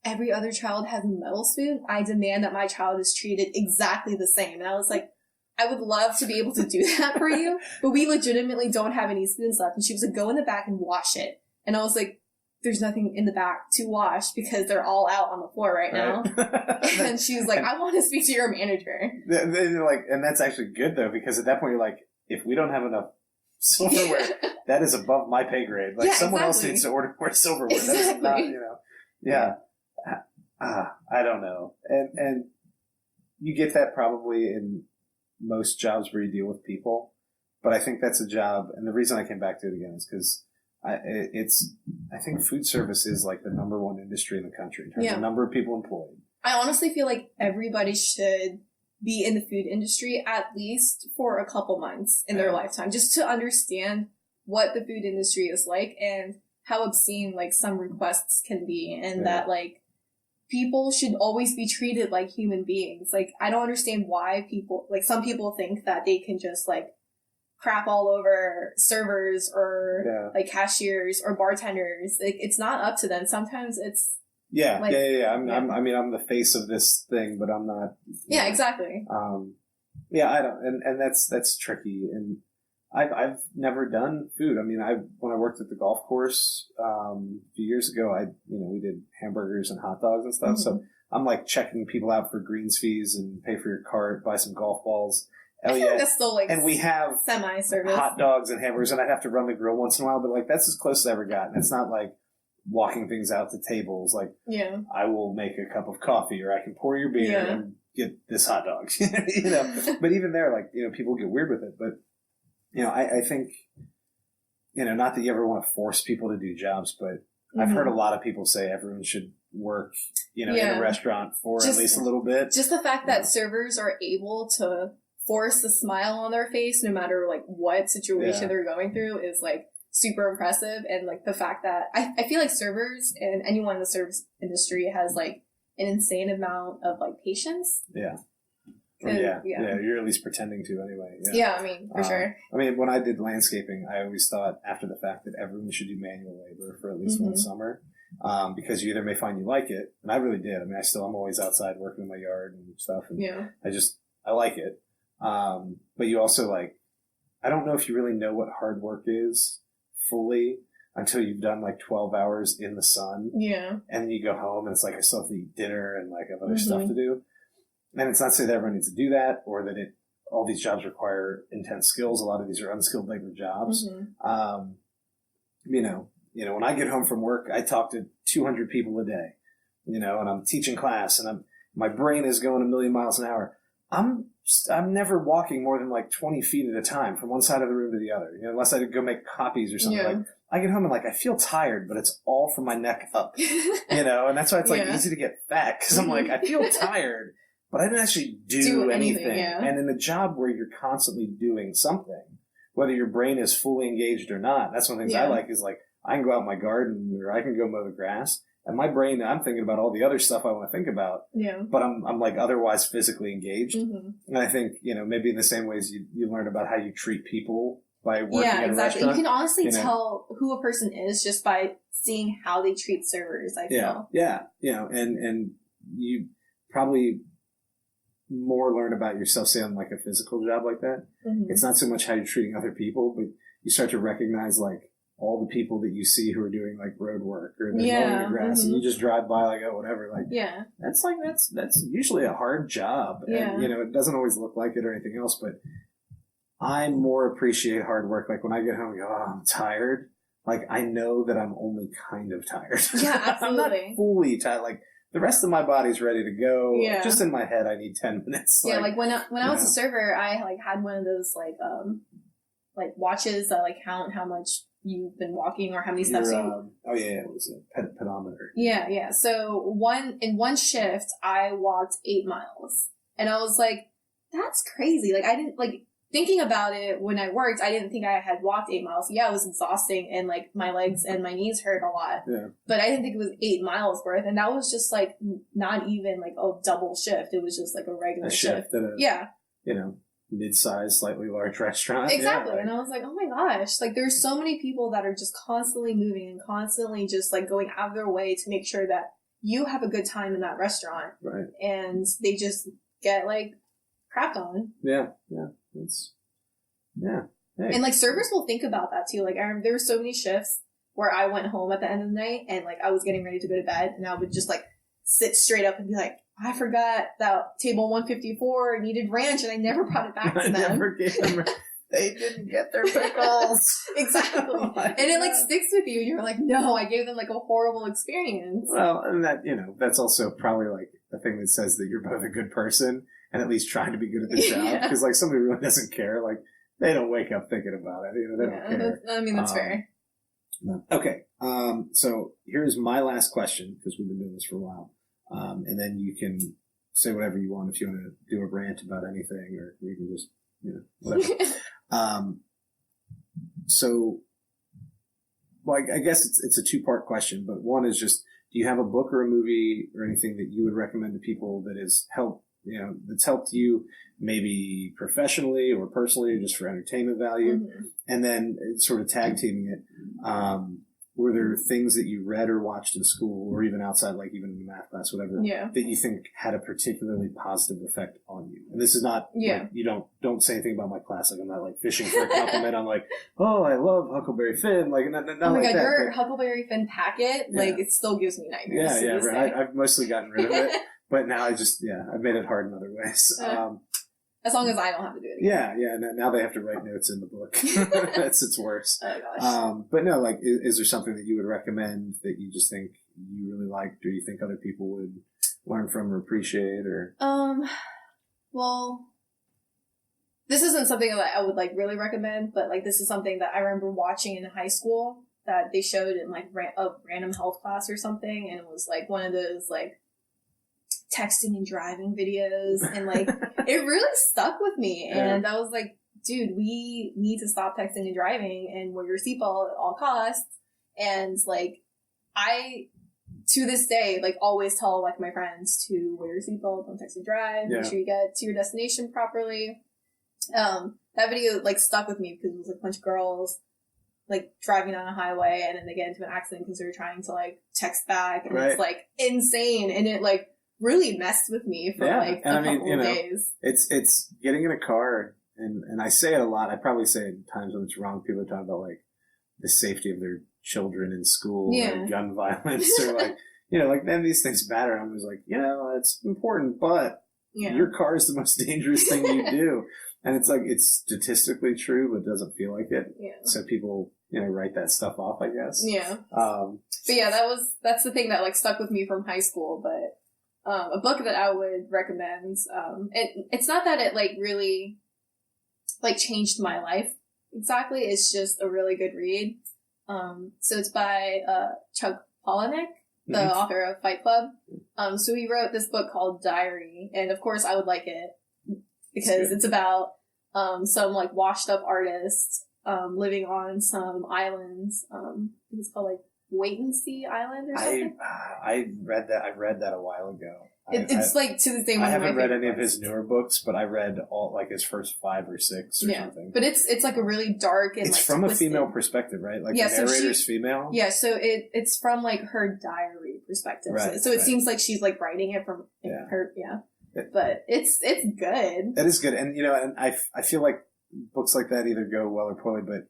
every other child has a metal spoon. I demand that my child is treated exactly the same. And I was like, I would love to be able to do that for you, but we legitimately don't have any spoons left. And she was like, go in the back and wash it. And I was like, there's nothing in the back to wash because they're all out on the floor right now. And she was like, I want to speak to your manager. They're like, and that's actually good though, because at that point you're like, if we don't have enough silverware, that is above my pay grade. Like someone else needs to order more silverware. That's not, I don't know. And you get that probably in most jobs where you deal with people, but I think that's a job. And the reason I came back to it again is because I think food service is like the number one industry in the country in terms of number of people employed. I honestly feel like everybody should be in the food industry at least for a couple months in their lifetime, just to understand what the food industry is like and how obscene like some requests can be, and that like people should always be treated like human beings. Like, I don't understand why people, like, some people think that they can just like crap all over servers or like cashiers or bartenders. Like, it's not up to them. Sometimes it's I'm I'm the face of this thing, but I'm not. Yeah, exactly. I don't, and that's tricky. And I've never done food. I mean, when I worked at the golf course a few years ago, we did hamburgers and hot dogs and stuff. Mm-hmm. So I'm like checking people out for greens fees and pay for your cart, buy some golf balls. I feel like that's still like and we have semi-service hot dogs and hamburgers, and I'd have to run the grill once in a while, but like that's as close as I ever got. And it's not like walking things out to tables. Like, I will make a cup of coffee, or I can pour your beer and get this hot dog. But even there, like, people get weird with it. But I think, not that you ever want to force people to do jobs, but I've heard a lot of people say everyone should work, in a restaurant for at least a little bit. Just the fact that servers are able to force a smile on their face no matter like what situation they're going through is like super impressive. And like the fact that I feel like servers and anyone in the service industry has like an insane amount of like patience. You're at least pretending to anyway. I mean, for sure. I mean, when I did landscaping, I always thought after the fact that everyone should do manual labor for at least one summer, because you either may find you like it, and I really did. I mean, I'm always outside working in my yard and stuff, and I like it. But you also I don't know if you really know what hard work is fully until you've done like 12 hours in the sun. Yeah. And then you go home and it's like, I still have to eat dinner and like have other stuff to do. And it's not to say that everyone needs to do that or that all these jobs require intense skills. A lot of these are unskilled labor jobs. When I get home from work, I talk to 200 people a day, and I'm teaching class and my brain is going a million miles an hour. I'm never walking more than like 20 feet at a time from one side of the room to the other, unless I go make copies or something. Like, I get home and I feel tired, but it's all from my neck up, and that's why it's easy to get fat. Cause I'm like, I feel tired, but I didn't actually do anything. And in a job where you're constantly doing something, whether your brain is fully engaged or not, that's one of the things I like is like, I can go out in my garden or I can go mow the grass. And my brain, I'm thinking about all the other stuff I want to think about. Yeah. But I'm like otherwise physically engaged. And I think, maybe in the same ways you learn about how you treat people by working at a restaurant. You can honestly tell who a person is just by seeing how they treat servers, I feel. Yeah. And you probably more learn about yourself, say on like a physical job like that. It's not so much how you're treating other people, but you start to recognize like all the people that you see who are doing like road work or they're mowing the grass and you just drive by like, oh, whatever. Like, that's usually a hard job. And, it doesn't always look like it or anything else, but I more appreciate hard work. Like when I get home and go, oh, I'm tired. Like I know that I'm only kind of tired. Yeah, absolutely. I'm not fully tired. Like the rest of my body's ready to go. Yeah. Just in my head, I need 10 minutes. Yeah. Like when I was a server, I like had one of those like watches that like count how much you've been walking or how many steps it was a pedometer. Yeah. So in one shift, I walked 8 miles, and I was like, "That's crazy!" Like I didn't like thinking about it when I worked. I didn't think I had walked 8 miles. Yeah, it was exhausting, and like my legs and my knees hurt a lot. Yeah. But I didn't think it was 8 miles worth, and that was just like not even like a double shift. It was just like a regular shift. Mid-sized, slightly large restaurant. Exactly. And I was like, oh my gosh, like there's so many people that are just constantly moving and constantly just like going out of their way to make sure that you have a good time in that restaurant. Right. And they just get like crapped on. Yeah. Hey. And like servers will think about that too. Like there were so many shifts where I went home at the end of the night and like I was getting ready to go to bed and I would just like sit straight up and be like, I forgot that table 154 needed ranch and I never brought it back to them. I never gave them they didn't get their pickles. Exactly. Oh and it like sticks with you and you're like, no, I gave them like a horrible experience. Well, and that, that's also probably like the thing that says that you're both a good person and at least trying to be good at the job. Because like somebody really doesn't care. Like they don't wake up thinking about it. They don't care. I mean, that's fair. Okay. So here's my last question because we've been doing this for a while. And then you can say whatever you want if you want to do a rant about anything, or you can just, whatever. So, well, I guess it's a two-part question, but one is just, do you have a book or a movie or anything that you would recommend to people that has helped, that's helped you maybe professionally or personally or just for entertainment value? Mm-hmm. And then sort of tag teaming it. Were there things that you read or watched in school or even outside, like even in the math class, whatever, that you think had a particularly positive effect on you? And this is not, like, you don't say anything about my class. Like, I'm not like fishing for a compliment. I'm like, oh, I love Huckleberry Finn. Like, not oh my like God, that, your Huckleberry Finn packet, like, it still gives me nightmares. Yeah, right. I've mostly gotten rid of it, but now I've made it hard in other ways. As long as I don't have to do it again. Yeah. Now they have to write notes in the book. It's worse. Oh gosh. But no, like, is there something that you would recommend that you just think you really liked, or you think other people would learn from or appreciate, or? Well, this isn't something that I would like really recommend, but like this is something that I remember watching in high school that they showed in like a random health class or something, and it was like one of those like texting and driving videos, and like it really stuck with me. And I was like, dude, we need to stop texting and driving and wear your seatbelt at all costs. And like I, to this day, like always tell like my friends to wear your seatbelt, don't text and drive, make sure you get to your destination properly. That video like stuck with me because it was like a bunch of girls like driving down a highway and then they get into an accident because they're trying to like text back, and it's like insane, and it like really messed with me for like a couple of days. It's getting in a car, and I say it a lot. I probably say it times when it's wrong. People are talking about like the safety of their children in school, or gun violence, or like, like then these things matter. I was like, it's important, but your car is the most dangerous thing you do. And it's like, it's statistically true, but doesn't feel like it. Yeah. So people, write that stuff off, I guess. Yeah. But yeah, that's the thing that like stuck with me from high school. But a book that I would recommend, it's not that it like really like changed my life exactly. It's just a really good read. So it's by Chuck Palahniuk, the author of Fight Club. So he wrote this book called Diary, and of course I would like it because it's about some like washed up artist living on some islands. I think it's called like Wait and See Island or something. I read that a while ago. It's like to this day. I haven't read any of his newer books, but I read all like his first 5 or 6 or something. But it's like a really dark and it's like from twisted. A female perspective, right? Like the narrator's female. Yeah, so it's from like her diary perspective. Right, so it seems like she's like writing it from her. Yeah. But it's good. That is good, and and I feel like books like that either go well or poorly. But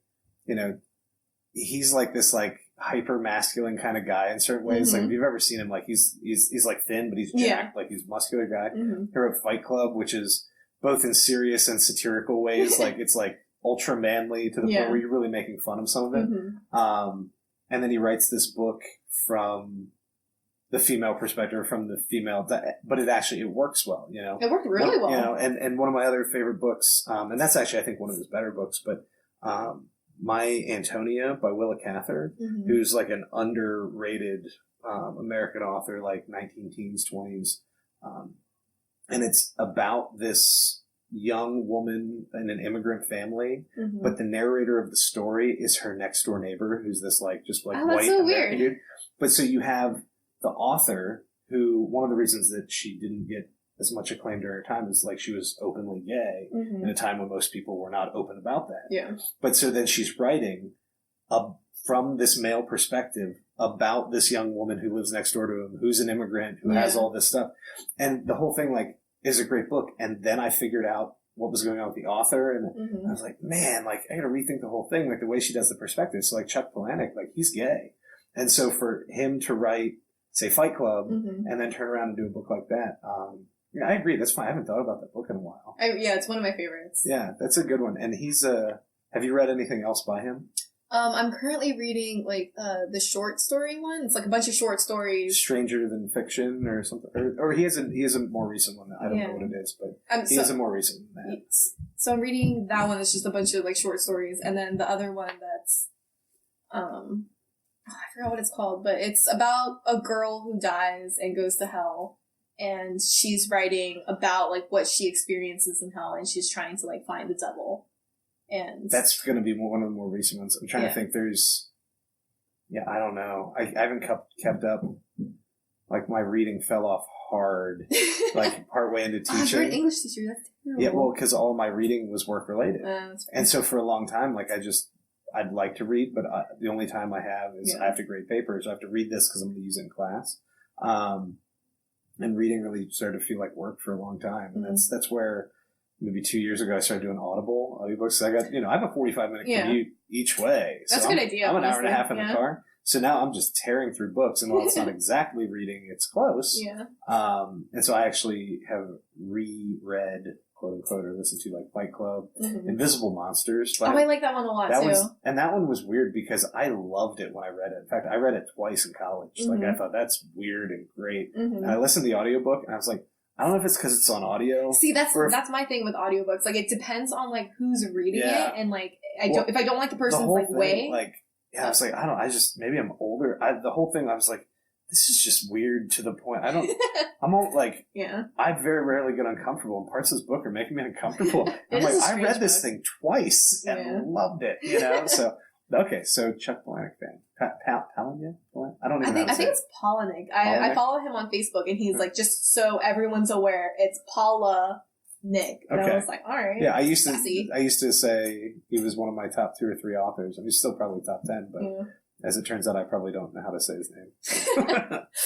he's like this like hyper masculine kind of guy in certain ways. Like if you've ever seen him, like he's like thin, but he's jacked, like he's a muscular guy. He wrote Fight Club, which is both in serious and satirical ways. Like it's like ultra manly to the point where you're really making fun of some of it. And then he writes this book from the female perspective, from the female, but it works well, It worked really well. And one of my other favorite books, and that's actually, I think, one of his better books, but My Antonia by Willa Cather, who's like an underrated American author, like 19 teens, 20s. And it's about this young woman in an immigrant family, but the narrator of the story is her next door neighbor, who's this like just like white so American weird. dude. But so you have the author, who one of the reasons that she didn't get as much acclaim during her time is like she was openly gay in a time when most people were not open about that. Yeah. But so then she's writing from this male perspective about this young woman who lives next door to him, who's an immigrant, who has all this stuff. And the whole thing like is a great book. And then I figured out what was going on with the author, and I was like, man, like I got to rethink the whole thing, like the way she does the perspective. So like Chuck Palahniuk, like he's gay. And so for him to write, say, Fight Club, and then turn around and do a book like that, I agree. That's fine. I haven't thought about that book in a while. It's one of my favorites. Yeah, that's a good one. And he's have you read anything else by him? I'm currently reading like the short story one. It's like a bunch of short stories. Stranger Than Fiction or something, or he has a more recent one. I don't know what it is, but he has a more recent one than that. So I'm reading that one. It's just a bunch of like short stories, and then the other one that's I forgot what it's called, but it's about a girl who dies and goes to hell, and she's writing about like what she experiences in hell, and she's trying to like find the devil. And that's going to be one of the more recent ones. I'm trying to think. I don't know. I haven't kept up. Like my reading fell off hard, like partway into teaching. You're an English teacher. That's terrible. Yeah, well, because all my reading was work related, and so for a long time, like I'd like to read, but the only time I have is I have to grade papers. I have to read this because I'm going to use it in class. And reading really started to feel like work for a long time, and that's where maybe 2 years ago I started doing audiobooks. So I got I have a 45-minute commute each way. That's so a good idea. I'm an hour and a half in the car. So now I'm just tearing through books, and while it's not exactly reading, it's close. Yeah. And so I actually have reread, quote unquote, or listened to like Fight Club, Invisible Monsters. I like that one a lot too. And that one was weird because I loved it when I read it. In fact, I read it twice in college. Like I thought that's weird and great. And I listened to the audiobook, and I was like, I don't know if it's because it's on audio. See, that's my thing with audiobooks. Like it depends on like who's reading it, and like if I don't like the person's like way. I was like, maybe I'm older. The whole thing, I was like, this is just weird to the point. I very rarely get uncomfortable, and parts of this book are making me uncomfortable. I'm like, I read this thing twice and loved it, So, okay, so Chuck Palahniuk fan. Palahniuk? I don't even know. I think it's Palahniuk. I follow him on Facebook, and he's like, just so everyone's aware, it's Paula Nick. And I was like, all right. Yeah, I used to say he was one of my top 2 or 3 authors. I mean, he's still probably top 10, but as it turns out, I probably don't know how to say his name.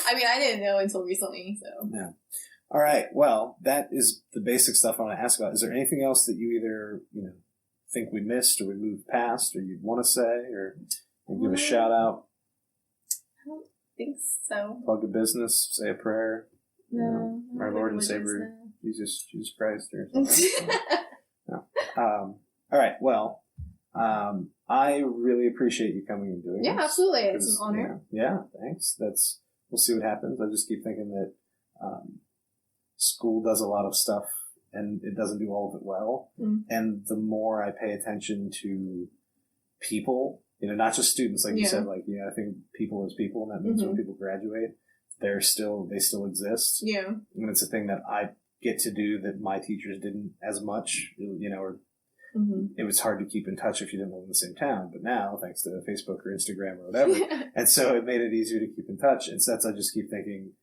I mean, I didn't know until recently, so. Yeah. All right. Well, that is the basic stuff I want to ask about. Is there anything else that you either, think we missed or we moved past or you'd want to say or give a shout out? I don't think so. Plug a business, say a prayer. No. Our Lord and Savior. Jesus Christ or something. No. All right. Well, I really appreciate you coming and doing this. Yeah, absolutely. It's an honor. Yeah, thanks. We'll see what happens. I just keep thinking that school does a lot of stuff and it doesn't do all of it well. And the more I pay attention to people, not just students, like you said, I think people as people, and that means when people graduate, they still exist. Yeah. And it's a thing that I get to do that my teachers didn't as much, or it was hard to keep in touch if you didn't live in the same town. But now, thanks to Facebook or Instagram or whatever, and so it made it easier to keep in touch. And so that's, I just keep thinking,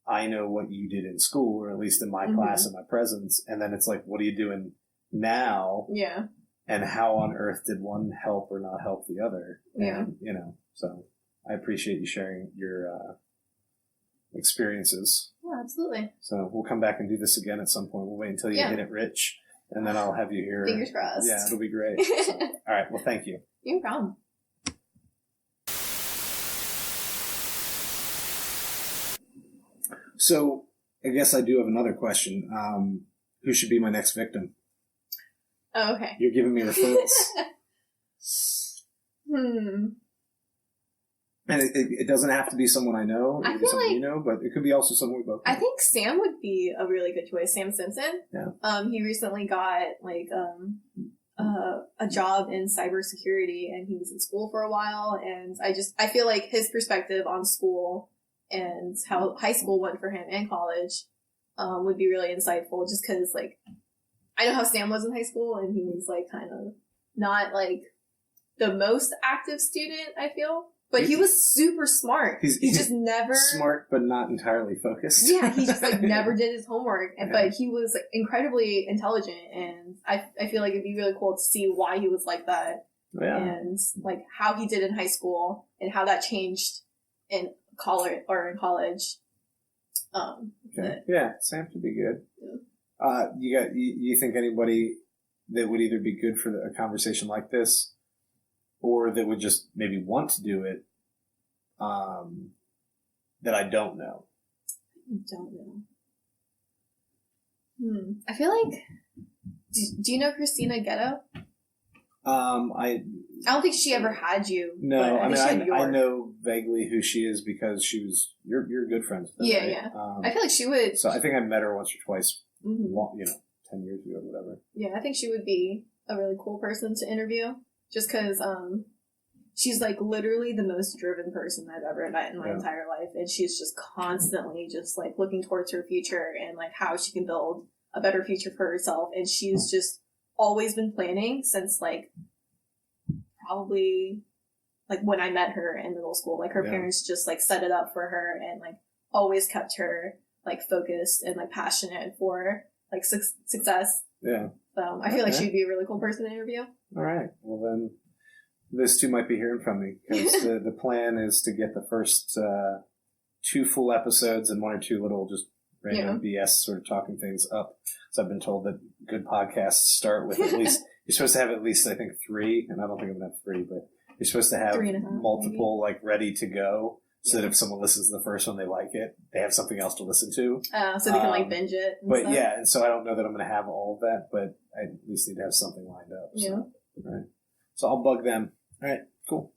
I know what you did in school, or at least in my class and my presence. And then it's like, what are you doing now? Yeah. And how on earth did one help or not help the other? Yeah. And, so I appreciate you sharing your experiences. Yeah, absolutely. So we'll come back and do this again at some point. We'll wait until you hit it rich, and then I'll have you here. Fingers crossed. Yeah, it'll be great. So, all right. Well, thank you. No problem. So I guess I do have another question. Who should be my next victim? Oh, okay. You're giving me referrals. And it doesn't have to be someone I know. It could be someone you know, but it could be also someone we both know. I think Sam would be a really good choice. Sam Simpson. Yeah. He recently got a job in cybersecurity, and he was in school for a while. And I feel like his perspective on school and how high school went for him and college would be really insightful. Just because I know how Sam was in high school, and he was kind of not the most active student, I feel. But he was super smart. He just never... Smart, but not entirely focused. Yeah, he just never did his homework. But he was incredibly intelligent, and I feel like it'd be really cool to see why he was like that. Yeah. And how he did in high school, and how that changed in college. Okay. Yeah, Sam could be good. Yeah. You think anybody that would either be good for a conversation like this, or that would just maybe want to do it, that I don't know? I don't know. I feel like... Do you know Christina Ghetto? I don't think she ever had you. No, I know vaguely who she is because she was... You're good friends with her, right? Yeah. I feel like she would... So I think I met her once or twice, 10 years ago or whatever. Yeah, I think she would be a really cool person to interview. Just because she's like literally the most driven person I've ever met in my entire life. And she's just constantly just like looking towards her future and like how she can build a better future for herself. And she's just always been planning since like probably like when I met her in middle school. Like her parents just like set it up for her and like always kept her like focused and like passionate for like success. Yeah. So I feel like she'd be a really cool person to interview. All right. Well, then those two might be hearing from me because the plan is to get the first 2 full episodes and 1 or 2 little just random BS sort of talking things up. So I've been told that good podcasts start with at least, you're supposed to have at least, I think, 3, and I don't think I'm going to have 3, but you're supposed to have 3.5, multiple like ready to go so that if someone listens to the first one, they like it, they have something else to listen to. So they can like binge it. But stuff. yeah, and so I don't know that I'm going to have all of that, but I at least need to have something lined up. So. Yeah. Right. So I'll bug them. All right, cool.